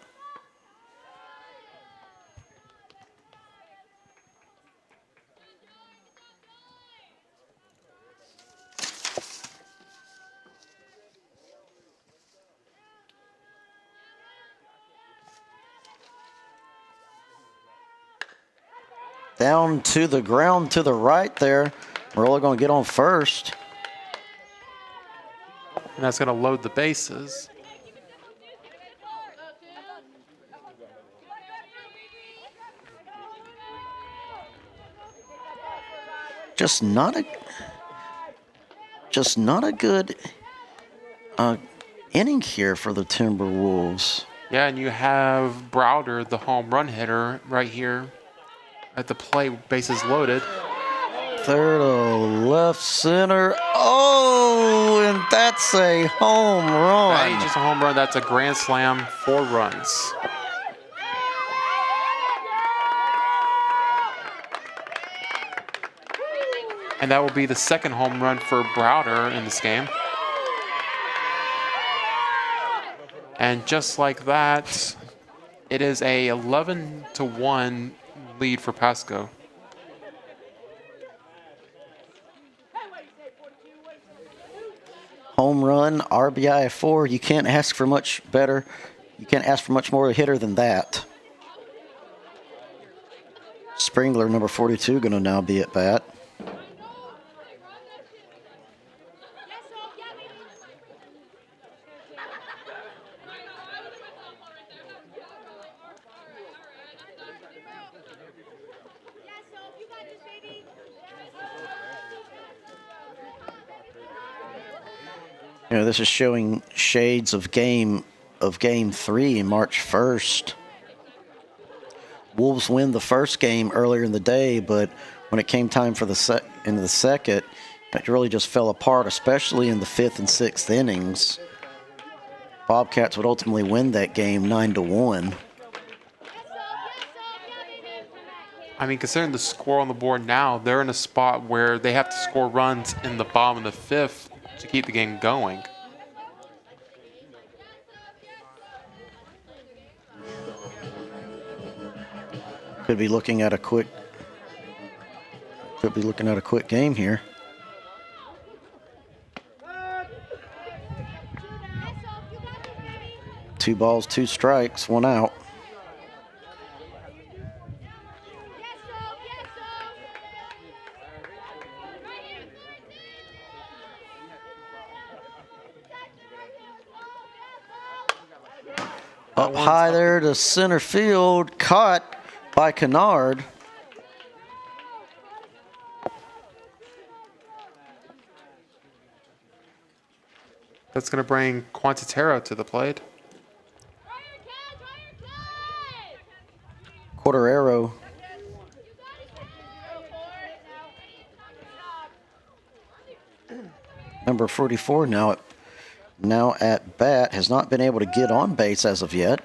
Down to the ground to the right there. Marola going to get on first. And that's going to load the bases. Just not a good inning here for the Timberwolves. Yeah, and you have Browder, the home run hitter, right here at the plate, bases loaded. Third to left center. Oh, and that's a home run. That ain't just a home run, that's a grand slam, 4 runs. And that will be the second home run for Browder in this game. And just like that, it is a 11-1 lead for Pasco. Home run, RBI 4. You can't ask for much better. You can't ask for much more a hitter than that. Springler, number 42, going to now be at bat. You know, this is showing shades of game 3, March 1st. Wolves win the first game earlier in the day, but when it came time for the second, it really just fell apart, especially in the 5th and 6th innings. Bobcats would ultimately win that game 9-1. I mean, considering the score on the board now, they're in a spot where they have to score runs in the bottom of the 5th to keep the game going. Could be looking at a quick game here. Two balls, 2 strikes, 1 out. Up high there to center field, caught by Kennard. That's going to bring Quantitero to the plate. Quarterero. Number 44 now at bat, has not been able to get on base as of yet.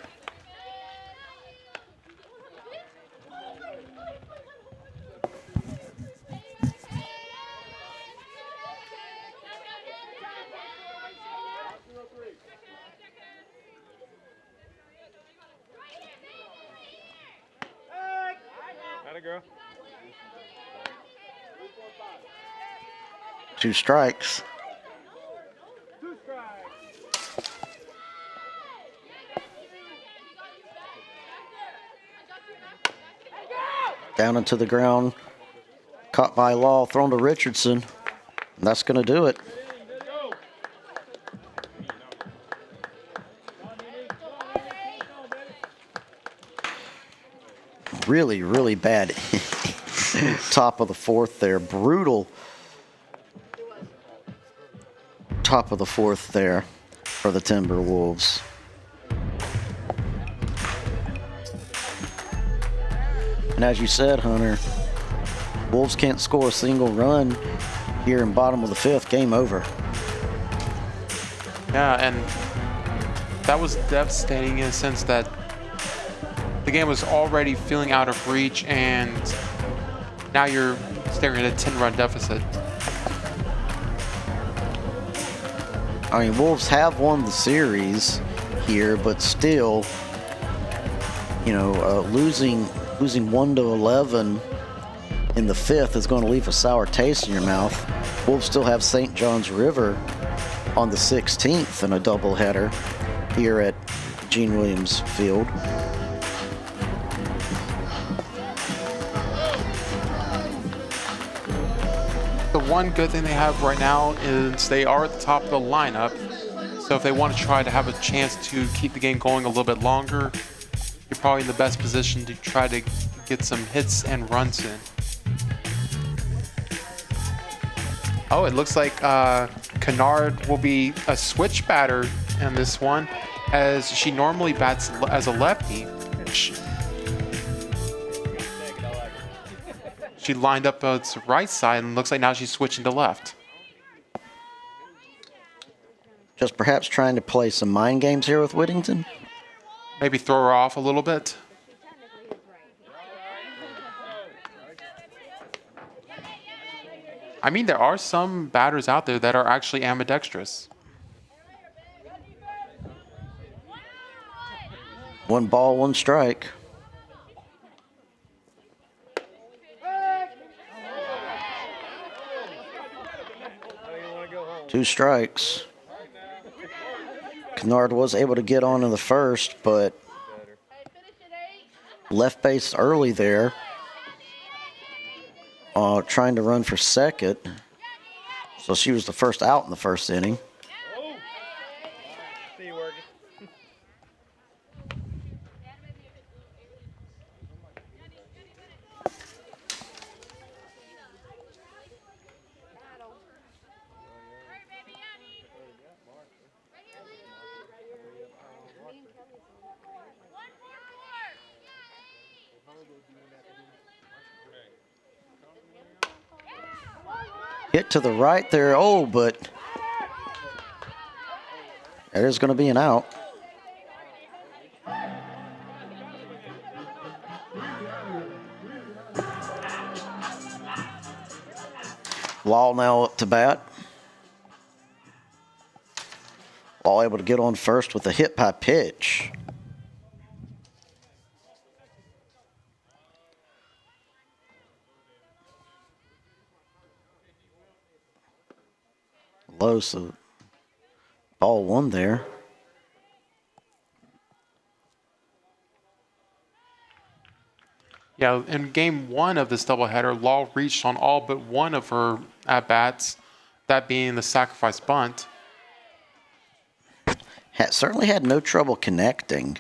Girl. 2 strikes. 2 strikes. Down into the ground, caught by Law, thrown to Richardson. And that's going to do it. Really, really bad top of the 4th there. Brutal top of the 4th there for the Timberwolves. And as you said, Hunter, Wolves can't score a single run here in bottom of the 5th. Game over. Yeah, and that was devastating in the sense that the game was already feeling out of reach, and now you're staring at a 10-run deficit. I mean, Wolves have won the series here, but still, you know, losing 1-11 in the 5th is going to leave a sour taste in your mouth. Wolves still have St. John's River on the 16th in a doubleheader here at Gene Williams Field. The one good thing they have right now is they are at the top of the lineup. So if they want to try to have a chance to keep the game going a little bit longer, you're probably in the best position to try to get some hits and runs in. Oh, it looks like Kennard will be a switch batter in this one, as she normally bats as a lefty. She lined up on its right side, and looks like now she's switching to left. Just perhaps trying to play some mind games here with Whittington. Maybe throw her off a little bit. I mean, there are some batters out there that are actually ambidextrous. 1 ball, 1 strike. Two strikes. Kennard was able to get on in the first, but left base early there, trying to run for second. So she was the first out in the first inning. Hit to the right there. Oh, but there's going to be an out. Law now up to bat. Law able to get on first with a hit by pitch. Low, so ball 1 there. Yeah, in game 1 of this doubleheader, Law reached on all but one of her at-bats, that being the sacrifice bunt. Certainly had no trouble connecting.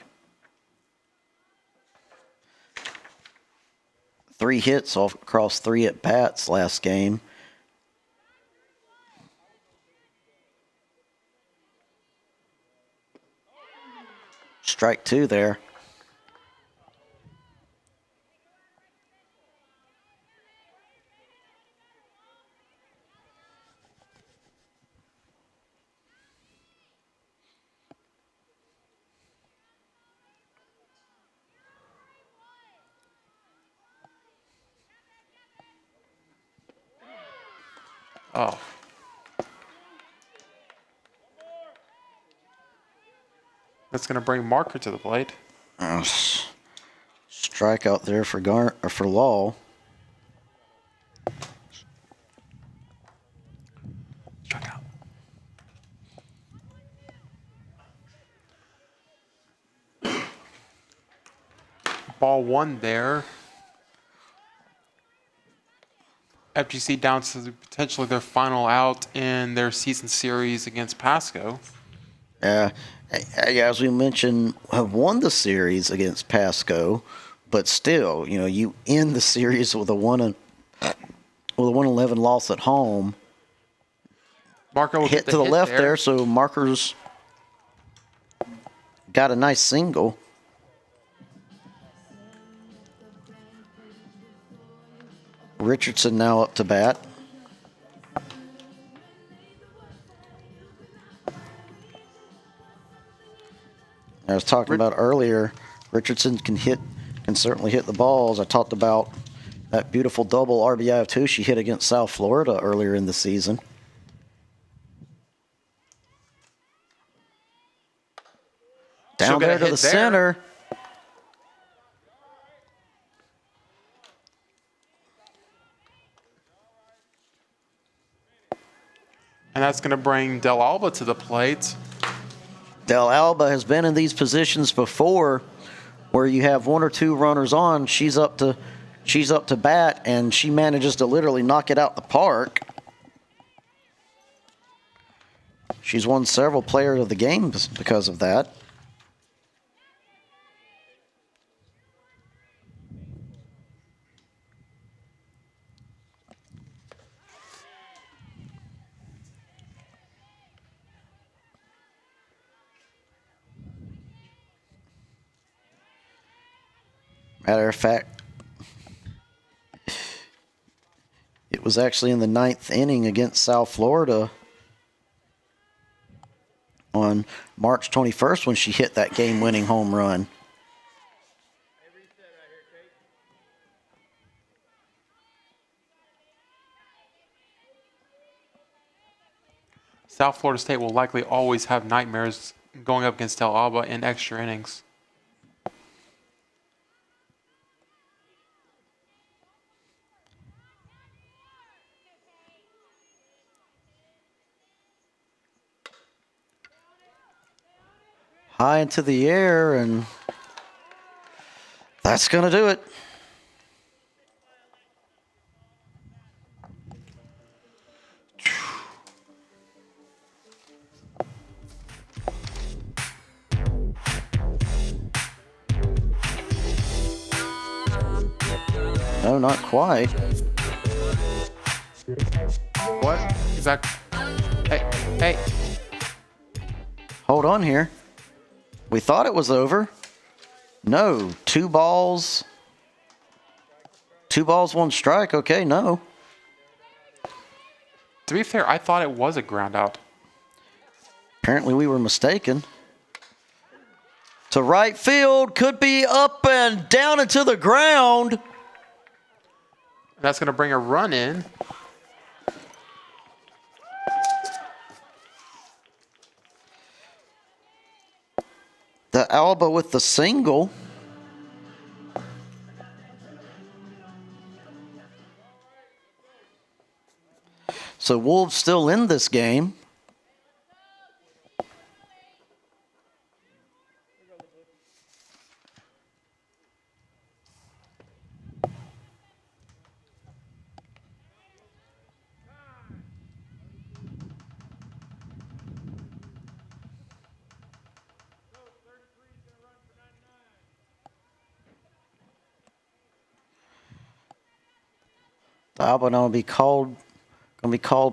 3 hits across 3 at-bats last game. Strike 2 there. Oh. That's going to bring Marker to the plate. Strike out there for Law. Strike out. Ball 1 there. FGC down to potentially their final out in their season series against Pasco. As we mentioned, have won the series against Pasco, but still, you know, you end the series with a 1-11 loss at home. Marco will hit get to the hit left there, so Marker's got a nice single. Richardson now up to bat. I was talking about earlier, Richardson can certainly hit the balls. I talked about that beautiful double RBI of 2 she hit against South Florida earlier in the season. She'll Down get a there to hit the there. center. And that's going to bring Del Alba to the plate. Del Alba has been in these positions before where you have one or two runners on. She's up to bat, and she manages to literally knock it out the park. She's won several Player of the Games because of that. Matter of fact, it was actually in the 9th inning against South Florida on March 21st when she hit that game-winning home run. South Florida State will likely always have nightmares going up against Del Alba in extra innings. High into the air, and that's going to do it. No, not quite. What? Is that... Hey. Hold on here. We thought it was over. No, 2 balls. 2 balls, 1 strike. Okay, no. To be fair, I thought it was a ground out. Apparently we were mistaken. To right field, could be up and down into the ground. That's going to bring a run in. The Alba with the single. So Wolves still in this game. The Alba now will be called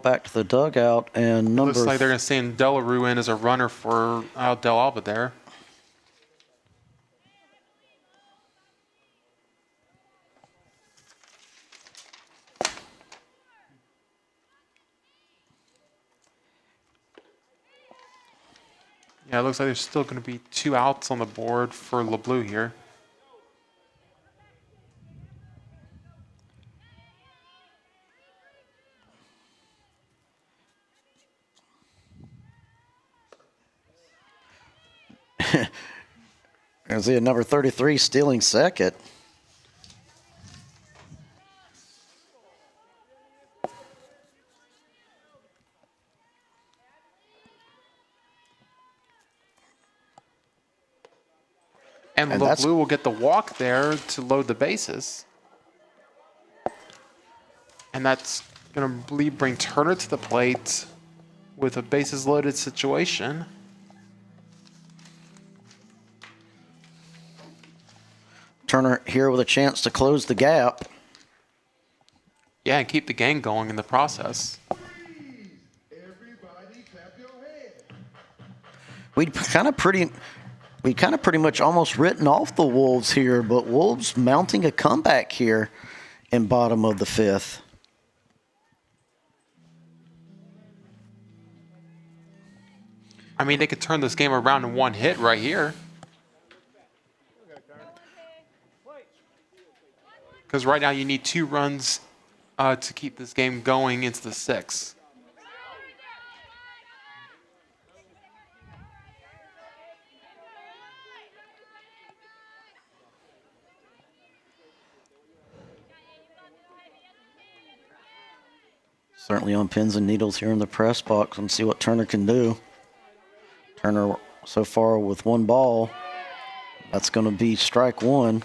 back to the dugout, and Looks like they're going to send Delarue in as a runner for Del Alba there. Yeah, it looks like there's still going to be 2 outs on the board for LeBlue here. There's the number 33 stealing second. And LeBlue will get the walk there to load the bases. And that's going to bring Turner to the plate with a bases loaded situation. Turner here with a chance to close the gap. Yeah, and keep the game going in the process. We'd kind of pretty much almost written off the Wolves here, but Wolves mounting a comeback here in bottom of the 5th. I mean, they could turn this game around in 1 hit right here. Because right now you need 2 runs to keep this game going into the 6th. Certainly on pins and needles here in the press box and see what Turner can do. Turner so far with one ball. That's going to be strike one.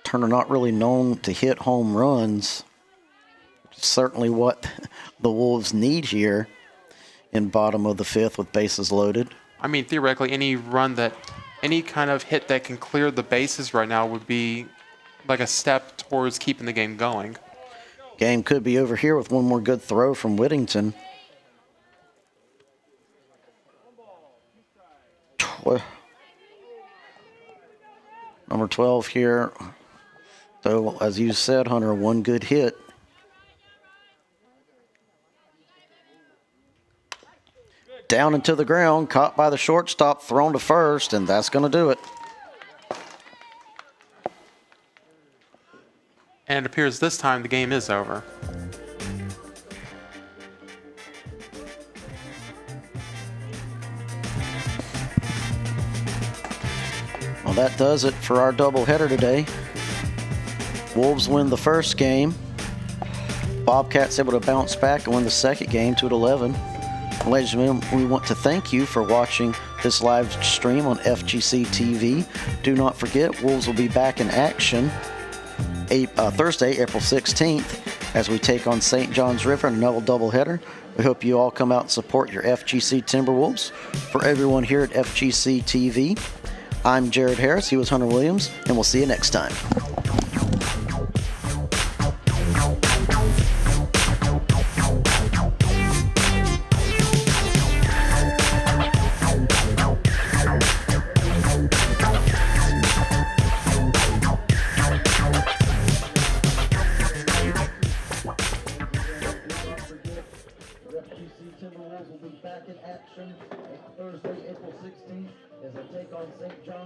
Turner not really known to hit home runs. Certainly what the Wolves need here in bottom of the fifth with bases loaded. I mean, theoretically, any kind of hit that can clear the bases right now would be like a step towards keeping the game going. Game could be over here with one more good throw from Whittington. Number 12 here. So, as you said, Hunter, one good hit. Down into the ground, caught by the shortstop, thrown to first, and that's going to do it. And it appears this time the game is over. Well, that does it for our doubleheader today. Wolves win the first game. Bobcats able to bounce back and win the second game 2-11. Ladies and gentlemen, we want to thank you for watching this live stream on FGC TV. Do not forget, Wolves will be back in action Thursday, April 16th, as we take on St. John's River in another doubleheader. We hope you all come out and support your FGC Timberwolves. For everyone here at FGC TV, I'm Jared Harris. He was Hunter Williams, and we'll see you next time. FGC Timberwolves will be back in action Thursday, April 16th, as they take on St. John's.